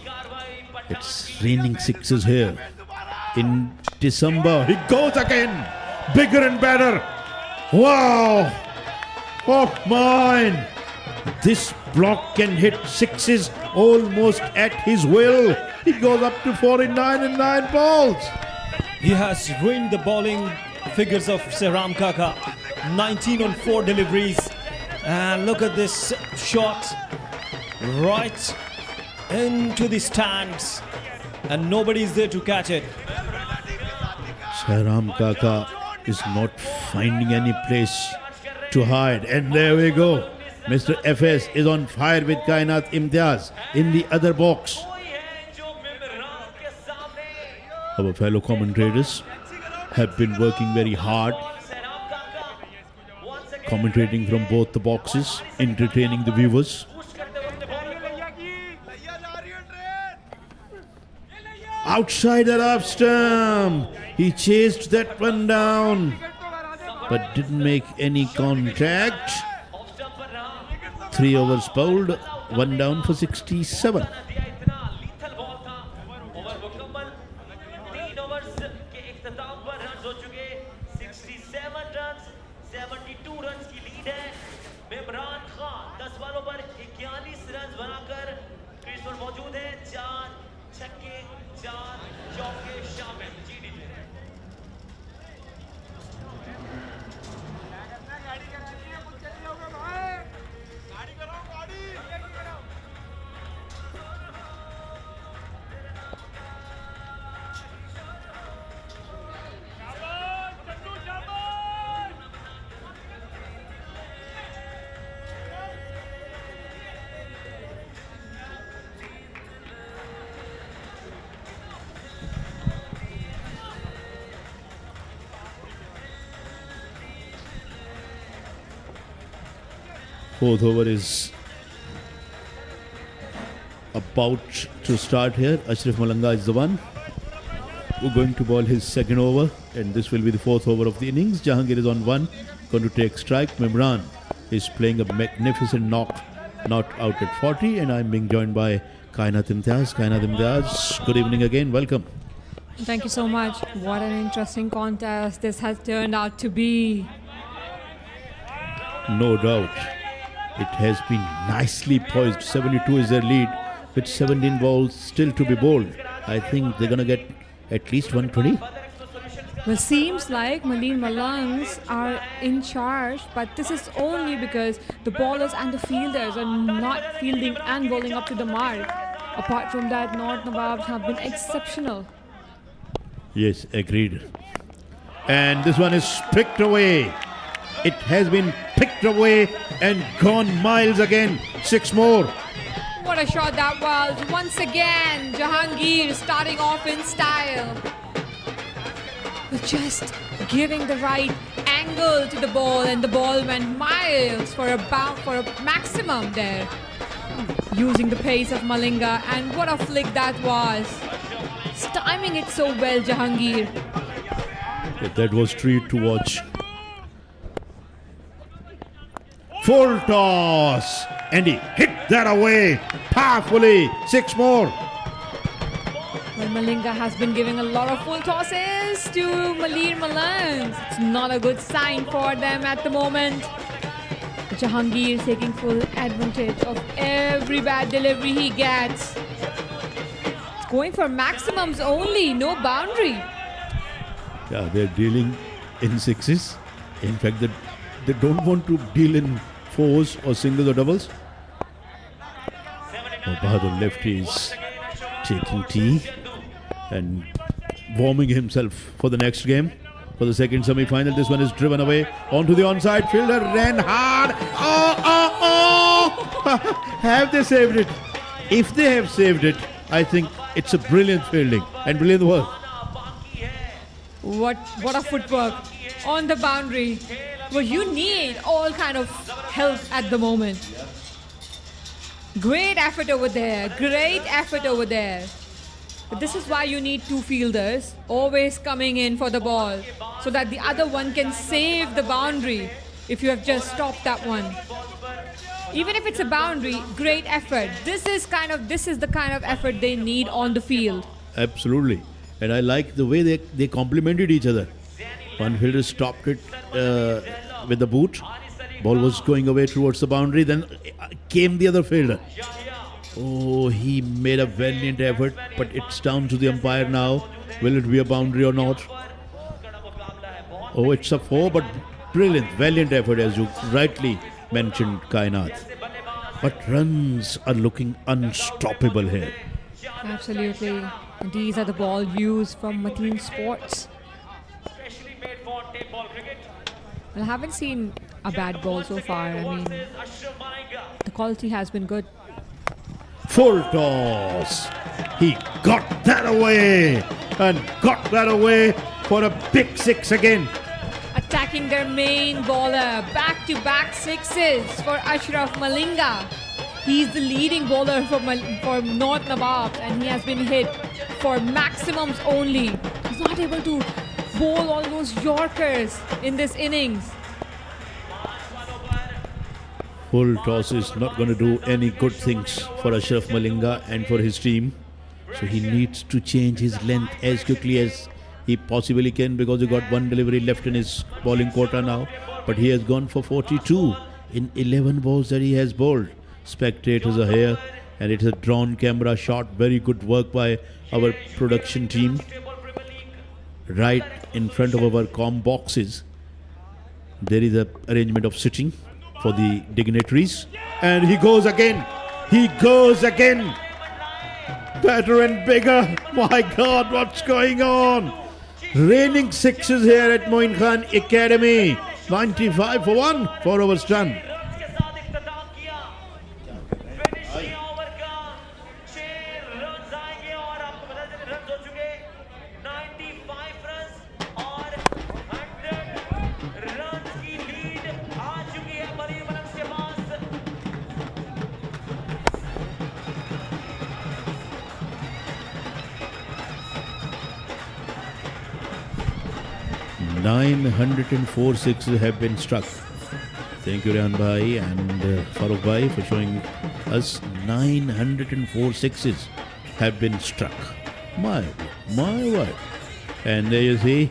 It's raining sixes here. In December, he goes again. Bigger and better. Wow. Oh, mine. This block can hit sixes almost at his will. He goes up to 49 in 9 balls.
He has ruined the bowling figures of Sehram Kaka. 19 on 4 deliveries. And look at this shot. Right into the stands. And nobody is there to catch it.
Sehram Kaka is not finding any place to hide. And there we go. Mr. FS is on fire with Kainat Imtiaz in the other box. Our fellow commentators have been working very hard, commentating from both the boxes, entertaining the viewers. Outside that off stump, he chased that one down, but didn't make any contact. 3 overs bowled, 1 down for 67. Fourth over is about to start here. Ashraf Malanga is the one who is going to bowl his second over, and this will be the fourth over of the innings. Jahangir is on 1, going to take strike. Mimran is playing a magnificent knock, not out at 40, and I'm being joined by Kainat Imtiaz. Kainat Imtiaz, good evening again, welcome.
Thank you so much. What an interesting contest this has turned out to be.
No doubt. It has been nicely poised. 72 is their lead with 17 balls still to be bowled. I think they're going to get at least 120.
Well, seems like Malir Malangs are in charge, but this is only because the bowlers and the fielders are not fielding and bowling up to the mark. Apart from that, North Nawabs have been exceptional.
Yes, agreed. And this one is picked away. It has been picked away and gone miles again. 6 more.
What a shot that was. Once again, Jahangir starting off in style. Just giving the right angle to the ball, and the ball went miles for a maximum there. Using the pace of Malinga, and what a flick that was. Timing it so well, Jahangir.
Yeah, that was treat to watch. Full toss, and he hit that away powerfully. 6 more.
Well, Malinga has been giving a lot of full tosses to Malir Malangs. It's not a good sign for them at the moment. Jahangir is taking full advantage of every bad delivery he gets. It's going for maximums only, no boundary.
Yeah, they're dealing in 6s. In fact, the They don't want to deal in fours or singles or doubles. Bahadur lefty is taking tea and warming himself for the next game. For the second semi-final, this one is driven away onto the onside fielder, ran hard. Have they saved it? If they have saved it, I think it's a brilliant fielding and brilliant work.
What a footwork on the boundary. Well, you need all kind of help at the moment. Great effort over there. Great effort over there. But this is why you need two fielders always coming in for the ball so that the other one can save the boundary if you have just stopped that one. Even if it's a boundary, great effort. This is the kind of effort they need on the field.
Absolutely. And I like the way they complemented each other. One fielder stopped it with the boot. Ball was going away towards the boundary. Then came the other fielder. Oh, he made a valiant effort, but it's down to the umpire now. Will it be a boundary or not? Oh, it's a 4, but brilliant, valiant effort, as you rightly mentioned, Kainat. But runs are looking unstoppable here.
Absolutely. These are the ball views from Mateen Sports. Well, I haven't seen a bad ball so far. I mean, the quality has been good.
Full toss. He got that away and got that away for a big 6 again.
Attacking their main bowler. Back-to-back sixes for Ashraf Malinga. He's the leading bowler for North Nawabs, and he has been hit for maximums only. He's not able to bowl all those Yorkers in this innings.
Full toss is not going to do any good things for Ashraf Malinga and for his team. So he needs to change his length as quickly as he possibly can, because he got one delivery left in his bowling quota now. But he has gone for 42 in 11 balls that he has bowled. Spectators are here, and it's a drawn camera shot. Very good work by our production team. Right in front of our comm boxes, there is an arrangement of sitting for the dignitaries. And he goes again. He goes again. Better and bigger. My God, what's going on? Raining sixes here at Moin Khan Academy. 95 for 1. 4 overs done. .904 sixes have been struck. Thank you, Rehan Bhai and Farooq Bhai, for showing us 904 sixes have been struck. My word. And there you see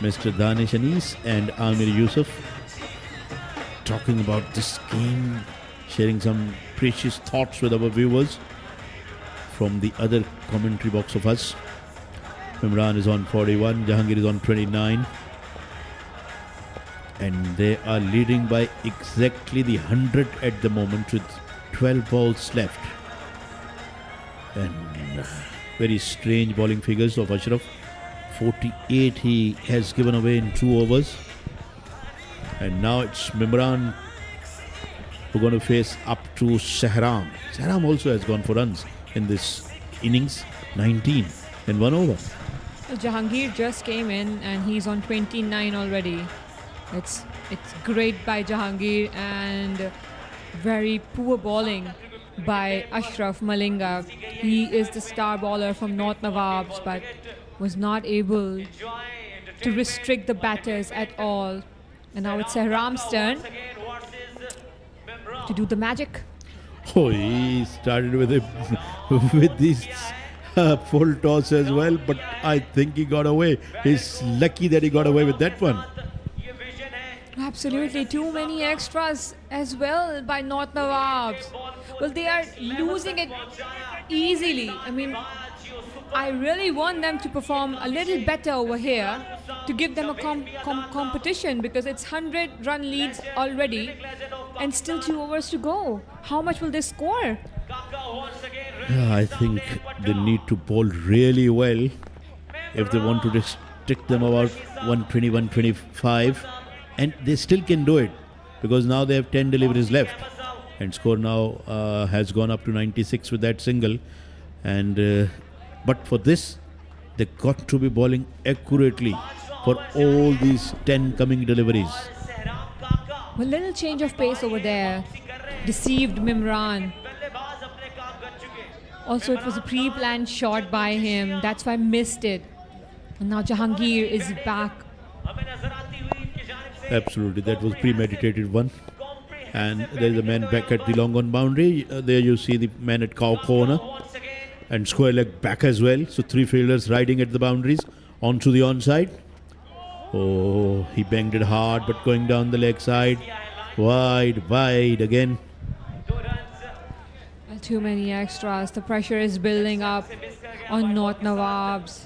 Mr. Danish Anis and Amir Yusuf talking about this game, sharing some precious thoughts with our viewers from the other commentary box of us. Imran is on 41, Jahangir is on 29. And they are leading by exactly the 100 at the moment with 12 balls left. And very strange bowling figures of Ashraf. 48 he has given away in 2 overs. And now it's Mimran who are going to face up to Sehram. Sehram also has gone for runs in this innings. 19 in 1 over.
Well, Jahangir just came in and he's on 29 already. It's great by Jahangir and very poor bowling by Ashraf Malinga. He is the star bowler from North Nawabs, but was not able to restrict the batters at all. And now it's Sehram's turn to do the magic.
Oh, he started with these full toss as well, but I think he got away. He's lucky that he got away with that one.
Absolutely, too many extras as well by North Nawabs. Well, they are losing it easily. I mean, I really want them to perform a little better over here to give them a competition, because it's 100 run leads already and still 2 overs to go. How much will they score?
Yeah, I think they need to bowl really well if they want to restrict them about 120, 125, and they still can do it because now they have 10 deliveries left, and score now has gone up to 96 with that single. And but for this, they got to be bowling accurately for all these 10 coming deliveries.
A little change of pace over there. Deceived Mimran. Also, it was a pre-planned shot by him. That's why I missed it. And now Jahangir is back.
Absolutely, that was premeditated one. And there's a man back at the long on boundary. There you see the man at cow corner. And square leg back as well. So 3 fielders riding at the boundaries onto the onside. Oh, he banged it hard, but going down the leg side. Wide again.
Too many extras. The pressure is building up on North Nawabs.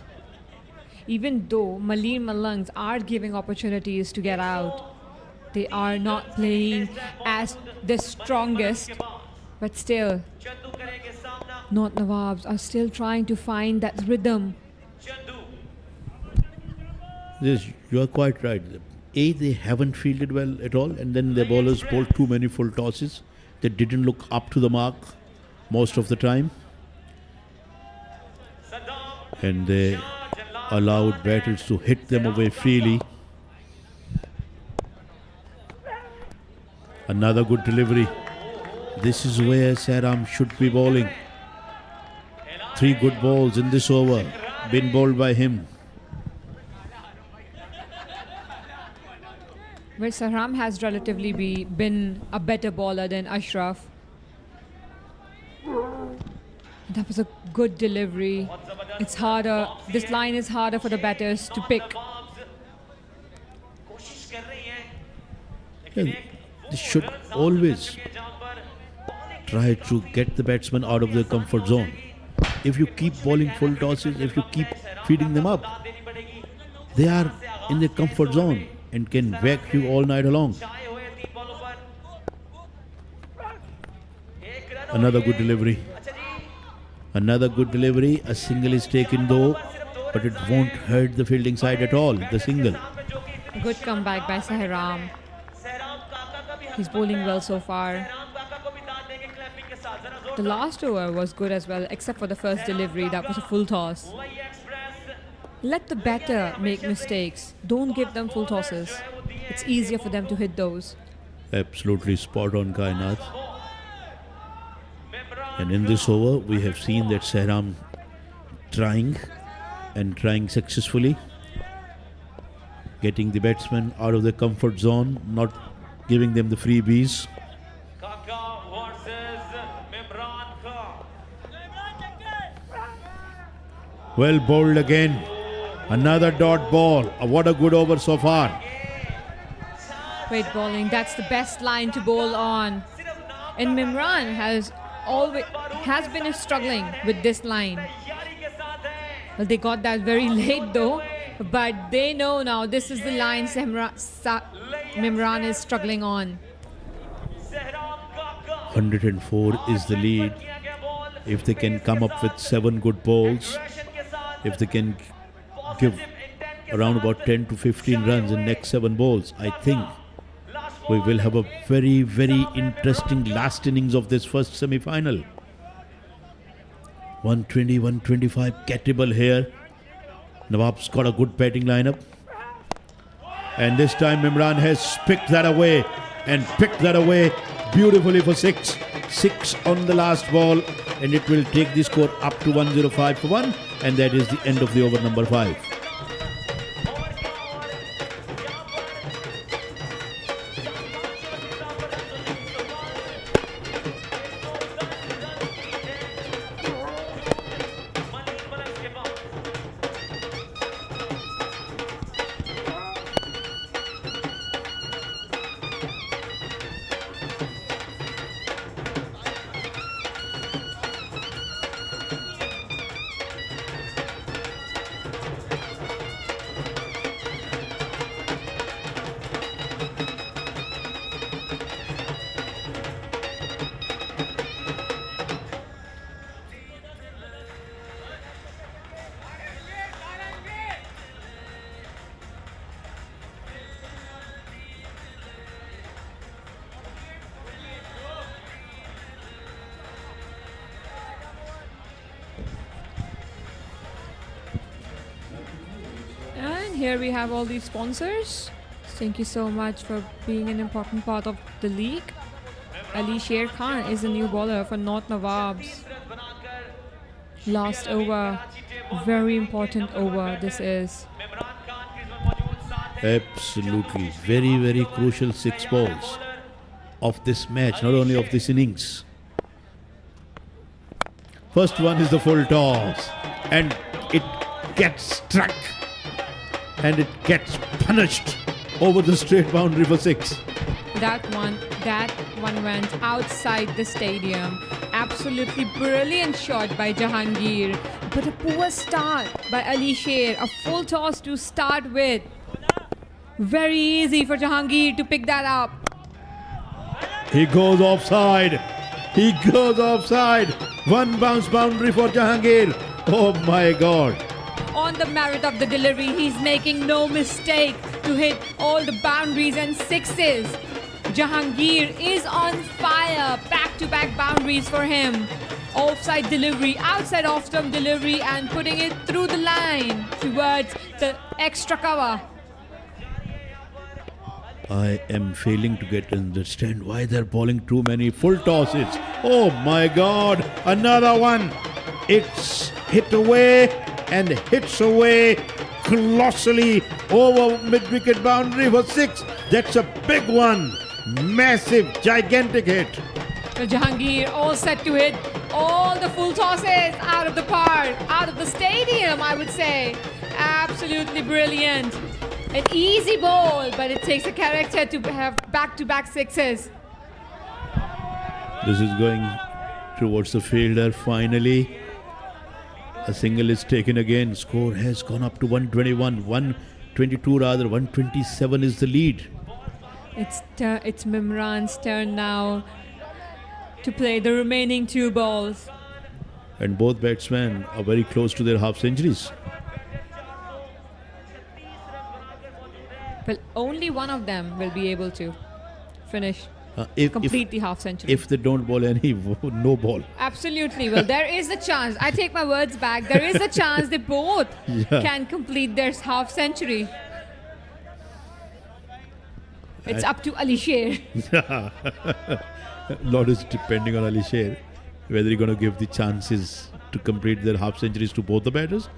Even though Malir Malangs are giving opportunities to get out, they are not playing as the strongest. But still, North Nawabs are still trying to find that rhythm.
Yes, you are quite right. They haven't fielded well at all, and then the bowlers bowled too many full tosses. They didn't look up to the mark most of the time. And they allowed batters to hit them away freely. Another good delivery. This is where Sairam should be bowling. 3 good balls in this over, been bowled by him.
Well, Sairam has relatively been a better bowler than Ashraf. That was a good delivery. It's harder. This line is harder for the batters to pick.
Yeah, they should always try to get the batsman out of their comfort zone. If you keep bowling full tosses, if you keep feeding them up, they are in their comfort zone and can whack you all night long. Another good delivery. Another good delivery. A single is taken though, but it won't hurt the fielding side at all, the single.
Good comeback by Sairam. He's bowling well so far. The last over was good as well, except for the first delivery. That was a full toss. Let the batter make mistakes. Don't give them full tosses. It's easier for them to hit those.
Absolutely spot on, Kainath. And in this over, we have seen that Sairam trying successfully, getting the batsmen out of their comfort zone, not giving them the freebies. Well bowled again. Another dot ball. What a good over so far.
Great bowling. That's the best line to bowl on. And Mimran has been struggling with this line. Well, they got that very late though, but they know now this is the line Mimran is struggling on.
104 is the lead. If they can come up with 7 good balls, if they can give around about 10 to 15 runs in next 7 balls, I think we will have a very, very interesting last innings of this first semi-final. 120, 125 catable here. Nawab's got a good batting lineup. And this time Mimran has picked that away and picked that away beautifully for 6. 6 on the last ball, and it will take the score up to 105 for 1, and that is the end of the over number 5.
here we have all these sponsors. Thank you so much for being an important part of the league. Ali Sher Khan is a new bowler for North Nawabs. Last over, very important over this is.
Absolutely. Very, very crucial 6 balls of this match, not only of this innings. First one is the full toss, and it gets struck, and it gets punished over the straight boundary for 6.
That one went outside the stadium. Absolutely brilliant shot by Jahangir. But a poor start by Ali Sher. A full toss to start with. Very easy for Jahangir to pick that up.
He goes offside. He goes offside. One bounce boundary for Jahangir. Oh my God.
On the merit of the delivery, he's making no mistake to hit all the boundaries and 6s. Jahangir is on fire. Back-to-back boundaries for him. Offside delivery, outside off-stump delivery, and putting it through the line towards the extra cover.
I am failing to get understand why they're bowling too many full tosses. Oh my God, another one. It's hit away and hits away colossally over mid-wicket boundary for 6. That's a big one. Massive, gigantic hit.
So Jahangir all set to hit all the full tosses out of the park, out of the stadium, I would say. Absolutely brilliant. An easy ball, but it takes a character to have back-to-back 6s.
This is going towards the fielder finally. A single is taken again. Score has gone up to 121, 122 rather, 127 is the lead.
It's Mimran's turn now to play the remaining 2 balls.
And both batsmen are very close to their half centuries.
Well, only one of them will be able to finish, complete the half century.
If they don't bowl any, no ball.
Absolutely. Well, there is a chance. I take my words back. There is a chance they both can complete their half century. It's up to Ali Sher.
Lot is depending on Ali Sher, whether he's going to give the chances to complete their half centuries to both the batters,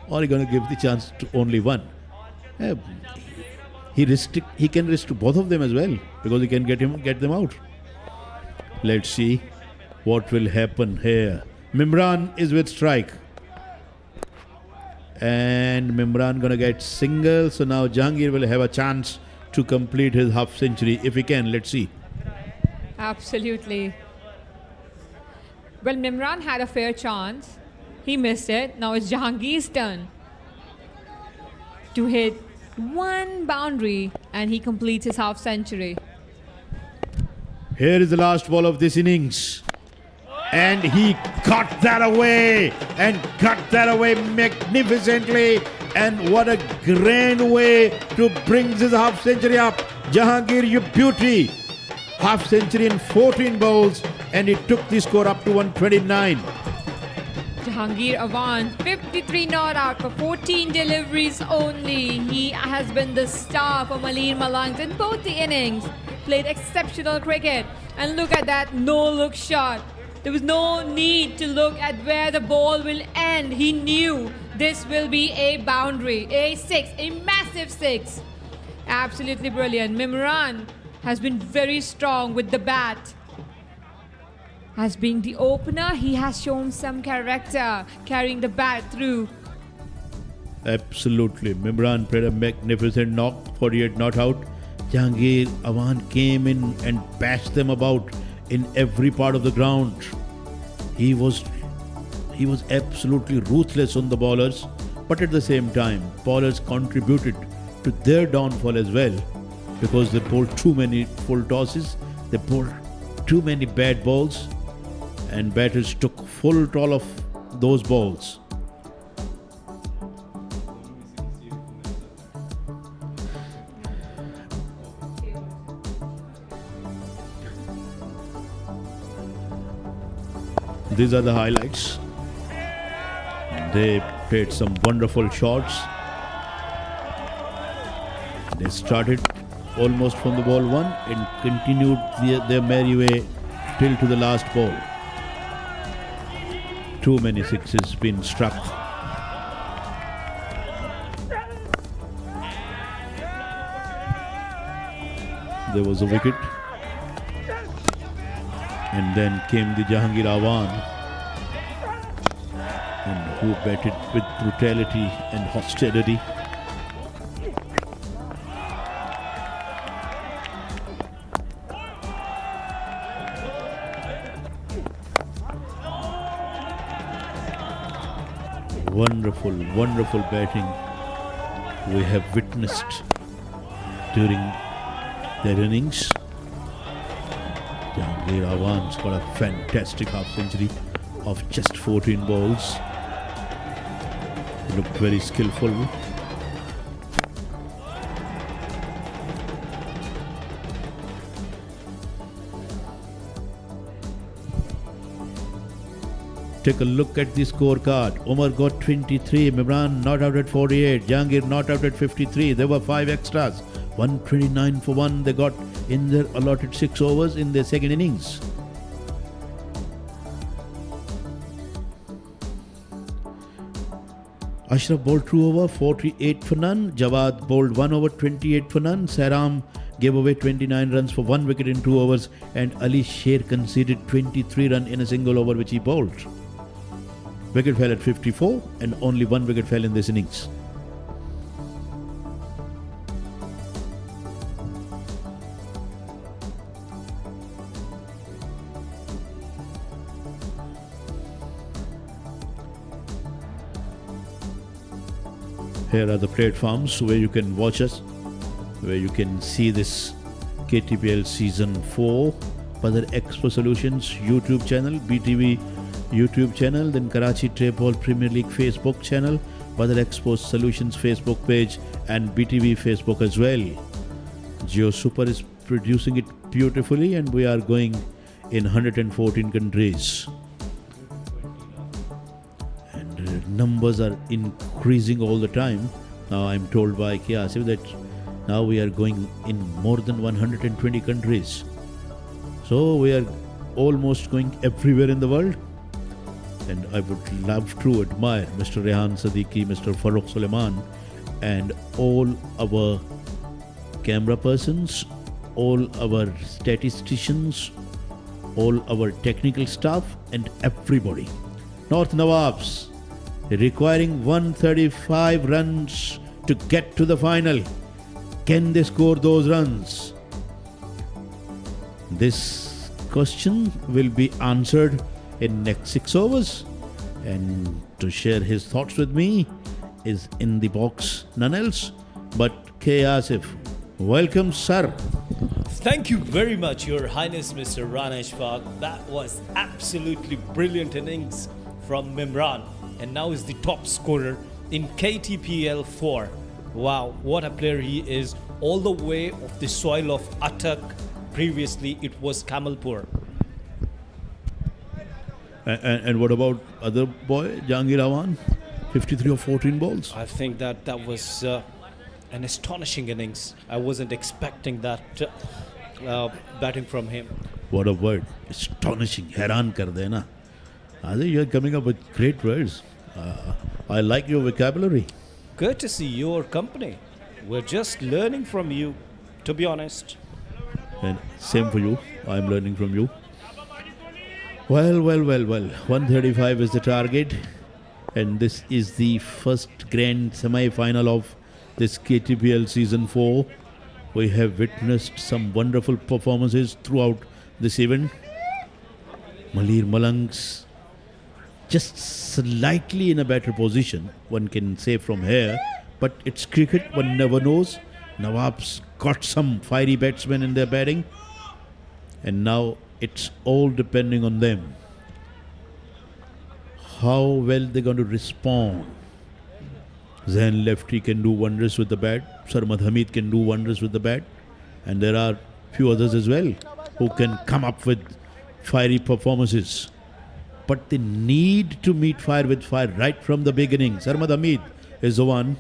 or he's going to give the chance to only one. He can risk to both of them as well, because he can get them out. Let's see what will happen here. Mimran is with strike, and Mimran gonna get single. So now Jahangir will have a chance to complete his half century if he can. Let's see.
Absolutely. Well, Mimran had a fair chance. He missed it. Now it's Jahangir's turn to hit one boundary, and he completes his half century.
Here is the last ball of this innings, and he got that away magnificently. And what a grand way to bring this half century up. Jahangir, you beauty. Half century in 14 balls, and he took the score up to 129.
Jahangir Awan, 53 not out for 14 deliveries only. He has been the star for Malir Malangs in both the innings. Played exceptional cricket. And look at that no-look shot. There was no need to look at where the ball will end. He knew this will be a boundary, a 6, a massive 6. Absolutely brilliant. Mimran has been very strong with the bat. As being the opener, he has shown some character, carrying the bat through.
Absolutely. Mimran played a magnificent knock, 48 not out. Jahangir Awan came in and bashed them about in every part of the ground. He was absolutely ruthless on the bowlers, but at the same time, bowlers contributed to their downfall as well, because they bowled too many full tosses, they bowled too many bad balls, and batters took full toll of those balls. These are the highlights. They played some wonderful shots. They started almost from the ball one and continued their merry way till to the last ball. Too many sixes been struck. There was a wicket. And then came the Jahangir Awan, and who batted with brutality and hostility. Wonderful, wonderful batting we have witnessed during their innings. Jahangir Awan's got a fantastic half century of just 14 balls. He looked very skillful. Take a look at the scorecard. Umar got 23, Mimran not out at 48, Jahangir not out at 53. There were 5 extras. 129 for 1 they got in their allotted 6 overs in their second innings. Ashraf bowled 2 over, 48 for none. Jawad bowled 1 over, 28 for none. Sairam gave away 29 runs for 1 wicket in 2 overs, and Ali Sher conceded 23 runs in a single over which he bowled. Wicket fell at 54 and only 1 wicket fell in this innings. Here are the platforms where you can watch us, where you can see this KTPL Season 4, Badar Expo Solutions YouTube channel, BTV YouTube channel, then Karachi Ball Premier League Facebook channel, Badar Expo Solutions Facebook page, and BTV Facebook as well. Geo Super is producing it beautifully, and we are going in 114 countries. Numbers are increasing all the time. Now I'm told by Asif that now we are going in more than 120 countries. So we are almost going everywhere in the world. And I would love to admire Mr. Rehan Siddiqui, Mr. Farooq Suleiman, and all our camera persons, all our statisticians, all our technical staff, and everybody. North Nawabs requiring 135 runs to get to the final. Can they score those runs? This question will be answered in next 6 overs. And to share his thoughts with me is in the box none else but K. Asif. Welcome, sir.
Thank you very much, Your Highness, Mr. Rana Ishfaq. That was absolutely brilliant innings from Mimran, and now is the top scorer in KTPL 4. Wow, what a player he is, all the way of the soil of Attak. Previously, it was Kamalpur.
And what about other boy, Jahangir Awan? 53 or 14 balls.
I think that was an astonishing innings. I wasn't expecting that batting from him.
What a word. Astonishing. Heran kar dena. I think you're coming up with great words. I like your vocabulary.
Good to see your company. We're just learning from you, to be honest.
And same for you. I'm learning from you. Well. 135 is the target. And this is the first grand semi-final of this KTPL Season 4. We have witnessed some wonderful performances throughout this event. Malir Malangs just slightly in a better position, one can say from here, but it's cricket, one never knows. Nawabs got some fiery batsmen in their batting, and now it's all depending on them. How well they're going to respond. Zain Lefty can do wonders with the bat. Sarmad Hamid can do wonders with the bat. And there are few others as well who can come up with fiery performances. But they need to meet fire with fire right from the beginning. Sarmad Hamid is the one.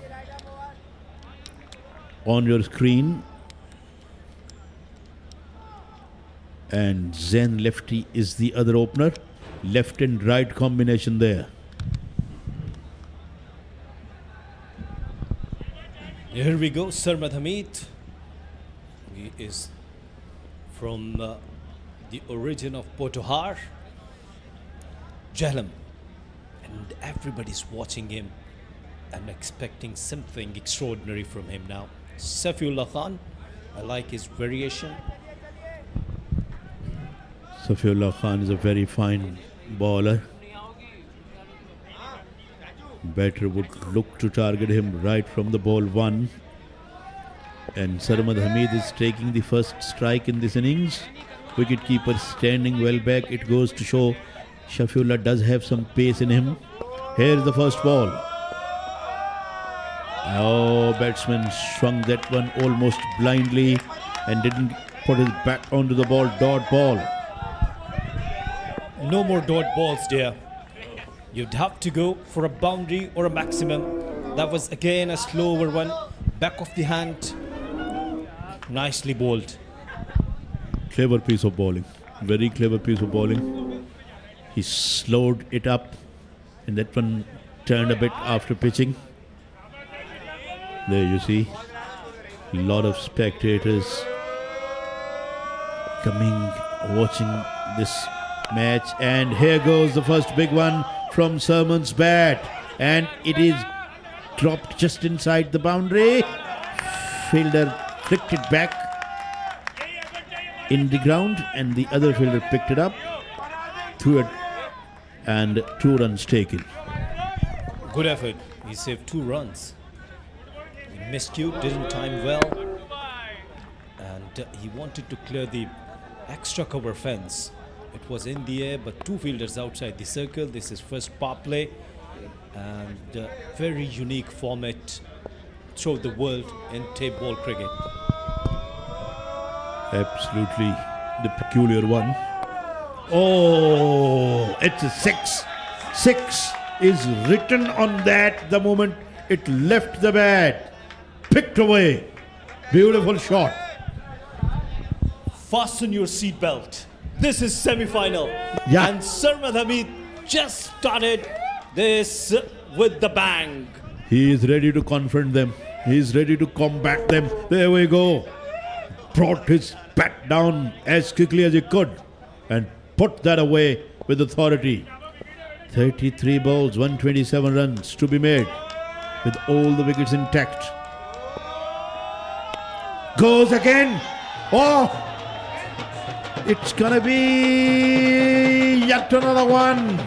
on your screen. And Zen lefty is the other opener. Left and right combination there.
Here we go, Sarmad Hamid. He is from the origin of Potohar, Jhelum. And everybody's watching him and expecting something extraordinary from him now. Safiullah Khan, I like his variation.
Safiullah Khan is a very fine bowler. Batter would look to target him right from the ball one. And Sarmad Hamid is taking the first strike in this innings. Wicketkeeper standing well back. It goes to show Safiullah does have some pace in him. Here's the first ball. Oh, batsman swung that one almost blindly and didn't put his bat onto the ball. Dot ball.
No more dot balls, dear. You'd have to go for a boundary or a maximum. That was again a slower one. Back of the hand. Nicely bowled.
Clever piece of bowling. Very clever piece of bowling. He slowed it up and that one turned a bit after pitching. There you see. A lot of spectators coming, watching this match. And here goes the first big one from Sermon's bat, and it is dropped just inside the boundary. Fielder flicked it back in the ground and the other fielder picked it up, threw it, and 2 runs taken.
Good effort. He saved 2 runs. He miscued, didn't time well, and he wanted to clear the extra cover fence. It was in the air, but 2 fielders outside the circle. This is first power play, and very unique format throughout the world in tape ball cricket.
Absolutely the peculiar one. Oh, it's a 6. 6 is written on that the moment it left the bat. Picked away. Beautiful shot.
Fasten your seatbelt. This is semi-final.
Yeah.
And Sarmad Hamid just started this with the bang.
He is ready to confront them. He is ready to combat them. There we go. Brought his bat down as quickly as he could and put that away with authority. 33 balls, 127 runs to be made with all the wickets intact. Goes again. Oh! It's gonna be yet another one.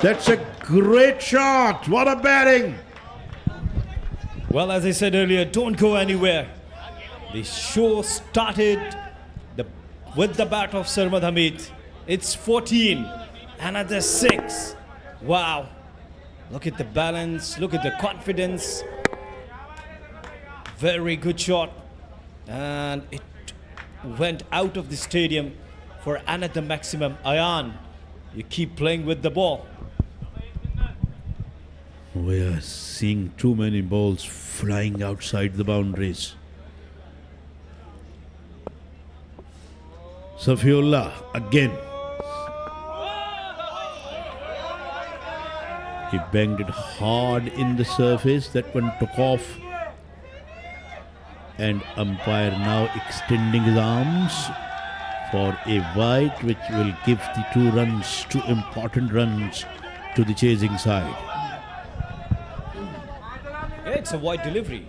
That's a great shot. What a batting.
Well, as I said earlier, don't go anywhere. The show started with the bat of Sarmad Hamid. It's 14. Another 6. Wow. Look at the balance. Look at the confidence. Very good shot. And it went out of the stadium for another maximum. Ayan, you keep playing with the ball.
We are seeing too many balls flying outside the boundaries. Safiullah again. He banged it hard in the surface. That one took off. And umpire now extending his arms for a wide, which will give the 2 runs, 2 important runs to the chasing side.
Yeah, it's a wide delivery.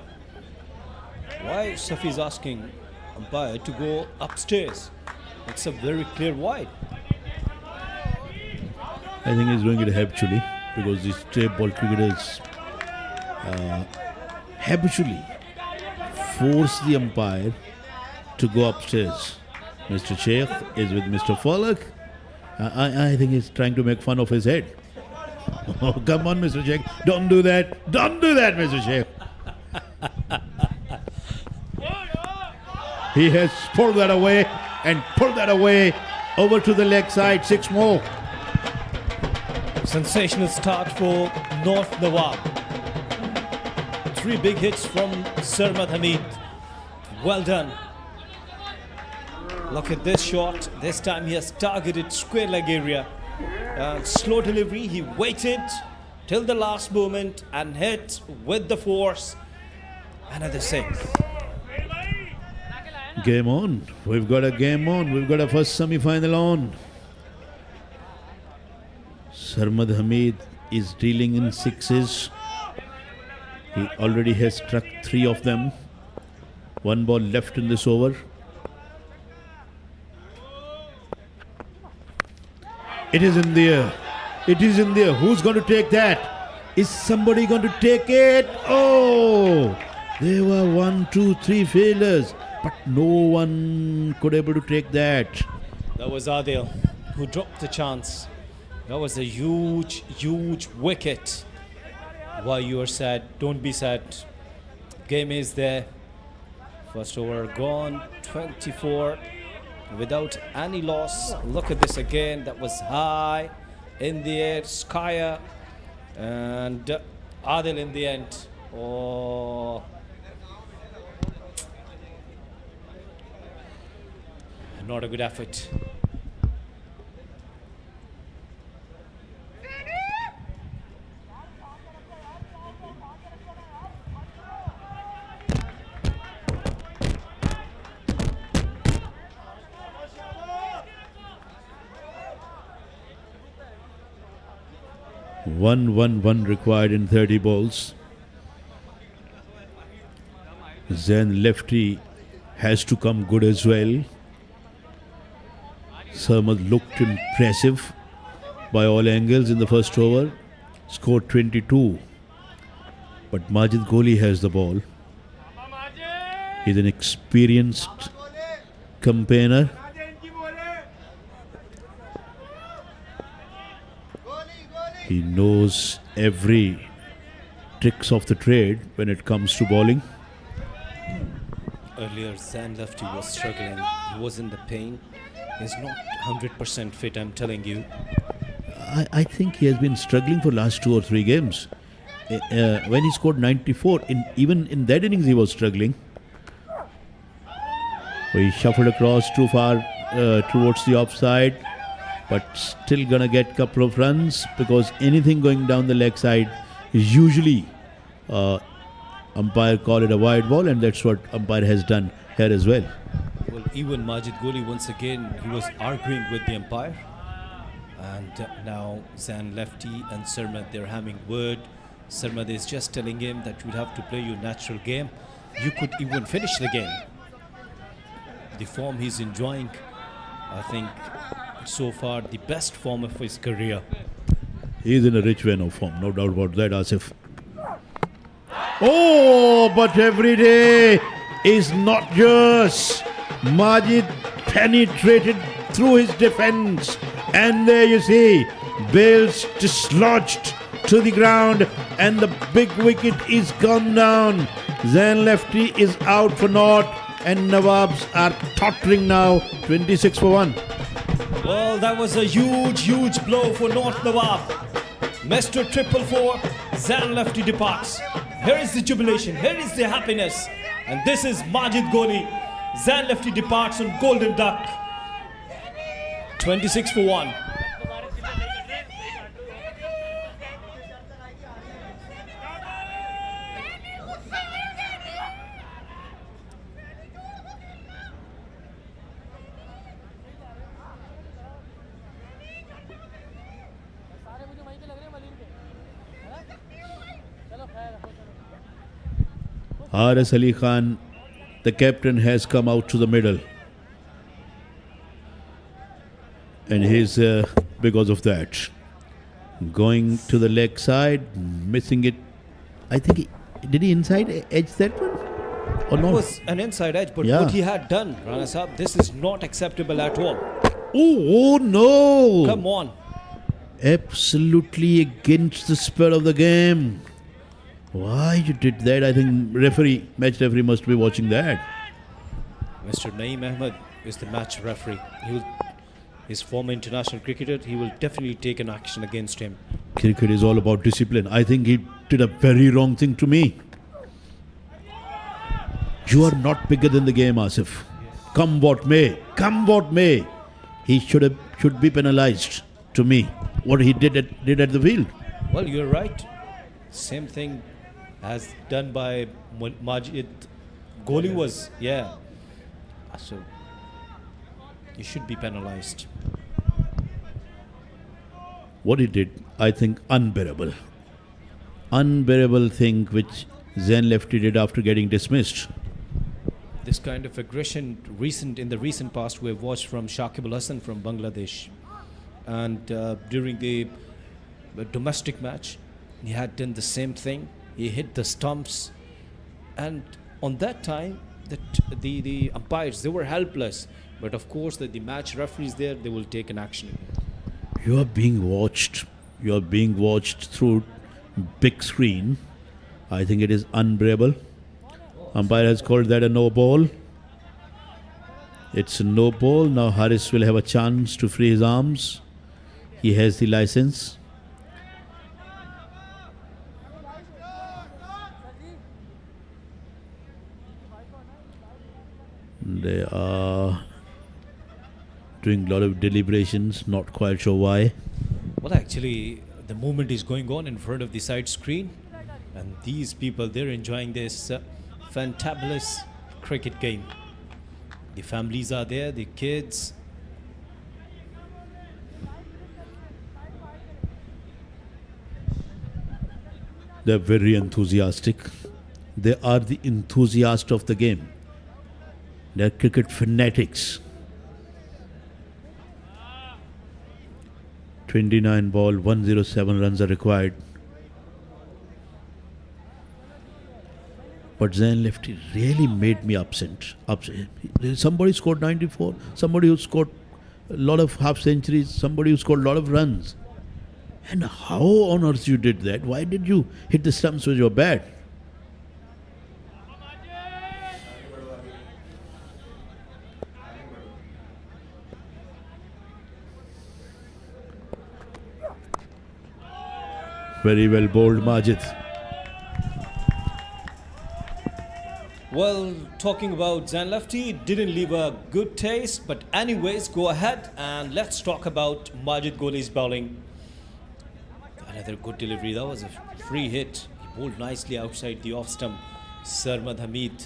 Why Safi is asking umpire to go upstairs? It's a very clear wide.
I think he's doing it habitually because these tape ball cricketers habitually force the umpire to go upstairs. Mr. Sheikh is with Mr. Falak. I think he's trying to make fun of his head. Oh, come on, Mr. Sheikh. Don't do that. Don't do that, Mr. Sheikh. He has pulled that away and pulled that away over to the leg side. 6 more.
Sensational start for North Nawab. 3 big hits from Sarmad Hamid. Well done. Look at this shot. This time he has targeted square leg area. Slow delivery. He waited till the last moment and hit with the force. Another six.
Game on. We've got a game on. We've got a first semi-final on. Sarmad Hamid is dealing in sixes. He already has struck 3 of them. 1 ball left in this over. It is in the air. It is in there. Who's going to take that? Is somebody going to take it? Oh! There were 1, 2, 3 failures, but no one could able to take that.
That was Adil who dropped the chance. That was a huge, huge wicket. Why you are sad? Don't be sad. Game is there. First over gone. 24 without any loss. Look at this again. That was high in the air. Skyer and Adil in the end. Oh. Not a good effort.
One required in 30 balls. Then lefty has to come good as well. Sarmad looked impressive by all angles in the first over. Scored 22. But Majid Goli has the ball. He's an experienced campaigner. He knows every tricks of the trade when it comes to bowling.
Earlier, Zan Lefty was struggling. He was in the pain. He's not 100% fit, I'm telling you.
I think he has been struggling for last 2 or 3 games. When he scored 94, even in that innings he was struggling. He shuffled across too far towards the offside, but still gonna get couple of runs because anything going down the leg side is usually umpire call it a wide ball, and that's what umpire has done here as well.
Well, even Majid Goli, once again, he was arguing with the umpire. And now Zan Lefty and Sarmad, they're having word. Sarmad is just telling him that you would have to play your natural game. You could even finish the game. The form he's enjoying, I think, so far the best form of his career.
He's in a rich vein of form, no doubt about that, Asif. Oh, but every day is not yours. Majid penetrated through his defense, and there you see, Bales dislodged to the ground, and the big wicket is gone down. Zan Lefty is out for naught, and Nawabs are tottering now, 26 for 1.
Well, that was a huge, huge blow for North Nawab. Mr. 444, Zan Lefty departs. Here is the jubilation, here is the happiness. And this is Majid Goli. Zan Lefty departs on Golden Duck. 26 for 1.
Haris Ali Khan, the captain, has come out to the middle. And he's, because of that, going to the leg side, missing it. I think, did he inside edge that one? Or not?
It was an inside edge, but what he had done, Rana Sahab, this is not acceptable at all.
Oh no!
Come on.
Absolutely against the spirit of the game. Why you did that? I think match referee must be watching that.
Mr. Naeem Ahmed is the match referee. He's former international cricketer. He will definitely take an action against him.
Cricket is all about discipline. I think he did a very wrong thing to me. You are not bigger than the game, Asif. Come what may. Come what may. He should be penalized to me. What he did at the field.
Well, you're right. Same thing as done by Majid. Goalie was, yeah. So, you should be penalized.
What he did, I think, unbearable. Unbearable thing which Zain Lefty did after getting dismissed.
This kind of aggression in the recent past we have watched from Shakib Al Hasan from Bangladesh. And during the domestic match, he had done the same thing. He hit the stumps. And on that time, the umpires, they were helpless. But of course, the match referees there, they will take an action.
You are being watched. You are being watched through big screen. I think it is unbearable. Umpire has called that a no ball. It's a no ball. Now Haris will have a chance to free his arms. He has the license. They are doing a lot of deliberations, not quite sure why.
Well, actually, the movement is going on in front of the side screen. And these people, they're enjoying this fantabulous cricket game. The families are there, the kids.
They're very enthusiastic. They are the enthusiasts of the game. They're cricket fanatics. 29 ball, 107 runs are required. But Zain Lefty really made me upset. Somebody scored 94, somebody who scored a lot of half centuries, somebody who scored a lot of runs. And how on earth you did that? Why did you hit the stumps with your bat? Very well bowled, Majid.
Well, talking about Zain Lefty, it didn't leave a good taste. But anyways, go ahead and let's talk about Majid Golie's bowling. Another good delivery. That was a free hit. He bowled nicely outside the off stump. Sarmad Hamid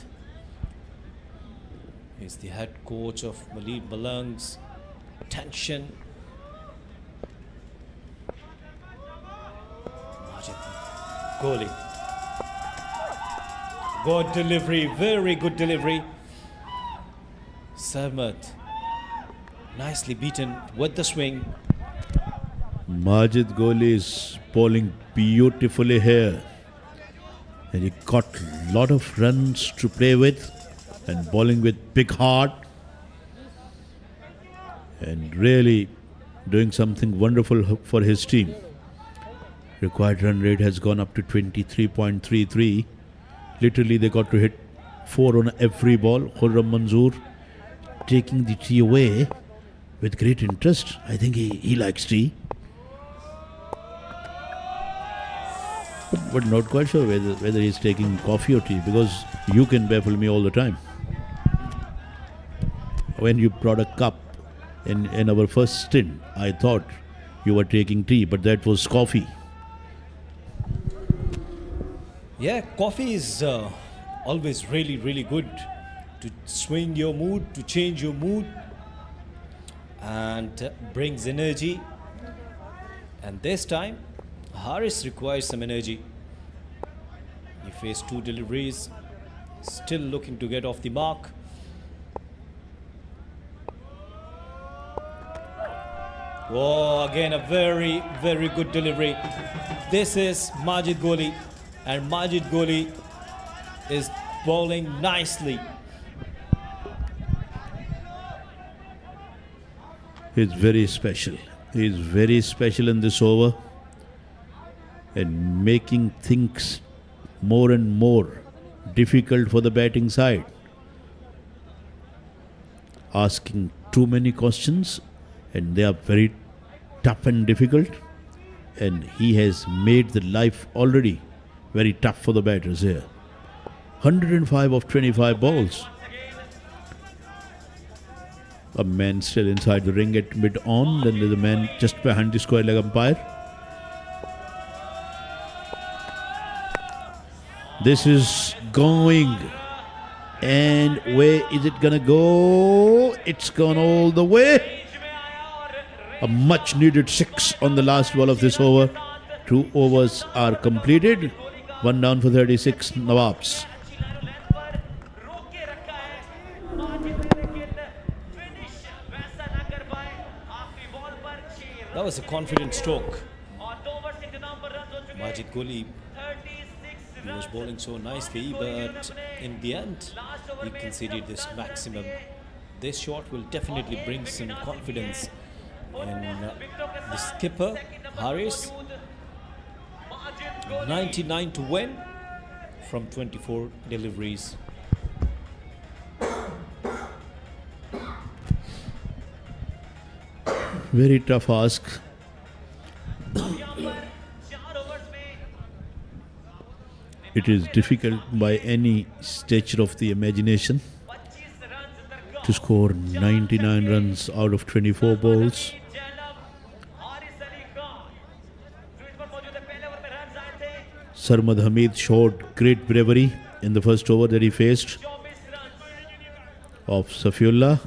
is the head coach of Malir Malangs. Attention. Majid Golie. Good delivery, very good delivery. Sarmad nicely beaten with the swing.
Majid Golie is bowling beautifully here. And he got a lot of runs to play with and bowling with big heart. And really doing something wonderful for his team. Required run rate has gone up to 23.33. Literally they got to hit 4 on every ball. Khurram Manzoor taking the tee away with great interest. I think he likes tea. But not quite sure whether he's taking coffee or tea, because you can baffle me all the time. When you brought a cup in our first stint, I thought you were taking tea, but that was coffee.
Yeah, coffee is always really, really good to swing your mood, to change your mood, and brings energy. And this time, Haris requires some energy. He faced 2 deliveries, still looking to get off the mark. Oh, again a very, very good delivery. This is Majid Golie, and Majid Golie is bowling nicely.
He's very special. He's very special in this over. And making things more and more difficult for the batting side. Asking too many questions, and they are very tough and difficult. And he has made the life already very tough for the batters here. 105 of 25 balls. A man still inside the ring at mid-on. Then there's a man just behind the square leg umpire. This is going. And where is it going to go? It's gone all the way. A much needed 6 on the last ball of this over. 2 overs are completed. 1 down for 36 Nawabs.
That was a confident stroke. Majid Goli, he was bowling so nicely, but in the end, he conceded this maximum. This shot will definitely bring some confidence in the skipper, Haris. 99 to win from 24 deliveries.
Very tough ask. It is difficult by any stature of the imagination to score 99 runs out of 24 balls. Sarmad Hamid showed great bravery in the first over that he faced of Safiullah.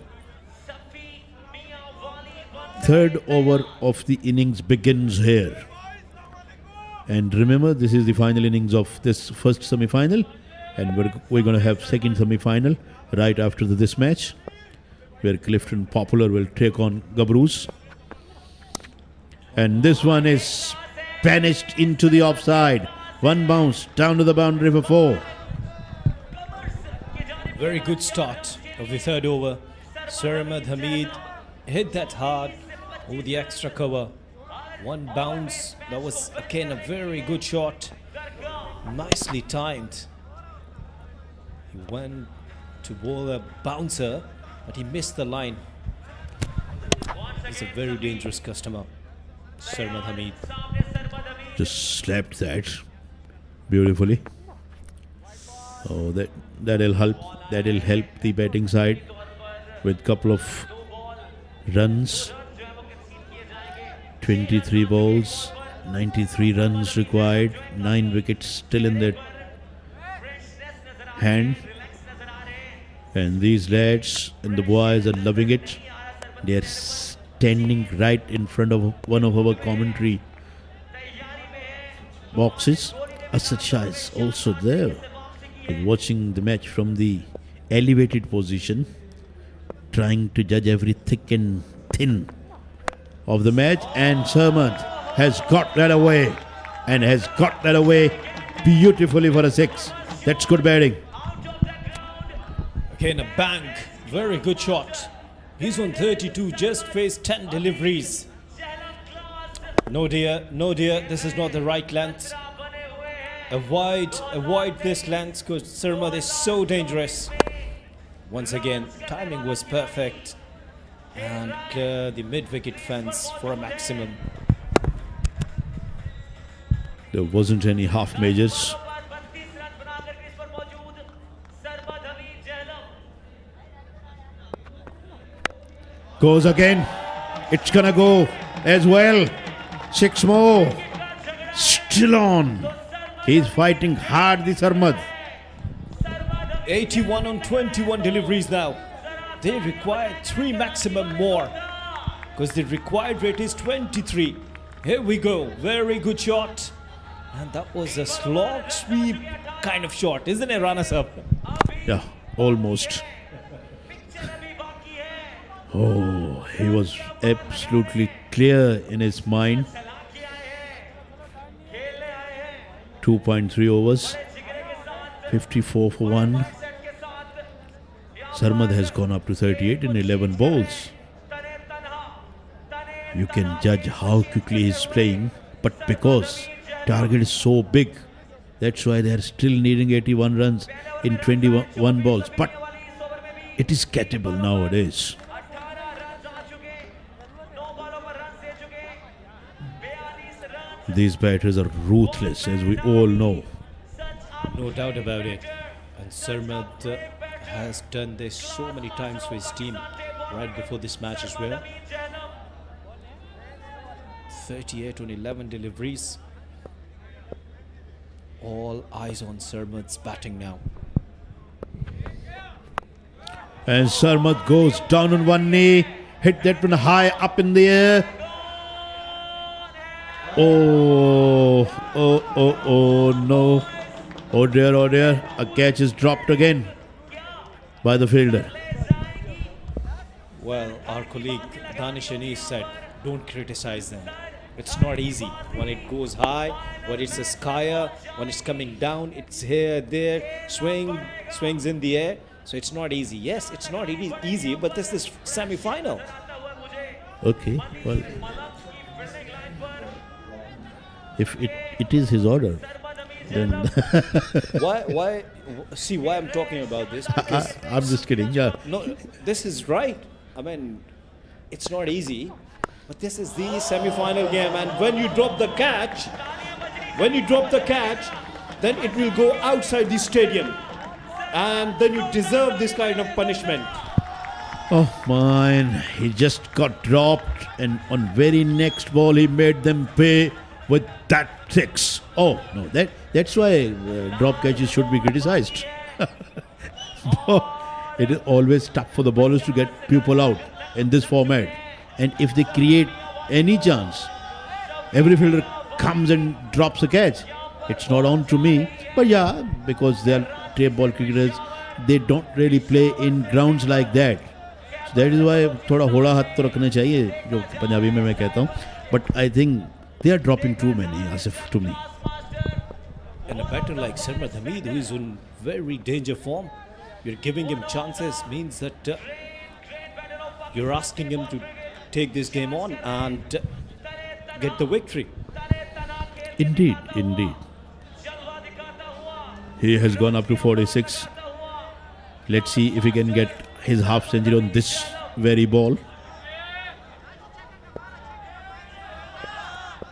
Third over of the innings begins here. And remember, this is the final innings of this first semi-final, and we're going to have second semi-final right after this match, where Clifton Popular will take on Gabroos. And this one is banished into the offside. One bounce down to the boundary for 4.
Very good start of the third over. Sarmad Hamid hit that hard over the extra cover. One bounce. That was again a very good shot. Nicely timed. He went to bowl a bouncer, but he missed the line. He's a very dangerous customer, Sarmad Hamid.
Just slapped that beautifully. Oh, that'll help. That'll help the batting side with couple of runs. 23 balls, 93 runs required, 9 wickets still in their hand. And these lads and the boys are loving it. They are standing right in front of one of our commentary boxes. Asad Shah is also there, watching the match from the elevated position, trying to judge every thick and thin of the match. And Sarmad has got that away, and has got that away beautifully for a 6. That's good batting.
Again a bank, very good shot. He's on 32, just faced 10 deliveries. No dear, this is not the right length. Avoid this length because Sarmad is so dangerous. Once again, timing was perfect. And clear the mid-wicket fence for a maximum.
There wasn't any half majors. Goes again. It's gonna go as well. 6 more. Still on. He's fighting hard, the Sarmad.
81 on 21 deliveries now. They require 3 maximum more, because the required rate is 23. Here we go. Very good shot. And that was a slog sweep kind of shot, isn't it, Rana Sahab?
Yeah, almost. Oh, he was absolutely clear in his mind. 2.3 overs, 54 for 1. Sarmad has gone up to 38 in 11 balls. You can judge how quickly he's playing, but because target is so big, that's why they are still needing 81 runs in 21 balls. But it is gettable nowadays. These batters are ruthless, as we all know.
No doubt about it. And Sarmad has done this so many times for his team right before this match as well. 38 on 11 deliveries. All eyes on Sarmad's batting now.
And Sarmad goes down on one knee, hit that one high up in the air. Oh no. Oh dear, a catch is dropped again by the fielder.
Well, our colleague Danish Anis said, don't criticize them. It's not easy. When it goes high, when it's a skyer, when it's coming down, it's here, there, swings in the air. So it's not easy. Yes, it's not easy, but this is semi-final.
Okay, well, if it is his order, then
why? See why I'm talking about this? Because
I'm just kidding. Yeah.
No, this is right. I mean, it's not easy, but this is the semi-final game, and when you drop the catch, then it will go outside the stadium, and then you deserve this kind of punishment.
Oh mine, he just got dropped, and on very next ball he made them pay with that six. Oh no, that's why drop catches should be criticized. It is always tough for the bowlers to get people out in this format, and if they create any chance, every fielder comes and drops a catch. It's not on to me, but yeah, because they are tape ball cricketers, they don't really play in grounds like that. So that is why थोड़ा होड़ा हाथ तो रखना चाहिए, जो पंजाबी में मैं कहता हूँ. But I think they are dropping too many, Asif, to me.
And a batter like Sarmad Hamid, who is in very danger form, you're giving him chances, means that you're asking him to take this game on and get the victory.
Indeed. He has gone up to 46. Let's see if he can get his half century on this very ball.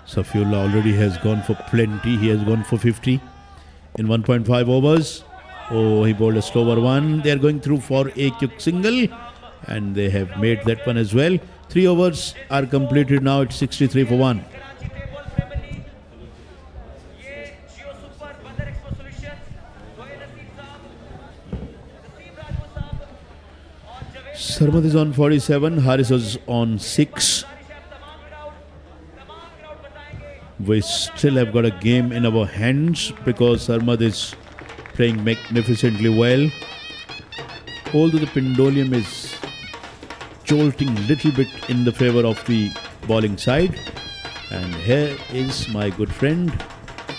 Safiullah already has gone for plenty. He has gone for 50 in 1.5 overs. Oh, he bowled a slower one. They are going through for a quick single, and they have made that one as well. 3 overs are completed now. It's 63 for 1.
Geo Super, Badar Expo Solutions,
Sarmad is on 47. Haris was on 6. We still have got a game in our hands because Sarmad is playing magnificently well. Although the pendulum is jolting a little bit in the favor of the bowling side. And here is my good friend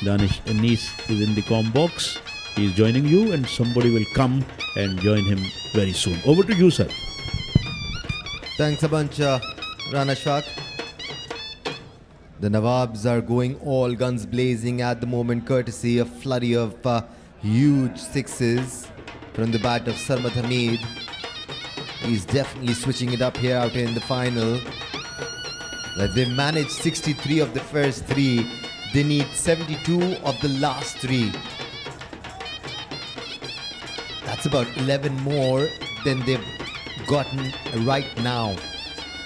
Danish Anis is in the comm box. He is joining you, and somebody will come and join him very soon. Over to you, sir.
Thanks a bunch, Rana Shaq. The Nawabs are going all guns blazing at the moment, courtesy of flurry of huge sixes from the bat of Sarmad Hamid. He's definitely switching it up here out in the final. They've managed 63 of the first 3. They need 72 of the last 3. That's about 11 more than they've gotten right now.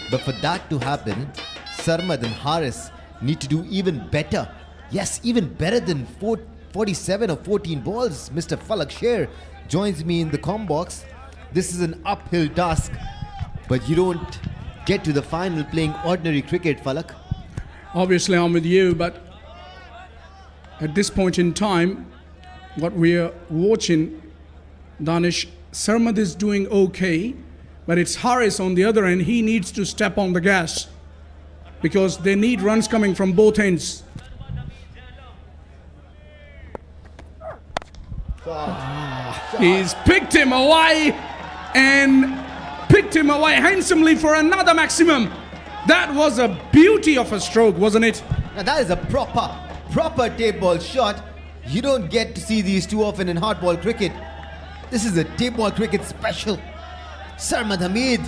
But for that to happen, Sarmad and Haris need to do even better. Yes, even better than 47 or 14 balls. Mr. Falak Sher joins me in the comm box. This is an uphill task, but you don't get to the final playing ordinary cricket, Falak.
Obviously, I'm with you, but at this point in time, what we are watching, Danish, Sarmad is doing okay, but it's Haris on the other end. He needs to step on the gas because they need runs coming from both ends. He's picked him away and picked him away handsomely for another maximum. That was a beauty of a stroke, wasn't it?
Now that is a proper tape ball shot. You don't get to see these too often in hardball cricket. This is a tape ball cricket special. Sarmad Hamid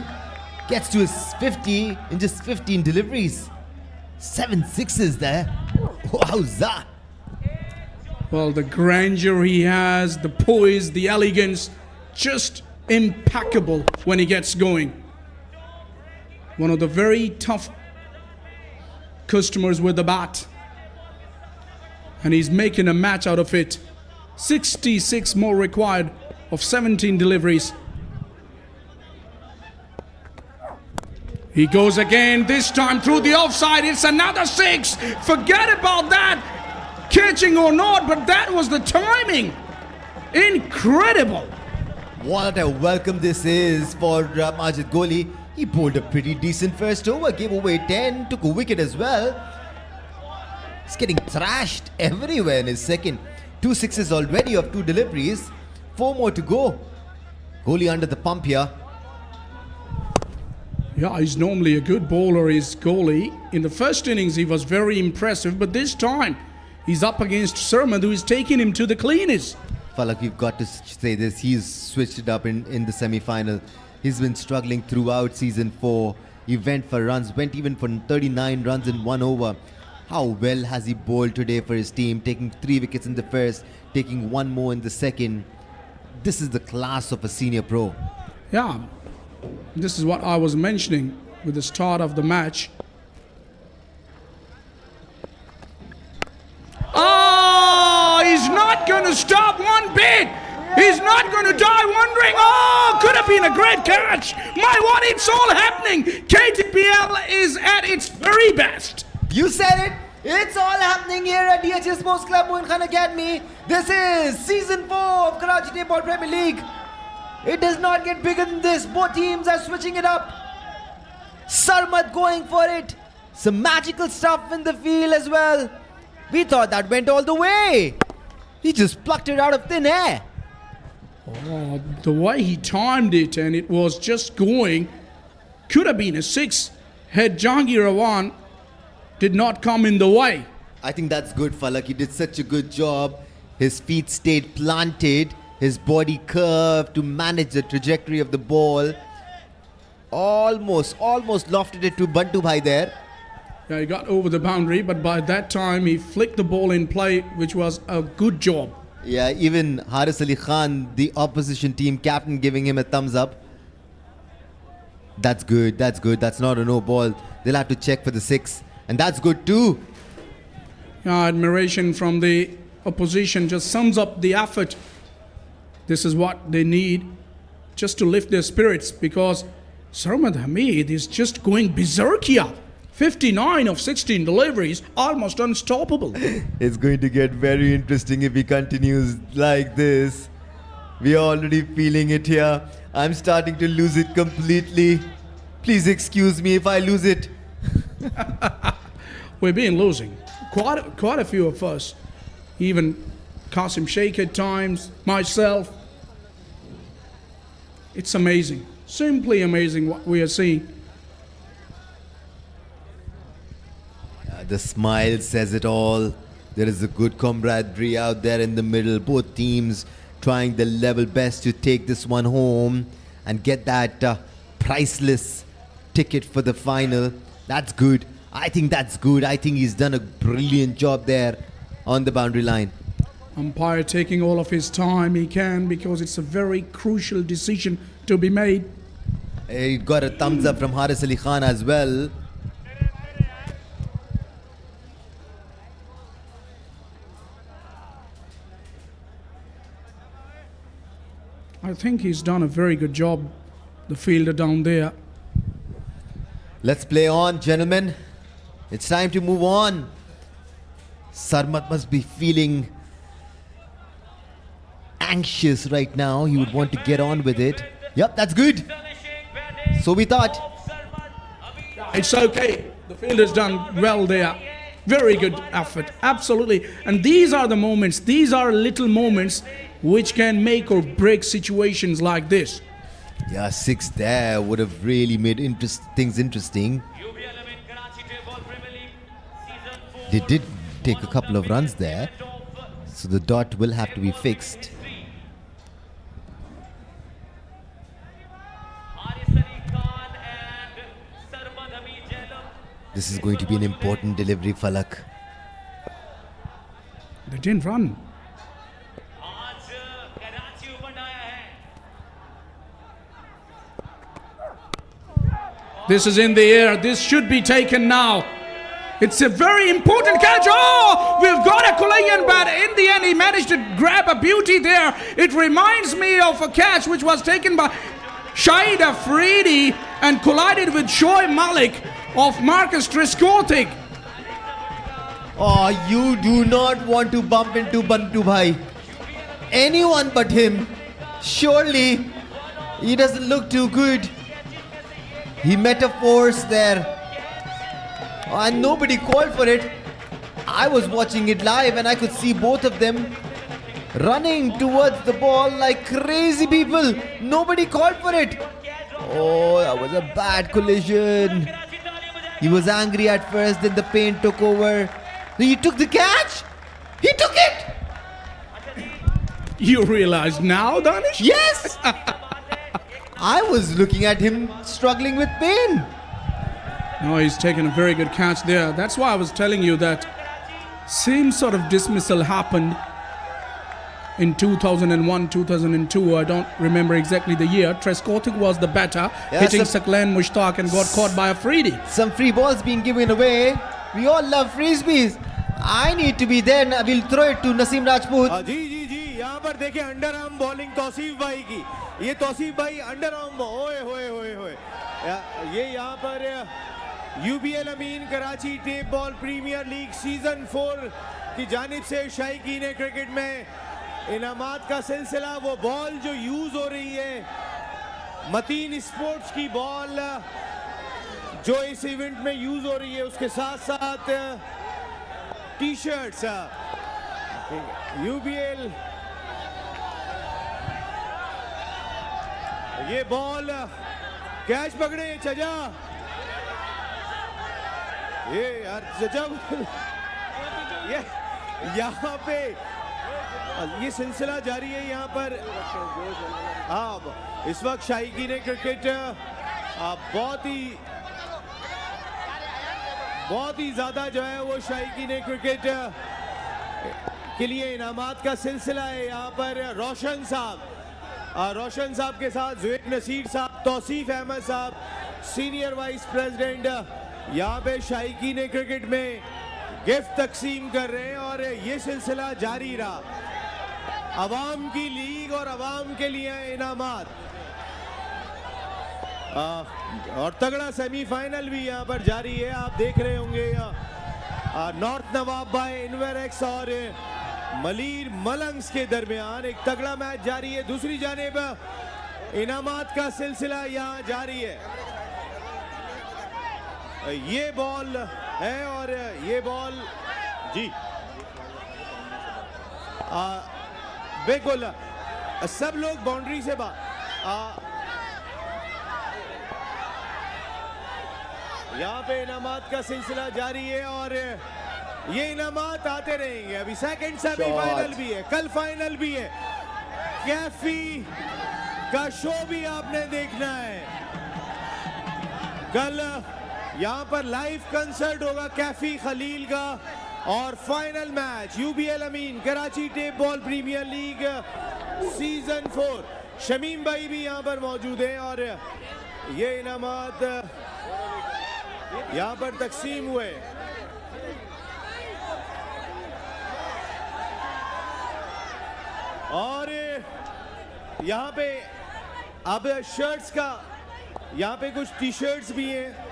gets to his 50 in just 15 deliveries. 7 sixes there. Wowza.
Well, the grandeur he has, the poise, the elegance, just impeccable when he gets going. One of the very tough customers with the bat. And he's making a match out of it. 66 more required of 17 deliveries. He goes again, this time through the offside. It's another 6. Forget about that, catching or not, but that was the timing. Incredible.
What a welcome this is for Majid Goli. He bowled a pretty decent first over, gave away 10, took a wicket as well. He's getting thrashed everywhere in his second. 2 sixes already of 2 deliveries. 4 more to go. Goli under the pump here.
Yeah, he's normally a good bowler, his goalie. In the first innings, he was very impressive, but this time, he's up against Sarmad, who is taking him to the cleaners.
Falak, you've got to say this. He's switched it up in the semi-final. He's been struggling throughout season 4. He went for runs, went even for 39 runs in 1 over. How well has he bowled today for his team, taking 3 wickets in the first, taking 1 more in the second. This is the class of a senior pro.
Yeah, this is what I was mentioning with the start of the match. Oh, he's not going to stop one bit. He's not going to die wondering. Oh, could have been a great catch. My what, it's all happening. KTPL is at its very best.
You said it. It's all happening here at DHS Sports Club, Moin Academy. This is season 4 of Karachi Table Premier League. It does not get bigger than this. Both teams are switching it up. Sarmad going for it. Some magical stuff in the field as well. We thought that went all the way. He just plucked it out of thin air.
Oh, the way he timed it, and it was just going. Could have been a 6 had Jahangir Rawan did not come in the way.
I think that's good, Falak. He did such a good job. His feet stayed planted. His body curved to manage the trajectory of the ball. Almost lofted it to Bantu Bhai there.
Yeah, he got over the boundary, but by that time he flicked the ball in play, which was a good job.
Yeah, even Haris Ali Khan, the opposition team captain, giving him a thumbs up. That's good, that's good. That's not a no ball. They'll have to check for the 6. And that's good too.
Yeah, admiration from the opposition just sums up the effort. This is what they need just to lift their spirits, because Sarmad Hamid is just going berserk here. 59 of 16 deliveries, almost unstoppable.
It's going to get very interesting if he continues like this. We are already feeling it here. I'm starting to lose it completely. Please excuse me if I lose it.
We've been losing. Quite a few of us. Even Qasim Sheikh at times, myself. It's amazing. Simply amazing what we are seeing.
The smile says it all. There is a good camaraderie out there in the middle. Both teams trying their level best to take this one home and get that priceless ticket for the final. That's good. I think that's good. I think he's done a brilliant job there on the boundary line.
Umpire taking all of his time he can, because it's a very crucial decision to be made.
He got a thumbs up from Haris Ali Khan as well.
I think he's done a very good job, the fielder down there.
Let's play on, gentlemen. It's time to move on. Sarmad must be feeling anxious right now. He would want to get on with it. Yep, that's good. So we thought.
It's okay. The fielder's done well there. Very good effort. Absolutely. And these are the moments, these are little moments which can make or break situations like this.
Yeah, 6 there would have really made things interesting. They did take a couple of runs there, so the dot will have to be fixed. This is going to be an important delivery, Falak.
They didn't run. This is in the air. This should be taken now. It's a very important catch. Oh, we've got a Chilean bat. In the end, he managed to grab a beauty there. It reminds me of a catch which was taken by Shahid Afridi and collided with Shoaib Malik of Marcus Trescothick.
Oh, you do not want to bump into Bantu Bhai. Anyone but him. Surely, he doesn't look too good. He met a force there. And nobody called for it. I was watching it live and I could see both of them running towards the ball like crazy people. Nobody called for it. Oh, that was a bad collision. He was angry at first, then the pain took over. He took the catch. He took it.
You realize now, Danish?
Yes. I was looking at him struggling with pain.
No, he's taken a very good catch there. That's why I was telling you that same sort of dismissal happened in 2001, 2002. I don't remember exactly the year. Trescothick was the batter, hitting Saklan Mushtaq and got caught by Afridi.
Some free balls being given away. We all love frisbees. I need to be there. I will throw it to Naseem Rajput.
जी यहाँ पर देखिए under arm bowling Tausif भाई की. ये तौसीफ भाई under arm ओए होए होए होए. ये यहाँ पर यूबीएल अमीन Karachi tape ball premier league season 4 की जानिब से शायकीन क्रिकेट में इनामात का सिलसिला. वो बॉल जो यूज हो रही है मतीन स्पोर्ट्स की बॉल जो इस इवेंट में यूज हो रही है, उसके साथ साथ टी शर्ट्स यूबीएल. ये बॉल कैच पकड़े चजा. ये यार जब ये यहाँ पे ये सिलसिला जारी है यहाँ पर. इस वक्त शायकीन क्रिकेट बहुत ही ज़्यादा जो है वो शायकीन क्रिकेट के लिए इनामात का सिलसिला है. यहाँ पर रोशन साहब के साथ जुएब नसीर साहब, तौसीफ अहमद साहब, सीनियर वाइस प्रेसिडेंट यहाँ पे शायकीन क्रिकेट में गिफ्ट तकसीम कर रहे हैं और ये सिलसिला जारी रहा. अवाम की लीग और अवाम के लिए इनामात और तगड़ा सेमीफाइनल भी यहाँ पर जारी है. आप देख रहे होंगे नॉर्थ नवाब बाय इनवेरेक्स और मलीर मलंग्स के दरमियान एक तगड़ा मैच जारी है. दूसरी जानिब इनामात का सिलसिला यहाँ जारी है. ये बॉल है और ये बॉल जी बिल्कुल सब लोग बाउंड्री से यहाँ पे इनामात का सिलसिला जारी है और ये इनामात आते रहेंगे. अभी सेकंड सेमीफाइनल भी है, कल फाइनल भी है. कैफी का शो भी आपने देखना है. कल यहाँ पर लाइव कंसर्ट होगा कैफी खलील का और फाइनल मैच यूबीएल अमीन Karachi tape ball premier league season 4. Shamim भाई भी यहाँ पर मौजूद हैं और ये इनामात यहाँ पर तकसीम हुए. और यहाँ पे अब शर्ट्स का यहाँ पे कुछ टी शर्ट्स भी हैं.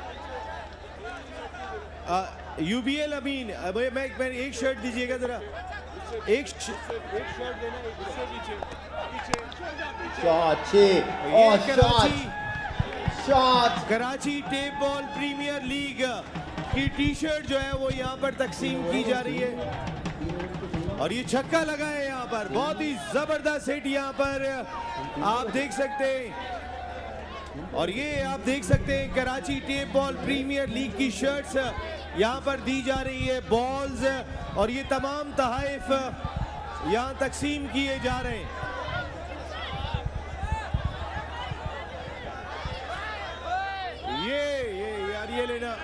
यूबीएल अमीन मैं एक शर्ट दीजिएगा जरा. एक शर्ट देना Karachi tape ball premier league की टी शर्ट जो है वो यहाँ पर तकसीम की जा रही है. और ये छक्का लगा है यहाँ पर. बहुत ही जबरदस्त हिट यहाँ पर आप देख सकते हैं. और ये आप देख सकते हैं Karachi tape ball premier league की शर्ट्स यहाँ पर दी जा रही है. बॉल्स और ये तमाम तहाइफ यहाँ तकसीम किए जा रहे हैं. ये यार ये लेना.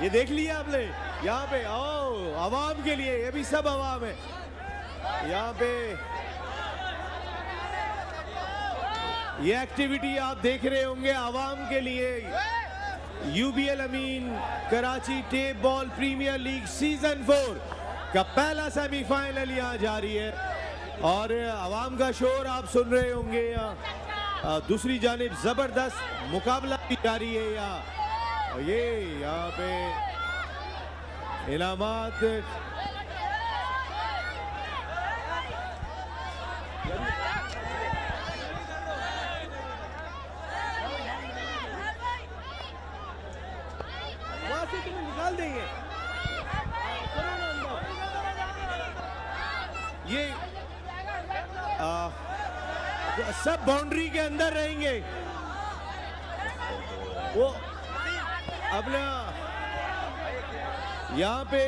ये देख लिया आपने यहाँ पे. अवाम के लिए ये भी सब अवाम है यहाँ पे. ये एक्टिविटी आप देख रहे होंगे आवाम के लिए यूबीएल अमीन Karachi tape ball premier league season 4 का पहला सेमीफाइनल यहाँ जारी है और आवाम का शोर आप सुन रहे होंगे यहाँ दूसरी जानिब जबरदस्त मुकाबला भी जारी है यहाँ ये यहाँ पे इनामात निकाल देंगे ये सब बाउंड्री के अंदर रहेंगे वो अपना यहाँ पे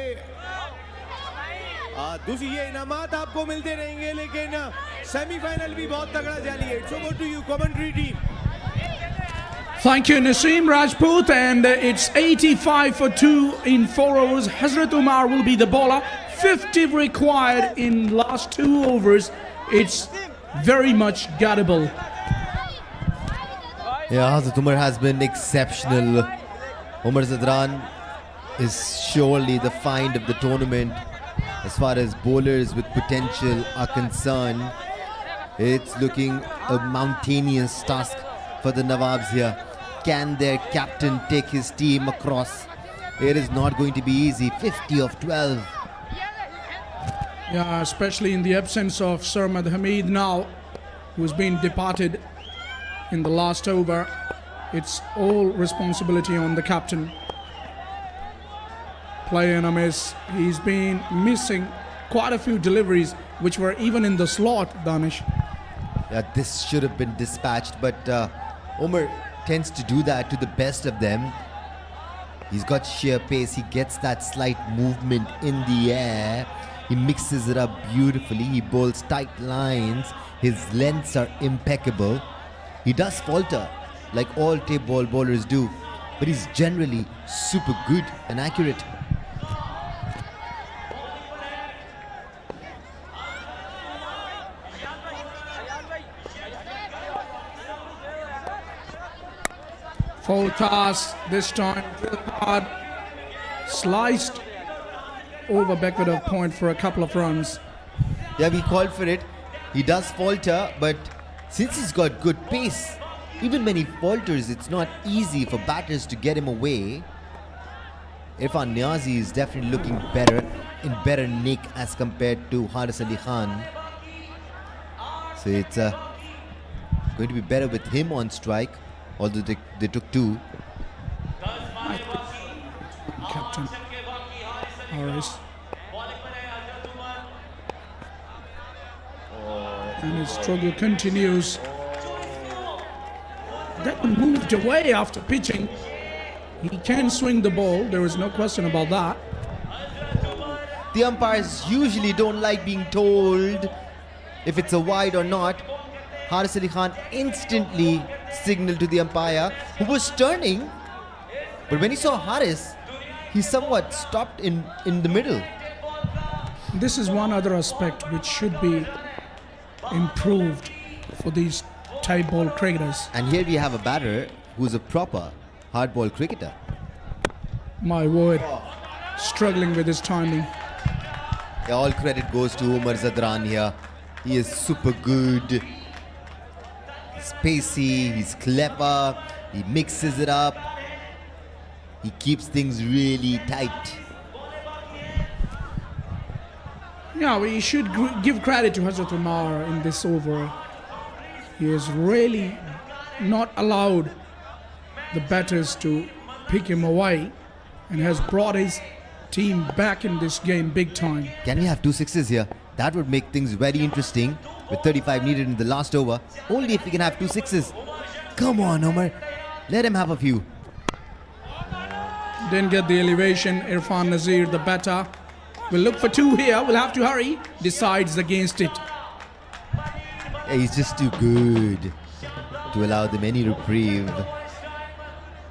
दूसरी ये इनामात आपको मिलते रहेंगे लेकिन सेमीफाइनल भी बहुत तगड़ा जारी है so go to you commentary team
Thank you, Naseem Rajput, and it's 85 for 2 in 4 overs. Hazrat Umar will be the bowler. 50 required in last 2 overs. It's very much gettable.
Yeah, Hazrat Umar has been exceptional. Umar Zadran is surely the find of the tournament as far as bowlers with potential are concerned. It's looking a mountainous task for the Nawabs here. Can their captain take his team across? It is not going to be easy. 50 of 12.
Yeah, especially in the absence of Sarmad Hamid now, who's been departed in the last over. It's all responsibility on the captain. Play and a miss. He's been missing quite a few deliveries, which were even in the slot, Danish.
Yeah, this should have been dispatched, but Umar tends to do that to the best of them. He's got sheer pace. He gets that slight movement in the air. He mixes it up beautifully. He bowls tight lines. His lengths are impeccable. He does falter like all tape ball bowlers do, but he's generally super good and accurate.
Full toss this time, hard, sliced over backward of point for a couple of runs.
Yeah, we called for it. He does falter, but since he's got good pace, even when he falters, it's not easy for batters to get him away. Irfan Niazi is definitely looking better, in better nick as compared to Haris Ali Khan. So it's going to be better with him on strike, although they took 2.
Captain Haris. And his struggle continues. That one moved away after pitching. He can swing the ball, there is no question about that.
The umpires usually don't like being told if it's a wide or not. Haris Ali Khan instantly signaled to the umpire, who was turning, but when he saw Haris, he somewhat stopped in the middle.
This is one other aspect which should be improved for these type ball cricketers.
And here we have a batter who's a proper hardball cricketer.
My word, struggling with his timing.
Yeah, all credit goes to Umar Zadran here. He is super good. He's pacey, he's clever, he mixes it up. He keeps things really tight.
Yeah, we should give credit to Hazrat Umar in this over. He has really not allowed the batters to pick him away and has brought his team back in this game big time.
Can we have 2 sixes here? That would make things very interesting with 35 needed in the last over. Only if we can have 2 sixes. Come on, Umar. Let him have a few.
Didn't get the elevation. Irfan Nazir, the batter, will look for 2 here. We'll have to hurry. Decides against it.
Yeah, he's just too good to allow them any reprieve.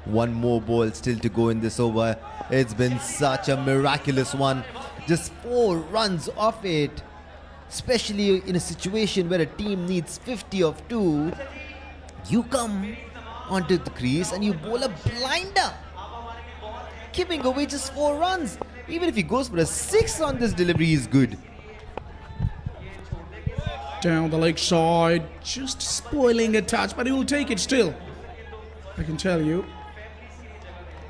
1 more ball still to go in this over. It's been such a miraculous one. Just 4 runs off it. Especially in a situation where a team needs 50 of 2. You come onto the crease and you bowl a blinder, giving away just 4 runs. Even if he goes for a 6 on this delivery is good.
Down the leg side, just spoiling a touch, but he will take it still, I can tell you.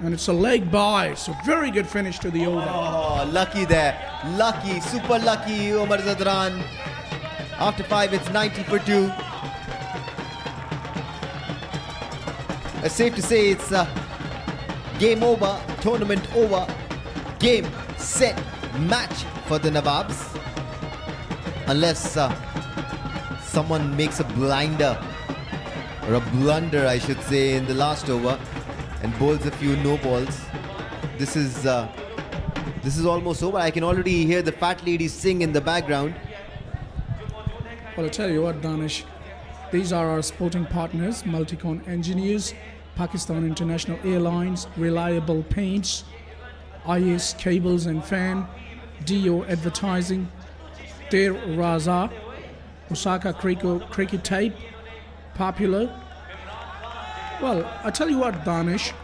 And it's a leg by, so very good finish to the over.
Oh, lucky there. Lucky, super lucky, Omar Zadran. After 5, it's 90 for 2. It's safe to say it's game over, tournament over, game, set, match for the Nawabs. Unless someone makes a blinder, or a blunder I should say, in the last over and bowls a few no balls. This is almost over. I can already hear the fat lady sing in the background.
Well, I'll tell you what, Danish, these are our sporting partners: Multicon Engineers, Pakistan International Airlines, Reliable Paints, IS Cables and Fan, Geo Advertising, Ter Raza, Osaka Cricket Tape, Popular. Well, I tell you what, Danish,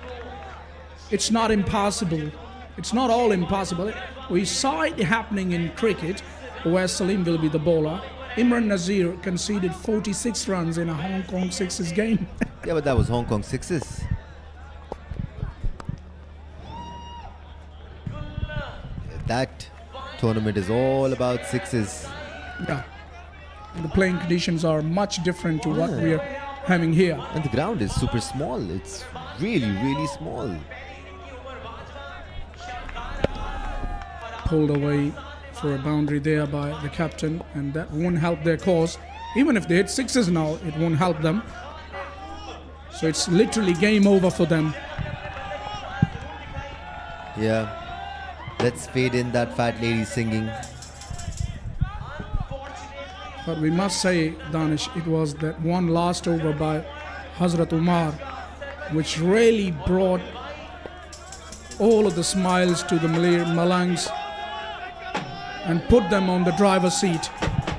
it's not impossible. It's not all impossible. We saw it happening in cricket, where Salim will be the bowler. Imran Nazir conceded 46 runs in a Hong Kong Sixes game.
Yeah, but that was Hong Kong Sixes. That tournament is all about sixes.
Yeah. The playing conditions are much different to what we are having here.
And the ground is super small. It's really, really small.
Pulled away for a boundary there by the captain, and that won't help their cause. Even if they hit 6s now, it won't help them. So it's literally game over for them.
Yeah. Let's fade in that fat lady singing.
But we must say, Danish, it was that one last over by Hazrat Umar which really brought all of the smiles to the Malir Malangs and put them on the driver's seat.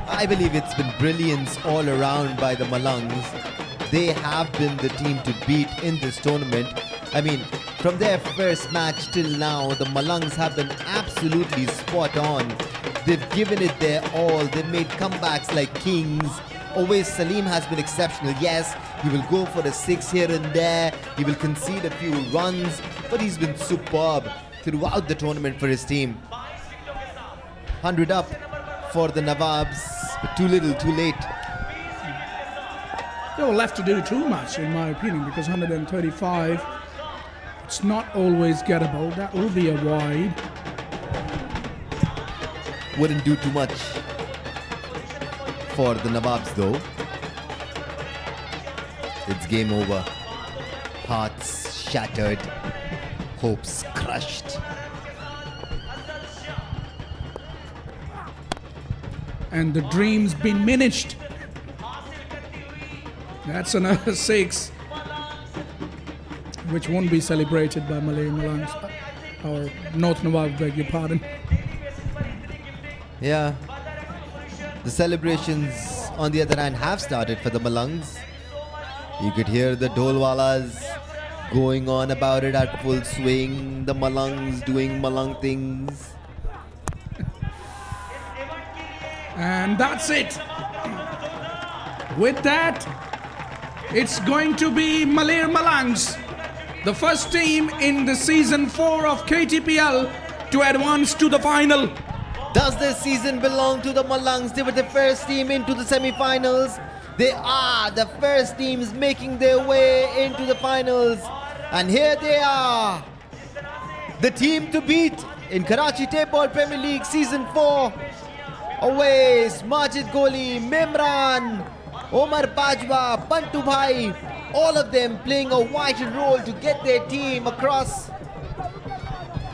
I believe it's been brilliance all around by the Malangs. They have been the team to beat in this tournament. I mean, from their first match till now, the Malangs have been absolutely spot on. They've given it their all. They've made comebacks like kings. Always Salim has been exceptional. Yes, he will go for a 6 here and there. He will concede a few runs, but he's been superb throughout the tournament for his team. 100 up for the Nawabs, but too little, too late.
They were left to do too much, in my opinion, because 135, it's not always gettable. That will be a wide.
Wouldn't do too much for the Nawabs though. It's game over. Hearts shattered, hopes crushed.
And the dreams been diminished. That's another 6, which won't be celebrated by Malir Malangs, or North Nawab, beg your pardon.
Yeah. The celebrations, on the other hand, have started for the Malangs. You could hear the Dholwalas going on about it at full swing. The Malangs doing Malang things.
And that's it. With that, it's going to be Malir Malangs, the first team in the season 4 of KTPL to advance to the final.
Does this season belong to the Malangs? They were the first team into the semi-finals. They are the first teams making their way into the finals. And here they are, the team to beat in Karachi Table Premier League Season 4. Awais, Majid Goli, Memran, Omar Bajwa, Bantu Bhai, all of them playing a vital role to get their team across.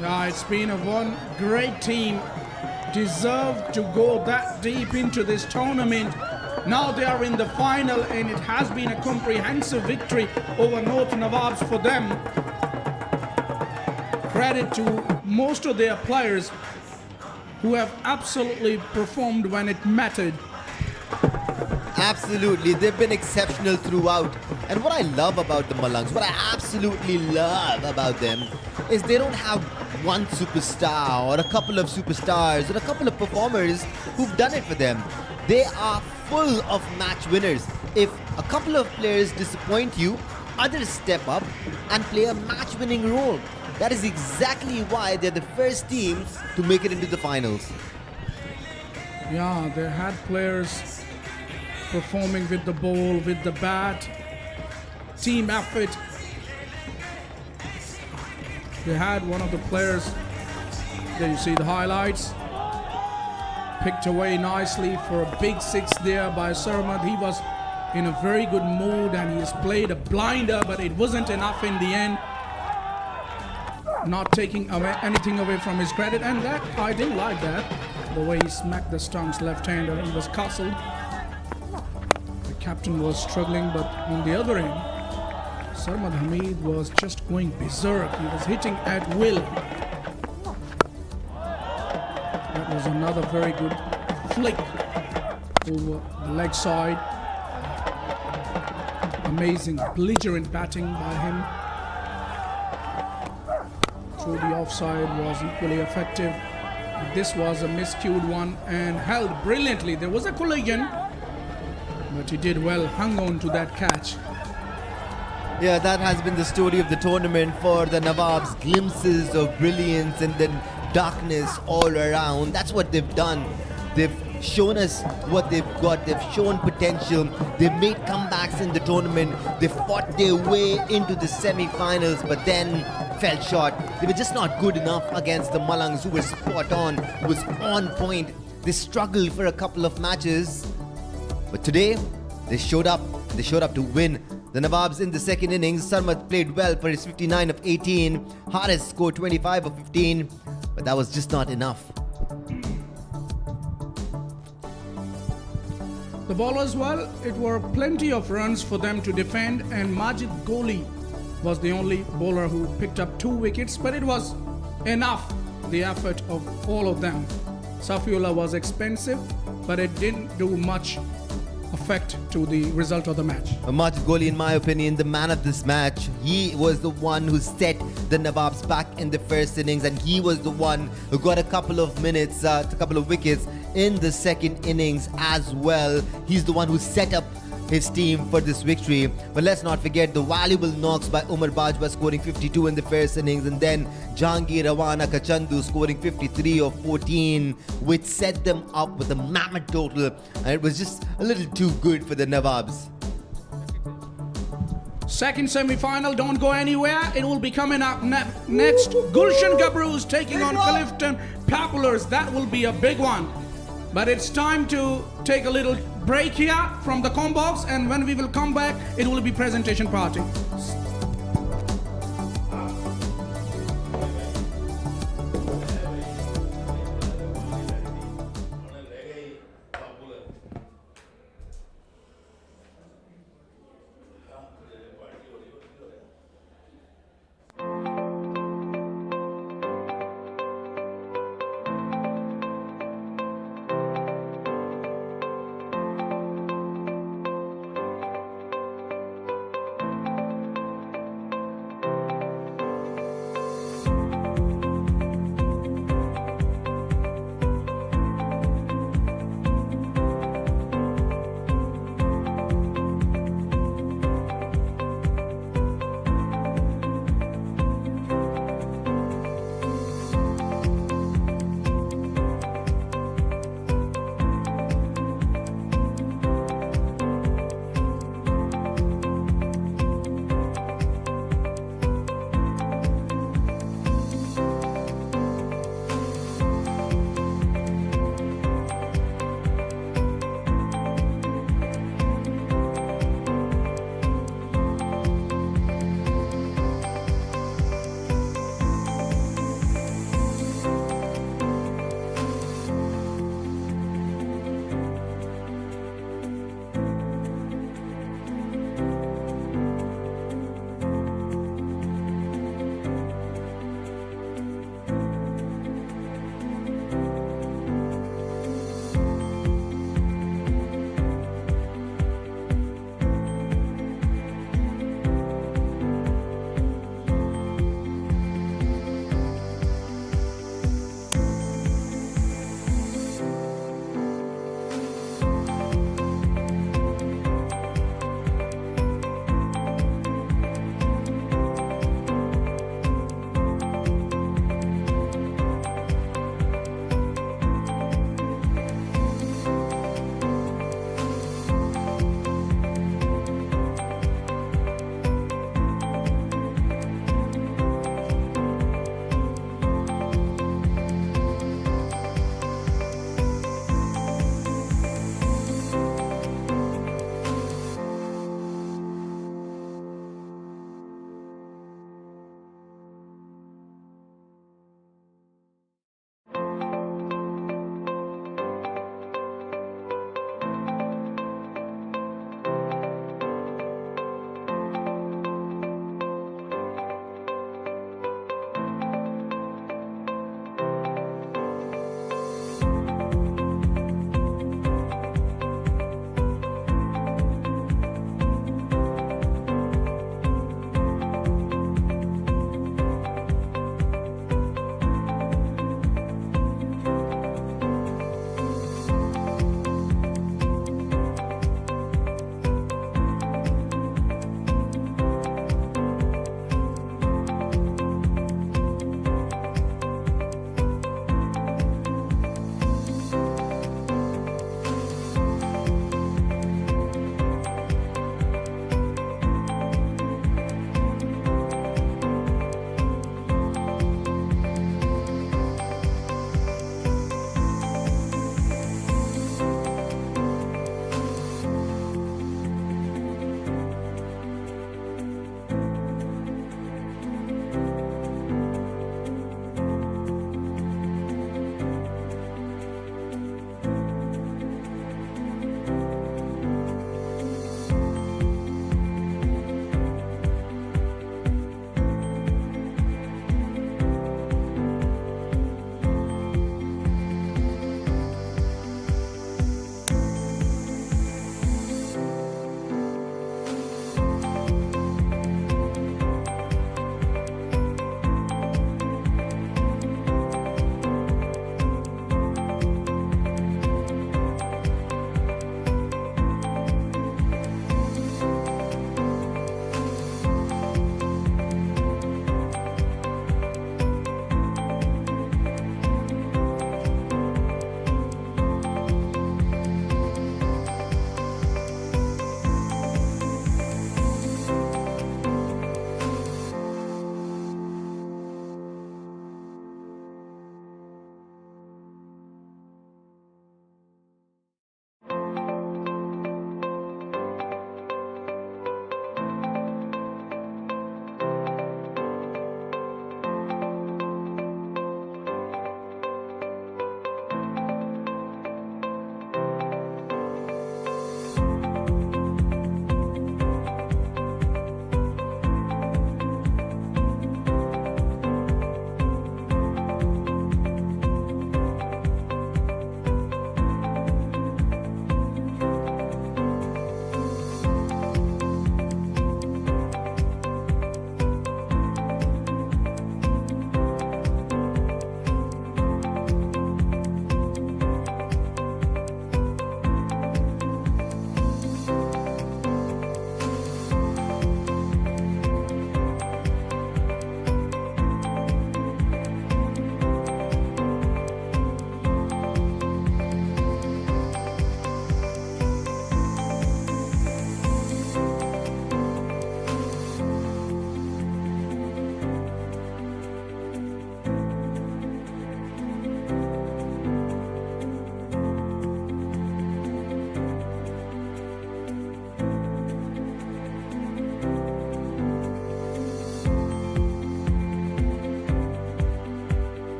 Yeah, it's been a one great team. Deserved to go that deep into this tournament. Now they are in the final, and it has been a comprehensive victory over North Nawabs for them. Credit to most of their players who have absolutely performed when it mattered.
Absolutely, they've been exceptional throughout. And what I love about the Malangs, what I absolutely love about them, is they don't have one superstar or a couple of superstars or a couple of performers who've done it for them. They are full of match winners. If a couple of players disappoint you, others step up and play a match-winning role. That is exactly why they're the first teams to make it into the finals.
Yeah, they had players performing with the ball, with the bat, team effort. They had one of the players, there you see the highlights, picked away nicely for a big six there by Sarmad. He was in a very good mood and he has played a blinder, but it wasn't enough in the end. Not taking anything away from his credit, and that I didn't like that, the way he smacked the stumps left-hander. He was castled. The captain was struggling, but on the other end, Sarmad Hamid was just going berserk. He was hitting at will. That was another very good flick over the leg side. Amazing, belligerent batting by him. Through the offside was equally effective. This was a miscued one and held brilliantly. There was a collision, but he did well, hung on to that catch.
Yeah, that has been the story of the tournament for the Nawabs. Glimpses of brilliance and then darkness all around. That's what they've done. They've shown us what they've got. They've shown potential. They've made comebacks in the tournament. They fought their way into the semi-finals, but then fell short. They were just not good enough against the Malangs, who were spot on, who was on point. They struggled for a couple of matches, but today they showed up. They showed up to win. The Nawabs in the second innings, Sarmad played well for his 59 of 18. Haris scored 25 of 15, but that was just not enough.
The bowlers, well, it were plenty of runs for them to defend, and Majid Goli was the only bowler who picked up 2 wickets, but it was enough, the effort of all of them. Safiullah was expensive, but it didn't do much effect to the result of the match.
Majid Goli, in my opinion, the man of this match. He was the one who set the Nawabs back in the first innings, and he was the one who got a couple of minutes, a couple of wickets in the second innings as well. He's the one who set up his team for this victory. But let's not forget the valuable knocks by Umar Bajwa, scoring 52 in the first innings, and then Jahangir Rawana Kachandu scoring 53 of 14, which set them up with a mammoth total, and it was just a little too good for the Nawabs.
Second semi-final, don't go anywhere. It will be coming up next. Gulshan Gabroos taking on Clifton Populars. That will be a big one. But it's time to take a little break here from the combox, and when we will come back, it will be presentation party.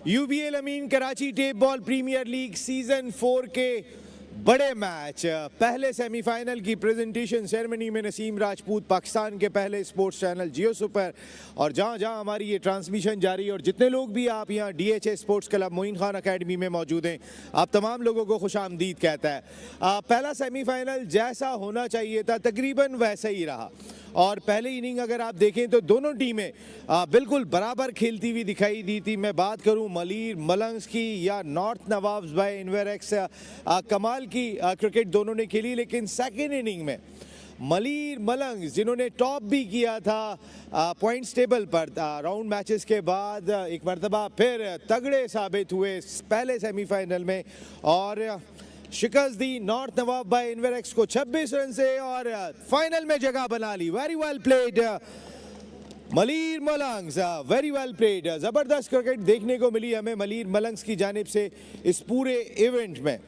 UBL Amin Karachi tape ball premier league season 4 के बड़े match पहले semifinal की presentation ceremony में नसीम राजपूत पाकिस्तान के पहले sports channel जियो super और जहां जहां हमारी ये ट्रांसमिशन जारी है और जितने लोग भी आप यहाँ DHA sports club Moin Khan academy में मौजूद हैं, आप तमाम लोगों को खुशामदीद कहता है। पहला सेमीफाइनल जैसा होना चाहिए था तकरीबन वैसा ही रहा और पहले इनिंग अगर आप देखें तो दोनों टीमें बिल्कुल बराबर खेलती हुई दिखाई दी थी। मैं बात करूं मलीर मलंग्स की या नॉर्थ नवाब्स बाय इन्वेरेक्स, कमाल की क्रिकेट दोनों ने खेली, लेकिन सेकेंड इनिंग में मलीर मलंग्स जिन्होंने टॉप भी किया था पॉइंट्स टेबल पर राउंड मैचेस के बाद, एक मरतबा फिर तगड़े साबित हुए पहले सेमीफाइनल में और शिकस्त दी नॉर्थ नवाब बाय इन्वेरेक्स को 26 रन से और फाइनल में जगह बना ली। Very well played Malir Malangs, very well played. ज़बरदस्त क्रिकेट देखने को मिली हमें मलीर मलंग्स की जानिब से इस पूरे इवेंट में।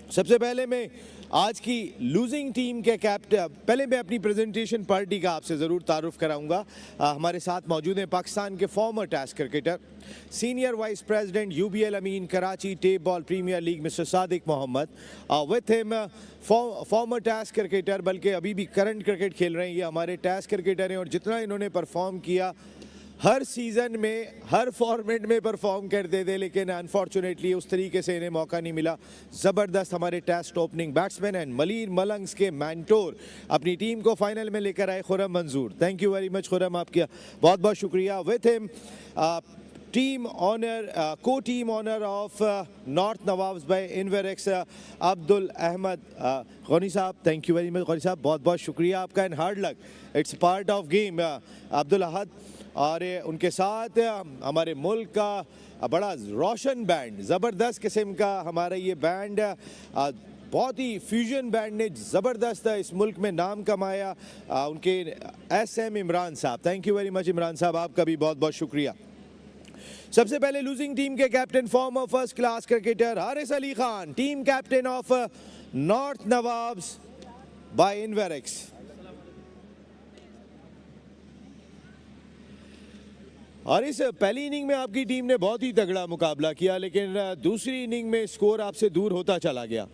सबसे पहले मैं आज की लूजिंग टीम के कैप्टन, पहले मैं अपनी प्रेजेंटेशन पार्टी का आपसे ज़रूर तारुफ कराऊंगा। हमारे साथ मौजूद हैं पाकिस्तान के former test cricketer, senior vice president UBL Amin Karachi tape ball premier league mister Sadiq Mohammad, with him former test cricketer, बल्कि अभी भी करंट क्रिकेट खेल रहे हैं, ये हमारे टेस्ट क्रिकेटर हैं और जितना इन्होंने परफॉर्म किया हर सीज़न में हर फॉर्मेट में परफॉर्म करते थे, लेकिन अनफॉर्चुनेटली उस तरीके से इन्हें मौका नहीं मिला। ज़बरदस्त हमारे test opening batsman and Malir Malangs के मेंटोर अपनी टीम को फाइनल में लेकर आए Khurram Manzoor. Thank you very much Khurram, आपका बहुत बहुत शुक्रिया। विथ हिम टीम ऑनर, को team owner of north Nawabs by Inverex Abdul Ahmed Ghani Sahab, thank you very much Ghani Sahab, बहुत बहुत शुक्रिया आपका and hard luck, it's part of game Abdul Ahad. और उनके साथ हमारे मुल्क का बड़ा रोशन बैंड, ज़बरदस्त किस्म का हमारा ये बैंड, बहुत ही फ्यूजन बैंड ने ज़बरदस्त इस मुल्क में नाम कमाया, उनके SM Imran sahab, thank you very much Imran sahab, आपका भी बहुत बहुत शुक्रिया। सबसे पहले लूजिंग टीम के captain former first class cricketer Haris Ali Khan, team captain of north Nawabs by Inverex. और इस पहली इनिंग में आपकी टीम ने बहुत ही तगड़ा मुकाबला किया, लेकिन दूसरी इनिंग में स्कोर आपसे दूर होता चला गया।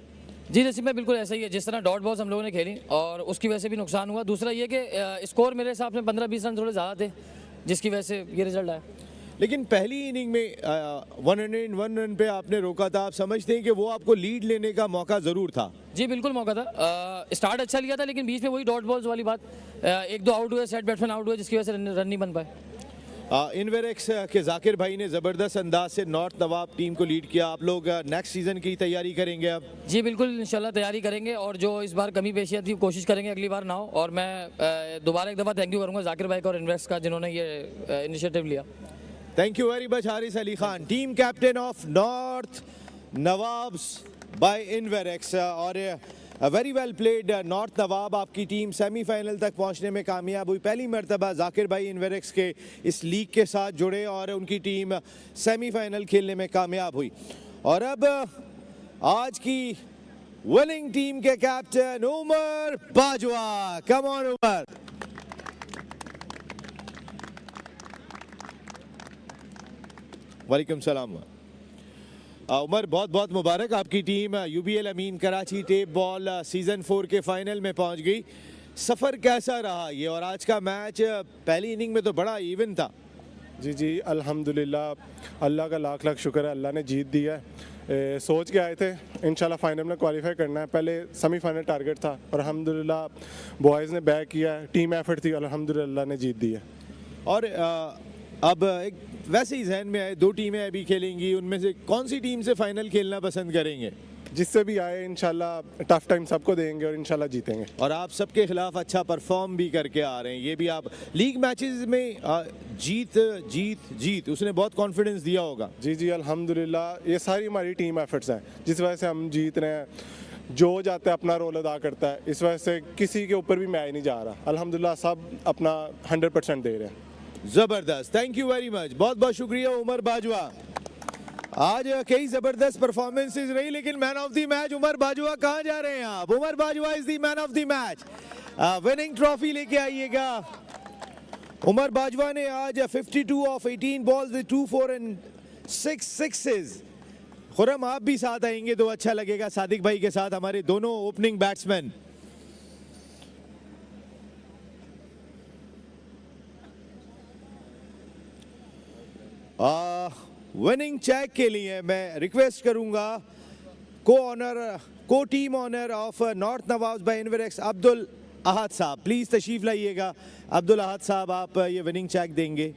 जी नसीब में बिल्कुल ऐसा ही है, जिस तरह डॉट बॉल्स हम लोगों ने खेली और उसकी वजह से भी नुकसान हुआ। दूसरा ये कि स्कोर मेरे हिसाब से 15-20 रन थोड़े ज़्यादा थे, जिसकी वजह से ये रिजल्ट आया।
लेकिन पहली इनिंग में 101 रन पे आपने रोका था, आप समझते हैं कि वो आपको लीड लेने का मौका ज़रूर था?
जी बिल्कुल मौका था, स्टार्ट अच्छा लिया था, लेकिन बीच में वही डॉट बॉल्स वाली बात, 1-2 आउट हुए, सेट बैट्समैन आउट हुए, जिसकी वजह से रन नहीं बन पाए।
इन्वेरेक्स के जाकिर भाई ने ज़बरदस्त अंदाज से नॉर्थ नवाब टीम को लीड किया। आप लोग नेक्स्ट सीज़न की तैयारी करेंगे अब?
जी बिल्कुल इंशाल्लाह तैयारी करेंगे और जो इस बार कमी पेशी थी कोशिश करेंगे अगली बार ना हो। और मैं दोबारा एक दफ़ा थैंक यू करूँगा जाकिर भाई को और इन्वेरेक्स का, जिन्होंने ये इनिशिएटिव लिया।
Thank you very much Haris Ali Khan, team captain of north Nawabs by Inverex. और very well played North Nawab, आपकी टीम सेमीफाइनल तक पहुंचने में कामयाब हुई। पहली मरतबा जाकिर भाई इन्वेरेक्स के इस लीग के साथ जुड़े और उनकी टीम सेमीफाइनल खेलने में कामयाब हुई। और अब आज की विनिंग टीम के captain Umar Bajwa, come on Umar. वालेकुम सलाम उमर, बहुत बहुत मुबारक, आपकी टीम यूबीएल अमीन कराची टेप बॉल सीज़न 4 के फाइनल में पहुंच गई। सफ़र कैसा रहा ये, और आज का मैच पहली इनिंग में तो बड़ा इवन था?
जी अल्हम्दुलिल्लाह, अल्लाह का लाख लाख शुक्र है, अल्लाह ने जीत दी है। सोच के आए थे इंशाल्लाह फाइनल में क्वालिफाई करना है, पहले सेमीफाइनल टारगेट था और अल्हम्दुलिल्लाह बॉयज़ ने बैक किया है, टीम एफर्ट थी, अल्हम्दुलिल्लाह अल्लाह ने जीत दी है।
और अब एक वैसे ही जहन में आए, 2 टीमें अभी खेलेंगी, उनमें से कौन सी टीम से फाइनल खेलना पसंद करेंगे?
जिससे भी आए इंशाल्लाह टफ टाइम सबको देंगे और इंशाल्लाह जीतेंगे।
और आप सबके खिलाफ अच्छा परफॉर्म भी करके आ रहे हैं, ये भी आप लीग मैचेस में जीत जीत जीत उसने बहुत कॉन्फिडेंस दिया होगा।
जी अल्हम्दुलिल्लाह, ये सारी हमारी टीम एफर्ट्स हैं जिस वजह से हम जीत रहे हैं। जो जाता है अपना रोल अदा करता है, इस वजह से किसी के ऊपर भी मैच नहीं जा रहा। अल्हम्दुलिल्लाह सब अपना 100% दे रहे हैं।
ज़बरदस्त, थैंक यू वेरी मच, बहुत बहुत शुक्रिया उमर बाजवा। आज कई ज़बरदस्त परफॉर्मेंसेस रही, लेकिन man of the match Umar Bajwa कहाँ जा रहे हैं आप? Umar Bajwa is the man of the match, winning trophy लेके आइएगा। उमर बाजवा ने आज 52 of 18 balls with 2, 4 and 6 sixes. Khurram आप भी साथ आएंगे तो अच्छा लगेगा, सादिक भाई के साथ हमारे दोनों ओपनिंग बैट्समैन. विनिंग चेक के लिए मैं रिक्वेस्ट करूंगा को team owner of north Nawabs by Inverex Abdul Ahad Sahab, please तशरीफ लाइएगा. अब्दुल अहद साहब आप ये विनिंग चेक देंगे.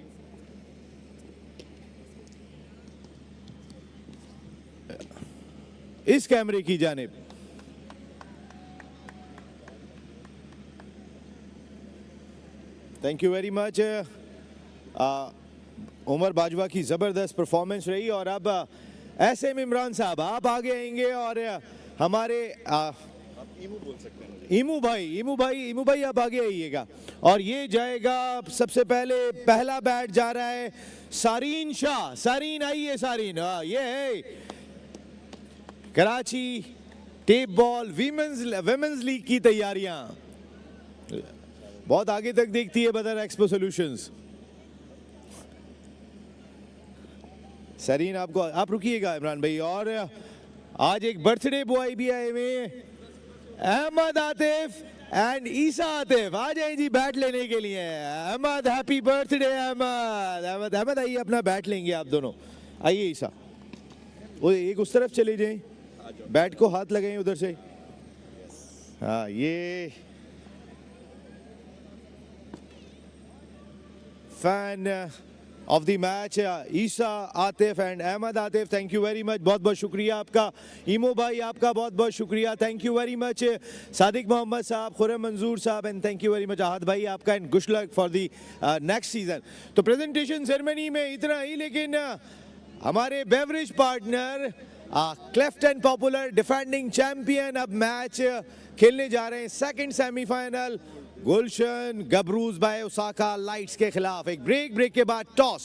इस कैमरे की जानिब. Thank you very much. Umar Bajwa की जबरदस्त परफॉर्मेंस रही. और अब एसएम इमरान साहब आप आगे आएंगे और हमारे ईमू भाई आप आगे आइएगा. और ये जाएगा सबसे पहले, पहला बैट जा रहा है सारीन शाह. सारीन आइए सारीन. ये है Karachi tape ball women's league की तैयारियां बहुत आगे तक देखती है बदर एक्सपो सॉल्यूशंस. सरीन आपको, आप रुकिएगा इमरान भाई. और आज एक बर्थडे बॉय भी आए हुए हैं, अहमद आतिफ एंड ईसा आतिफ. आ जाए जी बैट लेने के लिए. Ahmad happy birthday. अहमद आइए, अपना बैट लेंगे आप दोनों. आइए ईसा, वो एक उस तरफ चले जाएं, बैट को हाथ लगाएं उधर से. हाँ, ये fan of the match Isa Atif and Ahmed Atif, thank you very much. बहुत बहुत शुक्रिया आपका. ईमो भाई आपका बहुत बहुत शुक्रिया, thank you very much. Sadiq Mohammad sahab, Khurram Manzoor sahab and thank you very much. Ahad भाई आपका and good luck for the next season. तो प्रेजेंटेशन सेरेमनी में इतना ही, लेकिन हमारे बेवरेज पार्टनर क्लेफ्ट एंड पॉपुलर डिफेंडिंग चैंपियन अब मैच खेलने जा रहे हैं. Second semifinal Gulshan Gabrus by Osaka Lights के खिलाफ. एक ब्रेक के बाद टॉस.